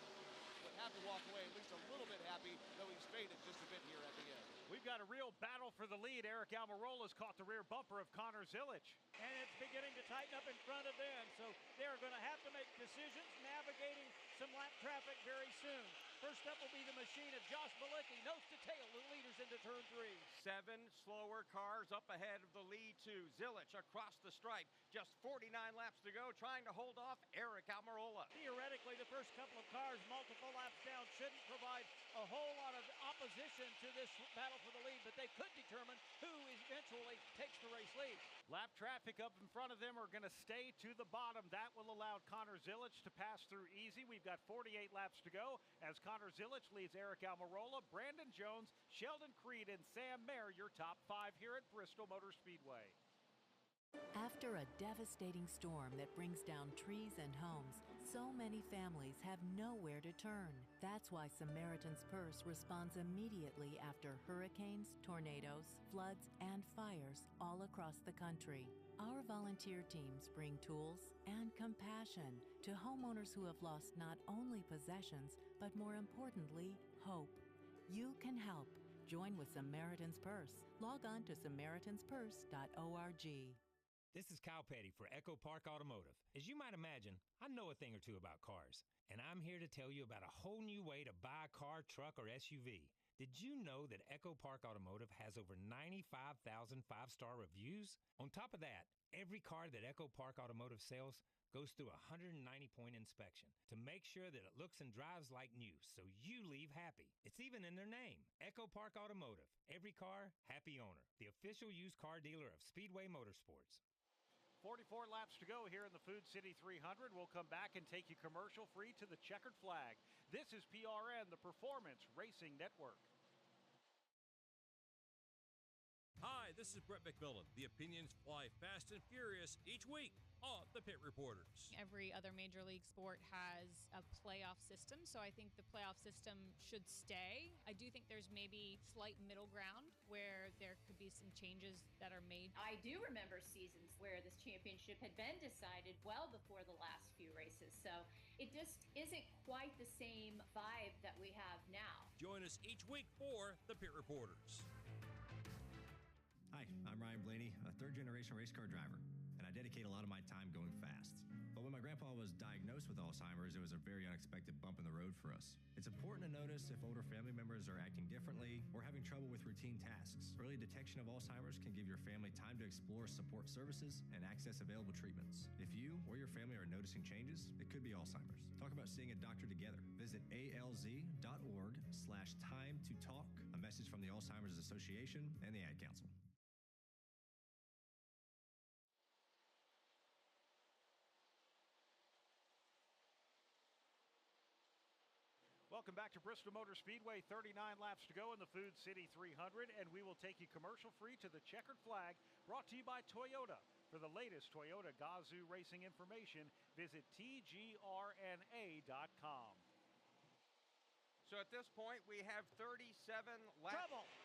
would have to walk away at least a little bit happy, though he's faded just a bit here at the end.
We've got a real battle for the lead. Eric Almirola's caught the rear bumper of Connor Zilisch.
And it's beginning to tighten up in front of them, so they're going to have to make decisions navigating some lap traffic very soon. First up will be the machine of Josh Malicki, nose to tail, the leaders into turn 3.
7 slower cars up ahead of the lead to Zilisch across the stripe. Just 49 laps to go, trying to hold off Eric Almirola.
Theoretically, the first couple of cars, multiple laps down, shouldn't provide a whole lot of opposition to this battle for the lead, but they could determine who eventually takes the race lead.
Lap traffic up in front of them are going to stay to the bottom. That will allow Connor Zilisch to pass through easy. We've got 48 laps to go as Connor Zilisch leads Eric Almirola, Brandon Jones, Sheldon Creed, and Sam Mayer, your top 5 here at Bristol Motor Speedway.
After a devastating storm that brings down trees and homes, so many families have nowhere to turn. That's why Samaritan's Purse responds immediately after hurricanes, tornadoes, floods, and fires all across the country. Our volunteer teams bring tools and compassion to homeowners who have lost not only possessions, but more importantly, hope. You can help. Join with Samaritan's Purse. Log on to SamaritansPurse.org.
This is Kyle Petty for Echo Park Automotive. As you might imagine, I know a thing or two about cars, and I'm here to tell you about a whole new way to buy a car, truck, or SUV. Did you know that Echo Park Automotive has over 95,000 five-star reviews? On top of that, every car that Echo Park Automotive sells goes through a 190-point inspection to make sure that it looks and drives like new, so you leave happy. It's even in their name, Echo Park Automotive. Every car, happy owner. The official used car dealer of Speedway Motorsports.
44 laps to go here in the Food City 300. We'll come back and take you commercial-free to the checkered flag. This is PRN, the Performance Racing Network.
Hi, this is Brett McMillan. The opinions fly fast and furious each week on the Pit Reporters.
Every other major league sport has a playoff system, so I think the playoff system should stay. I do think there's maybe slight middle ground where there could be some changes that are made.
I do remember seasons where this championship had been decided well before the last few races, so it just isn't quite the same vibe that we have now.
Join us each week for the Pit Reporters.
Hi, I'm Ryan Blaney, a third-generation race car driver, and I dedicate a lot of my time going fast. But when my grandpa was diagnosed with Alzheimer's, it was a very unexpected bump in the road for us. It's important to notice if older family members are acting differently or having trouble with routine tasks. Early detection of Alzheimer's can give your family time to explore support services and access available treatments. If you or your family are noticing changes, it could be Alzheimer's. Talk about seeing a doctor together. Visit alz.org/time to talk. A message from the Alzheimer's Association and the Ad Council.
Welcome back to Bristol Motor Speedway. 39 laps to go in the Food City 300, and we will take you commercial-free to the checkered flag, brought to you by Toyota. For the latest Toyota Gazoo racing information, visit tgrna.com.
So at this point, we have 37 laps.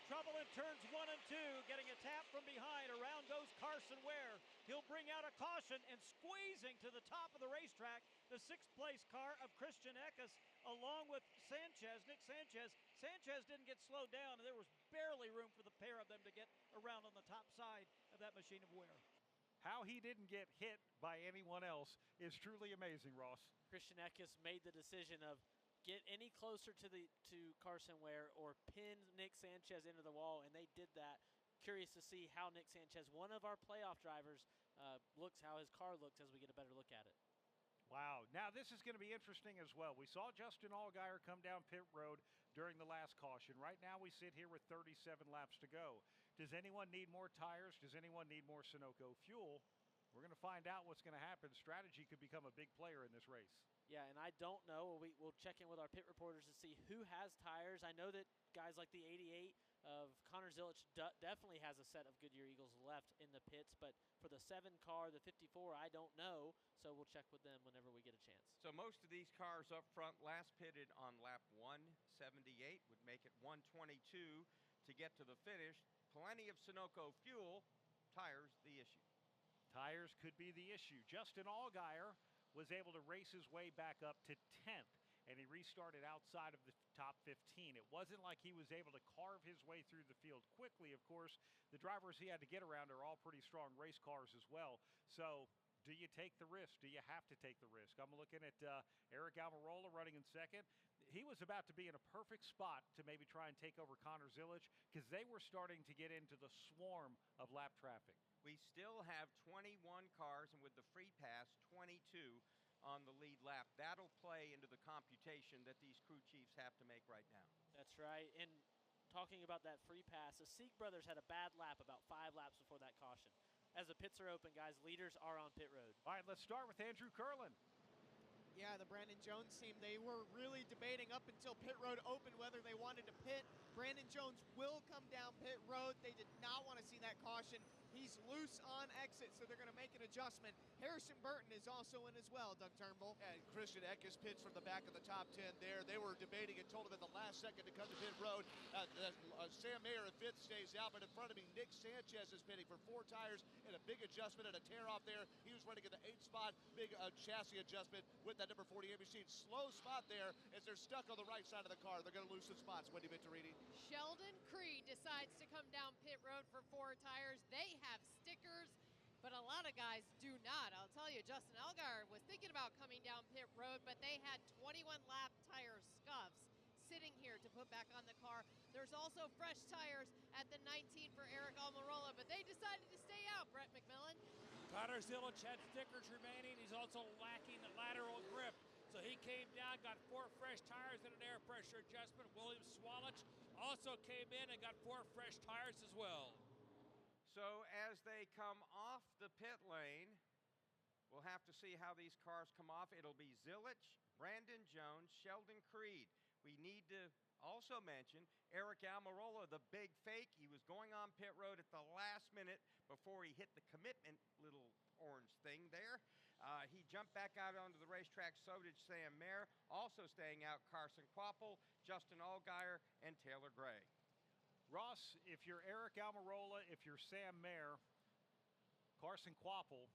Trouble in turns 1 and 2, getting a tap from behind. Around goes Carson Ware. He'll bring out a caution and squeezing to the top of the racetrack, the 6th-place car of Christian Eckes, along with Sanchez, Nick Sanchez. Sanchez didn't get slowed down, and there was barely room for the pair of them to get around on the top side of that machine of Ware.
How he didn't get hit by anyone else is truly amazing, Ross.
Christian Eckes made the decision of get any closer to Carson Ware or pin Nick Sanchez into the wall, and they did that. Curious to see how Nick Sanchez, one of our playoff drivers, looks, how his car looks as we get a better look at it.
Wow. Now, this is going to be interesting as well. We saw Justin Allgaier come down pit road during the last caution. Right now, we sit here with 37 laps to go. Does anyone need more tires? Does anyone need more Sunoco fuel? We're going to find out what's going to happen. Strategy could become a big player in this race.
Yeah, and I don't know. We'll check in with our pit reporters to see who has tires. I know that guys like the 88 of Connor Zilic definitely has a set of Goodyear Eagles left in the pits, but for the 7 car, the 54, I don't know, so we'll check with them whenever we get a chance.
So most of these cars up front last pitted on lap 178 would make it 122 to get to the finish. Plenty of Sunoco fuel. Tires, the issue.
Tires could be the issue. Justin Allgaier was able to race his way back up to 10th, and he restarted outside of the top 15. It wasn't like he was able to carve his way through the field quickly. Of course, the drivers he had to get around are all pretty strong race cars as well. So do you take the risk? Do you have to take the risk? I'm looking at Eric Almirola running in second. He was about to be in a perfect spot to maybe try and take over Connor Zilic because they were starting to get into the swarm of lap traffic.
We still have 21 cars, and with the free pass, 22 on the lead lap. That'll play into the computation that these crew chiefs have to make right now.
That's right. And talking about that free pass, the Sieg brothers had a bad lap about 5 laps before that caution. As the pits are open, guys, leaders are on pit road.
All right, let's start with Andrew Curlin.
Yeah, the Brandon Jones team, they were really debating up until pit road opened whether they wanted to pit. Brandon Jones will come down pit road. They did not want to see that caution. He's loose on exit, so they're going to make an adjustment. Harrison Burton is also in as well, Doug Turnbull.
And Christian Eckes pits from the back of the top 10 there. They were debating and told him at the last second to come to pit road. Sam Mayer in 5th stays out, but in front of me, Nick Sanchez is pitting for 4 tires and a big adjustment and a tear off there. He was running in the 8th spot, big chassis adjustment with that number 48 machine. Slow spot there as they're stuck on the right side of the car. They're going to lose some spots. Wendy Venturini.
Sheldon Creed decides to come down pit road for 4 tires. They have stickers but a lot of guys do not. I'll tell you, Justin Allgaier was thinking about coming down pit road, but they had 21 lap tire scuffs sitting here to put back on the car. There's also fresh tires at the 19 for Eric Almirola, but they decided to stay out, Brett McMillan.
Connor Zilic had stickers remaining. He's also lacking the lateral grip. So he came down, got 4 fresh tires and an air pressure adjustment. William Swalich also came in and got 4 fresh tires as well.
So as they come off the pit lane, we'll have to see how these cars come off. It'll be Zilic, Brandon Jones, Sheldon Creed. We need to also mention Eric Almirola, the big fake. He was going on pit road at the last minute before he hit the commitment little orange thing there. He jumped back out onto the racetrack. So did Sam Mayer. Also staying out, Carson Kvapil, Justin Allgaier, and Taylor Gray.
Ross, if you're Eric Almirola, if you're Sam Mayer, Carson Kvapil,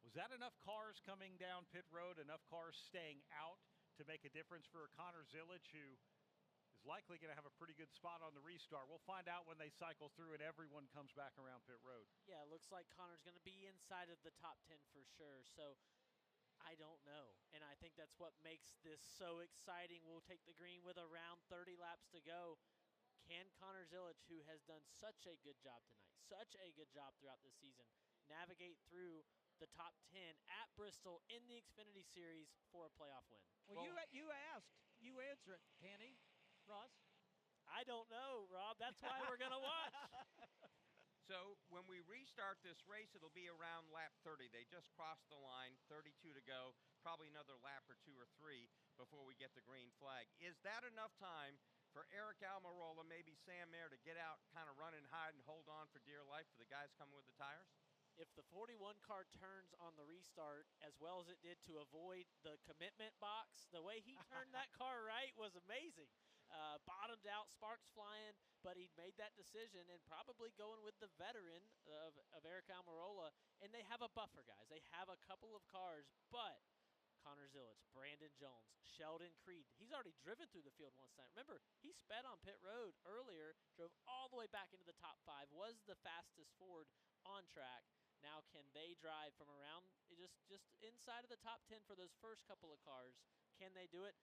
was that enough cars coming down pit road, enough cars staying out to make a difference for Connor Zilic, who is likely going to have a pretty good spot on the restart? We'll find out when they cycle through and everyone comes back around pit road.
Yeah, it looks like Connor's going to be inside of the top 10 for sure. So I don't know. And I think that's what makes this so exciting. We'll take the green with around 30 laps to go. Can Connor Zilic, who has done such a good job tonight, such a good job throughout this season, navigate through the top 10 at Bristol in the Xfinity Series for a playoff win?
Well, you asked. You answer it, can he? Ross?
I don't know, Rob. That's why we're going to watch.
So when we restart this race, it'll be around lap 30. They just crossed the line, 32 to go, probably another lap or 2 or 3 before we get the green flag. Is that enough time for Eric Almirola, maybe Sam Mayer, to get out, kind of run and hide and hold on for dear life for the guys coming with the tires?
If the 41 car turns on the restart as well as it did to avoid the commitment box, the way he turned that car right was amazing. Bottomed out, sparks flying, but he made that decision and probably going with the veteran of Eric Almirola. And they have a buffer, guys. They have a couple of cars, but Connor Zilic, Brandon Jones, Sheldon Creed, he's already driven through the field once tonight. Remember, he sped on pit road earlier, drove all the way back into the top 5, was the fastest Ford on track. Now can they drive from around just inside of the top 10 for those first couple of cars? Can they do it?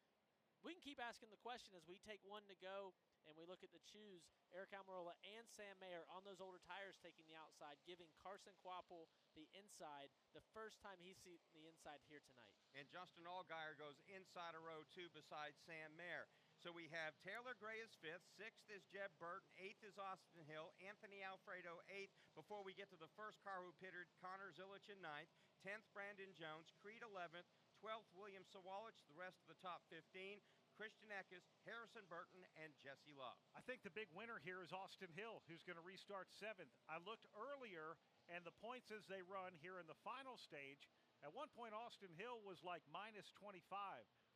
We can keep asking the question as we take one to go and we look at the choose. Eric Almirola and Sam Mayer on those older tires taking the outside, giving Carson Kvapil the inside, the first time he's seen the inside here tonight.
And Justin Allgaier goes inside of row 2 beside Sam Mayer. So we have Taylor Gray is 5th, 6th is Jeb Burton, 8th is Austin Hill, Anthony Alfredo 8th before we get to the first car who pitted, Connor Zilic in 9th, 10th Brandon Jones, Creed 11th, 12th William Sawalich, the rest of the top 15, Christian Eckes, Harrison Burton, and Jesse Love.
I think the big winner here is Austin Hill, who's going to restart 7th. I looked earlier, and the points as they run here in the final stage, at one point Austin Hill was like minus 25.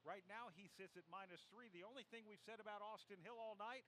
Right now he sits at minus 3. The only thing we've said about Austin Hill all night,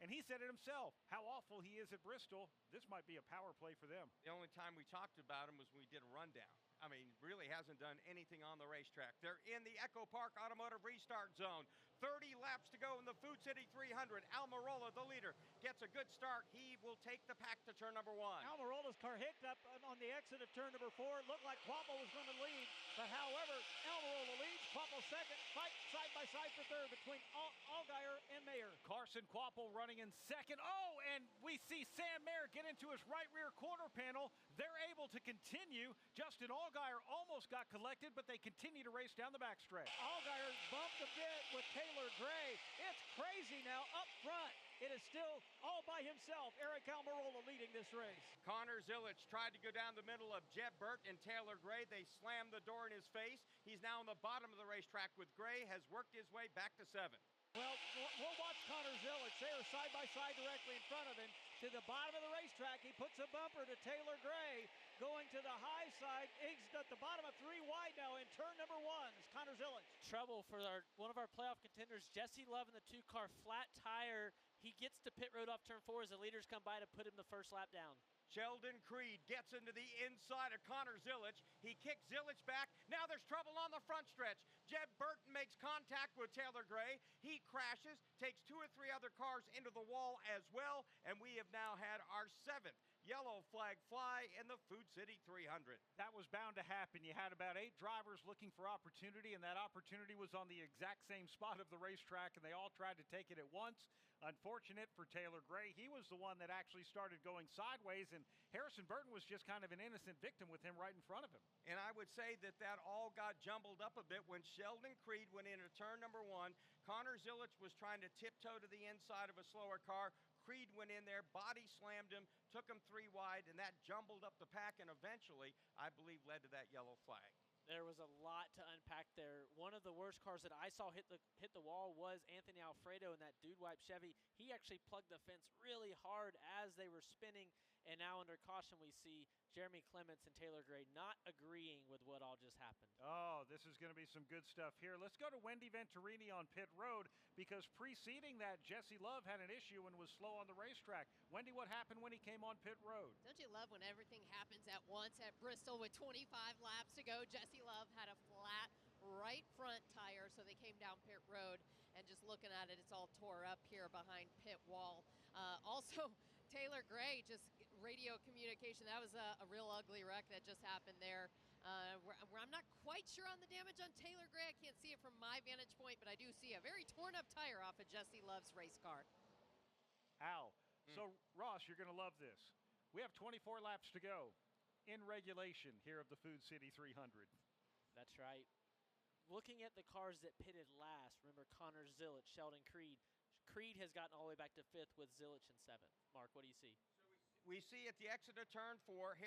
and he said it himself, how awful he is at Bristol. This might be a power play for them.
The only time we talked about him was when we did a rundown. I mean, really hasn't done anything on the racetrack. They're in the Echo Park Automotive Restart Zone. 30 laps to go in the Food City 300. Almirola, the leader, gets a good start. He will take the pack to turn number 1.
Almirola's car hicked up on the exit of turn number 4. It looked like Kvapil was going to lead, but however, Almirola leads. Kvapil second. Fight side by side for third between Allgaier and Mayer.
Carson Kvapil running in second. Oh, and we see Sam Mayer get into his right rear quarter panel. They're able to continue. Justin Allgaier almost got collected, but they continue to race down the backstretch.
Allgaier bumped a bit with Taylor Gray. It's crazy now up front. It is still all by himself. Eric Almirola leading this race.
Connor Zilic tried to go down the middle of Jeb Burton and Taylor Gray. They slammed the door in his face. He's now on the bottom of the racetrack with Gray, has worked his way back to 7th.
Well, we'll watch Connor Zilic. They are side by side directly in front of him. To the bottom of the racetrack, he puts a bumper to Taylor Gray. Going to the high side, he's at the bottom of 3 wide now in turn number 1. It's Connor Zilic.
Trouble for one of our playoff contenders, Jesse Love in the 2-car flat tire. he gets to pit road off turn 4 as the leaders come by to put him the first lap down.
Sheldon Creed gets into the inside of Connor Zilic. He kicks Zilic back. Now there's trouble on the front stretch. Jeb Burton makes contact with Taylor Gray. He crashes, takes 2 or 3 other cars into the wall as well, and we have now had our 7th yellow flag fly in the Food City 300.
That was bound to happen. You had about 8 drivers looking for opportunity, and that opportunity was on the exact same spot of the racetrack, and they all tried to take it at once. Unfortunate for Taylor Gray. He was the one that actually started going sideways, and Harrison Burton was just kind of an innocent victim with him right in front of him.
And I would say that all got jumbled up a bit when Sheldon Creed went into turn number 1. Connor Zilic was trying to tiptoe to the inside of a slower car. Creed went in there, body slammed him, took him 3 wide, and that jumbled up the pack and eventually, I believe, led to that yellow flag.
There was a lot to unpack there. One of the worst cars that I saw hit the wall was Anthony Alfredo in that Dude Wipe Chevy. He actually plugged the fence really hard as they were spinning, and now under caution we see Jeremy Clements and Taylor Gray not agreeing with what all just happened.
Oh, this is going to be some good stuff here. Let's go to Wendy Venturini on pit road, because preceding that, Jesse Love had an issue and was slow on the racetrack. Wendy, what happened when he came on pit road?
Don't you love when everything happens at once at Bristol with 25 laps to go? Jesse Love had a flat right front tire, so they came down pit road, and just looking at it, it's all tore up here behind pit wall. Also, Taylor Gray, just radio communication. That was a real ugly wreck that just happened there. Where I'm not quite sure on the damage on Taylor Gray. I can't see it from my vantage point, but I do see a very torn up tire off of Jesse Love's race car.
Al, so Ross, you're going to love this. We have 24 laps to go in regulation here of the Food City 300.
That's right. Looking at the cars that pitted last, remember Connor Zilic, Sheldon Creed. Creed has gotten all the way back to 5th with Zilic in 7th. Mark, what do you see?
We see at the exit of turn 4,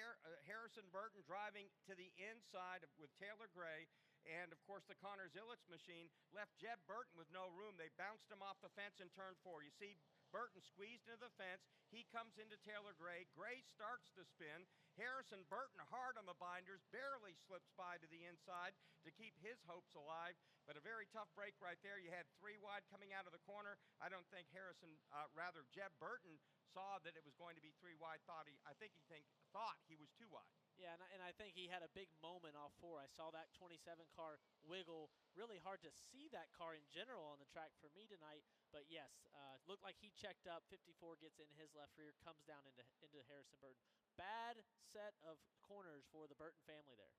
Harrison Burton driving to the inside with Taylor Gray. And, of course, the Connor Zilic machine left Jeb Burton with no room. They bounced him off the fence in turn 4. You see Burton squeezed into the fence. He comes into Taylor Gray. Gray starts the spin. Harrison Burton, hard on the binders, barely slips by to the inside to keep his hopes alive. But a very tough break right there. You had 3 wide coming out of the corner. I don't think Jeb Burton saw that it was going to be 3 wide. I think he thought he was 2 wide.
Yeah, and I think he had a big moment off 4. I saw that 27 car wiggle. Really hard to see that car in general on the track for me tonight. But yes, looked like he checked up. 54 gets in his left rear, comes down into Harrison Burton. Bad set of corners for the Burton family there.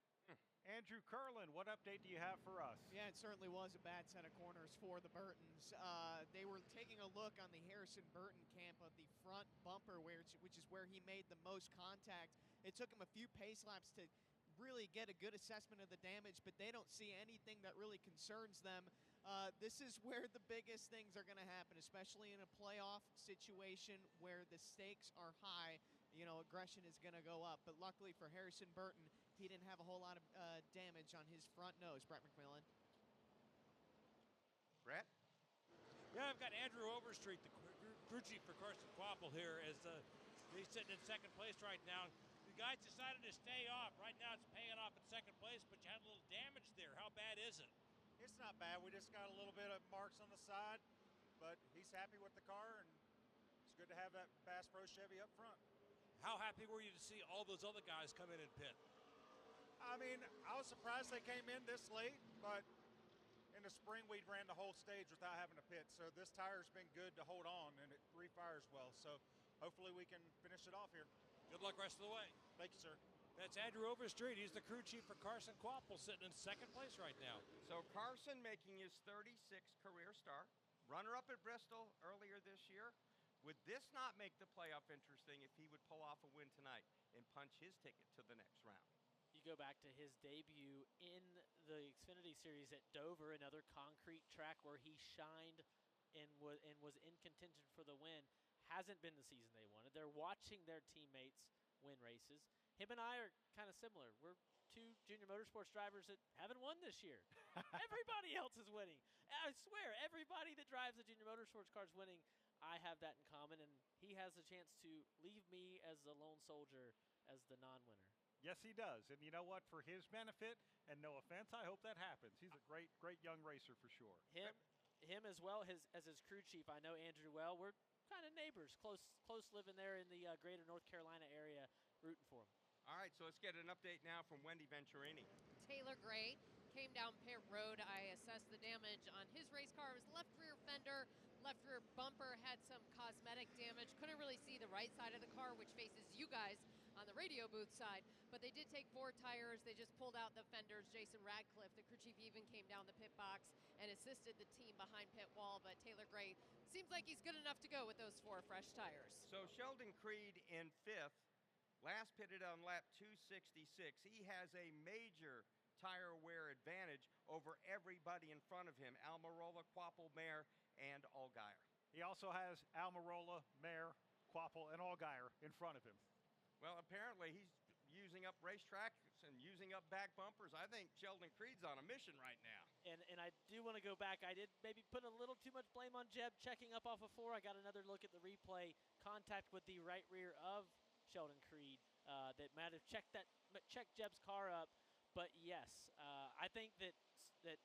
Andrew Curlin, what update do you have for us?
Yeah, it certainly was a bad set of corners for the Burtons. They were taking a look on the Harrison Burton camp of the front bumper, which is where he made the most contact. It took him a few pace laps to really get a good assessment of the damage, but they don't see anything that really concerns them. This is where the biggest things are going to happen, especially in a playoff situation where the stakes are high. You know, aggression is going to go up. But luckily for Harrison Burton, he didn't have a whole lot of damage on his front nose. Brett McMillan.
Brett?
Yeah, I've got Andrew Overstreet, the crew chief for Carson Quapple here, as he's sitting in second place right now. The guys decided to stay off. Right now it's paying off in second place, but you had a little damage there. How bad is it?
It's not bad. We just got a little bit of marks on the side, but he's happy with the car, and it's good to have that Bass Pro Chevy up front.
How happy were you to see all those other guys come in and pit?
I mean, I was surprised they came in this late, but in the spring we ran the whole stage without having to pit, so this tire's been good to hold on, and it refires well, so hopefully we can finish it off here.
Good luck rest of the way.
Thank you, sir.
That's Andrew Overstreet. He's the crew chief for Carson Quapple, sitting in second place right now.
So Carson making his 36th career start, runner-up at Bristol earlier this year. Would this not make the playoff interesting if he would pull off a win tonight and punch his ticket to the next round?
You go back to his debut in the Xfinity Series at Dover, another concrete track where he shined and was in contention for the win. Hasn't been the season they wanted. They're watching their teammates win races. Him and I are kind of similar. We're 2 junior motorsports drivers that haven't won this year. Everybody else is winning. I swear, everybody that drives the junior motorsports car is winning. I have that in common, and he has a chance to leave me as the lone soldier as the non-winner.
Yes, he does. And you know what? For his benefit, and no offense, I hope that happens. He's a great young racer for sure.
Him as well as his crew chief. I know Andrew well. We're kind of neighbors, close living there in the greater North Carolina area, rooting for him.
All right, so let's get an update now from Wendy Venturini.
Taylor Gray came down pit road. I assessed the damage on his race car. It was left rear fender, left rear bumper had some cosmetic damage. Couldn't really see the right side of the car, which faces you guys on the radio booth side. But they did take 4 tires. They just pulled out the fenders. Jason Radcliffe, the crew chief, even came down the pit box and assisted the team behind pit wall. But Taylor Gray seems like he's good enough to go with those 4 fresh tires.
So Sheldon Creed in 5th, last pitted on lap 266. He has a major tire wear advantage over everybody in front of him, Almirola, Quapple, Mayer, and Allgaier.
He also has Almirola, Mayer, Quapple, and Allgaier in front of him.
Well, apparently he's using up racetracks and using up back bumpers. I think Sheldon Creed's on a mission right now.
And I do want to go back. I did maybe put a little too much blame on Jeb checking up off of 4. I got another look at the replay. Contact with the right rear of Sheldon Creed that might have checked Jeb's car up. But yes, I think that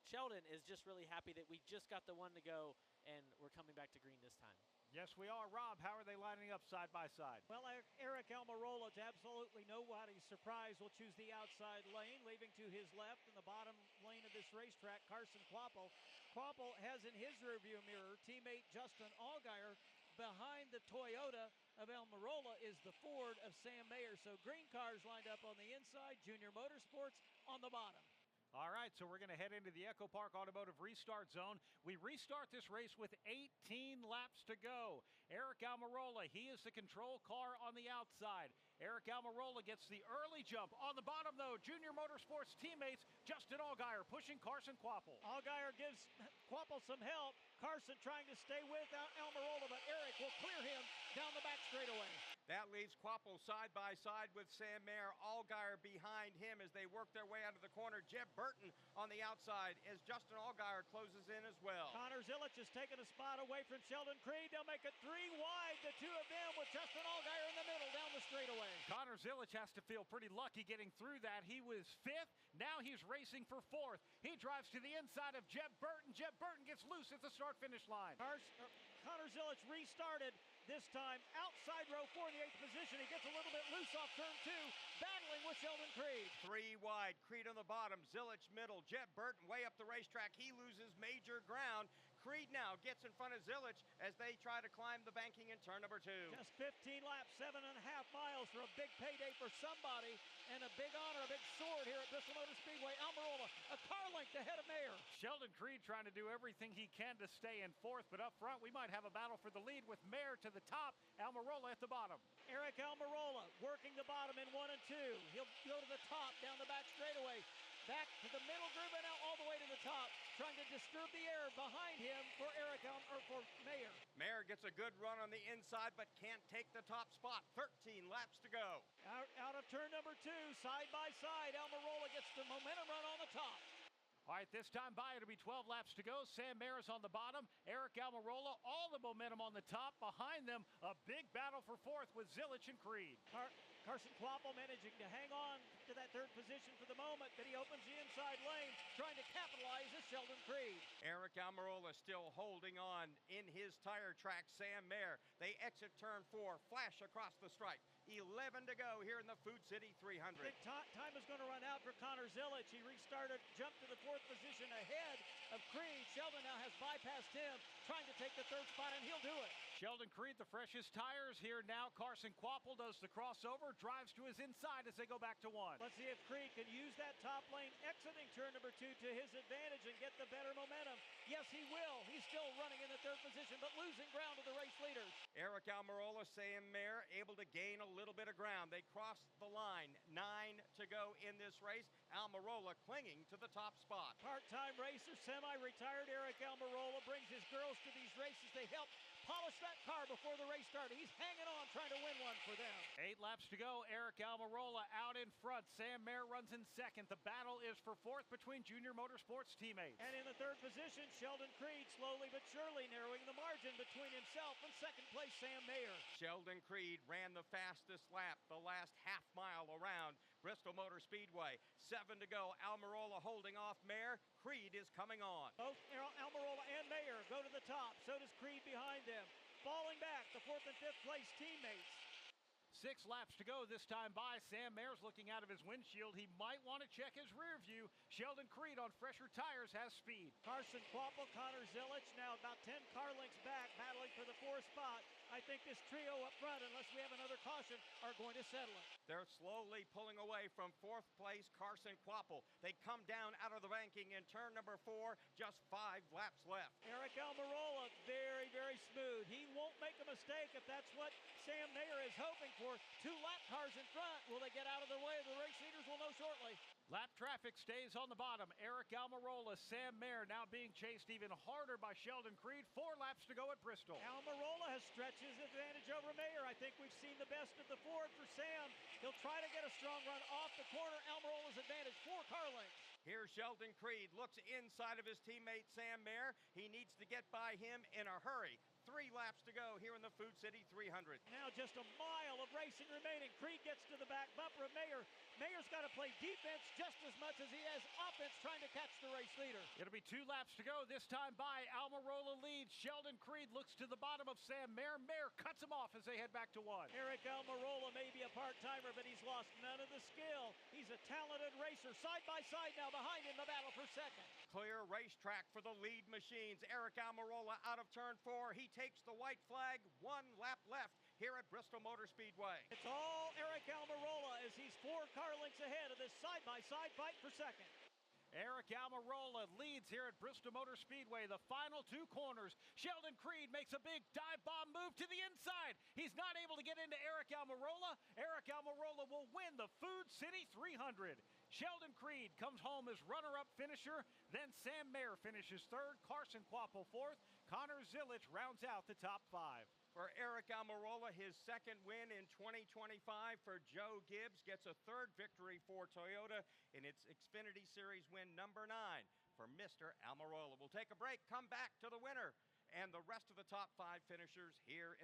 Sheldon is just really happy that we just got the one to go and we're coming back to green this time.
Yes, we are. Rob, how are they lining up side by side?
Well, Eric Almirola, to absolutely nobody's surprise, will choose the outside lane, leaving to his left in the bottom lane of this racetrack, Carson Quapple. Quapple has in his rearview mirror teammate Justin Allgaier. Behind the Toyota of Almirola is the Ford of Sam Mayer. So green cars lined up on the inside, Junior Motorsports on the bottom.
All right, so we're going to head into the Echo Park Automotive restart zone. We restart this race with 18 laps to go. Eric Almirola, he is the control car on the outside. Eric Almirola gets the early jump. On the bottom, though, Junior Motorsports teammates Justin Allgaier pushing Carson Quapple.
Allgaier gives Quapple some help. Carson trying to stay with Almirola, but Eric will clear him down the back straightaway.
That leaves Quapple side by side with Sam Mayer. Allgaier behind him as they work their way out of the corner. Jeb Burton on the outside as Justin Allgaier closes in as well.
Connor Zilic has taken a spot away from Sheldon Creed. They'll make it 3 wide, the 2 of them, with Justin Allgaier in the middle down the straightaway.
Connor Zilic has to feel pretty lucky getting through that. He was 5th. Now he's racing for 4th. He drives to the inside of Jeb Burton. Jeb Burton gets loose at the start-finish line.
Connor Zilic restarted, this time outside row 4 in the 8th position. He gets a little bit loose off turn 2, battling with Sheldon Creed.
3 wide, Creed on the bottom, Zilic middle, Jeb Burton way up the racetrack. He loses major ground. Creed now gets in front of Zilic as they try to climb the banking in turn number 2.
Just 15 laps, 7.5 miles for a big payday for somebody, and a big honor, a big sword here at Bristol Motor Speedway. Almirola, a car length ahead of Mayer.
Sheldon Creed trying to do everything he can to stay in 4th, but up front we might have a battle for the lead with Mayer to the top, Almirola at the bottom.
Eric Almirola working the bottom in 1 and 2. He'll go to the top down the back straightaway. Back to the middle groove and out all the way to the top, trying to disturb the air behind him for for Mayer.
Mayer gets a good run on the inside, but can't take the top spot. 13 laps to go.
Out of turn number 2, side by side, Almirola gets the momentum run on the top.
All right, this time by it'll be 12 laps to go. Sam Mayer on the bottom. Eric Almirola, all the momentum on the top. Behind them, a big battle for 4th with Zilic and Creed.
Carson Quapple managing to hang on to that 3rd position for the moment, but he opens the inside lane, trying to capitalize as Sheldon Creed.
Eric Almirola still holding on in his tire track. Sam Mayer, they exit turn 4, flash across the stripe. 11 to go here in the Food City 300.
Big time is going to run out for Connor Zilic. He restarted, jumped to the 4th position ahead of Creed. Sheldon now has bypassed him, trying to take the 3rd spot, and he'll do it.
Sheldon Creed, the freshest tires here now. Carson Quapple does the crossover, drives to his inside as they go back to 1.
Let's see if Creed can use that top lane exiting turn number 2 to his advantage and get the better momentum. Yes, he will. He's still running in the 3rd position, but losing ground to the race leaders.
Eric Almirola, Sam Mayer able to gain a little bit of ground. They cross the line. 9 to go in this race. Almirola clinging to the top spot.
Part-time racer, semi-retired Eric Almirola brings his girls to these races. They help polish that car before the race started. He's hanging on, trying to win one for them.
8 laps to go. Eric Almirola out in front. Sam Mayer runs in 2nd. The battle is for 4th between Junior Motorsports teammates.
And in the 3rd position, Sheldon Creed slowly but surely narrowing the margin between himself and 2nd place Sam Mayer.
Sheldon Creed ran the fastest lap the last half mile around Bristol Motor Speedway. 7 to go. Almirola holding off Mayer. Creed is coming on.
Both Almirola and Mayer go to the top. So does Creed behind them. Falling back, the the 4th and 5th place teammates.
6 laps to go this time by. Sam Mayer's looking out of his windshield. He might want to check his rear view. Sheldon Creed on fresher tires has speed.
Carson Kvapil, Connor Zilic now about 10 car lengths back, battling for the 4th spot. I think this trio up front, unless we have another caution, are going to settle it.
They're slowly pulling away from 4th place Carson Kvapil. They come down out of the ranking in turn number 4, just 5 laps left.
Eric Almirola, very, very smooth. He won't make a mistake if that's what Sam Mayer is hoping for. 2 lap cars in front. Will they get out of their way? The race leaders will know shortly.
Lap traffic stays on the bottom. Eric Almirola, Sam Mayer now being chased even harder by Sheldon Creed. 4 laps to go at Bristol.
Almirola has stretched his advantage over Mayer. I think we've seen the best of the Ford for Sam. He'll try to get a strong run off the corner. Almirola's advantage, 4 car lengths.
Here's Sheldon Creed, looks inside of his teammate Sam Mayer. He needs to get by him in a hurry. 3 laps to go here in the Food City 300.
Now just a mile of racing remaining. Creed gets to the back bumper of Mayer. Mayer's got to play defense just as much as he has offense trying to catch the race leader.
It'll be 2 laps to go this time by. Almirola leads. Sheldon Creed looks to the bottom of Sam Mayer. Mayer cuts him off as they head back to 1.
Eric Almirola may be a part-timer, but he's lost none of the skill. He's a talented racer. Side by side now behind him, the battle for second.
Clear racetrack for the lead machines. Eric Almirola out of turn 4. He takes the white flag. 1 lap left here at Bristol Motor Speedway.
It's all Eric Almirola as he's 4 car lengths ahead of this side-by-side fight for second.
Eric Almirola leads here at Bristol Motor Speedway. The final 2 corners. Sheldon Creed makes a big dive bomb move to the inside. He's not able to get into Eric Almirola. Eric Almirola will win the Food City 300. Sheldon Creed comes home as runner-up finisher. Then Sam Mayer finishes 3rd. Carson Kvapil 4th. Connor Zilic rounds out the top 5.
For Eric Almirola, his 2nd win in 2025. For Joe Gibbs, gets a 3rd victory for Toyota in its Xfinity Series win number 9 for Mr. Almirola. We'll take a break, come back to the winner and the rest of the top 5 finishers here in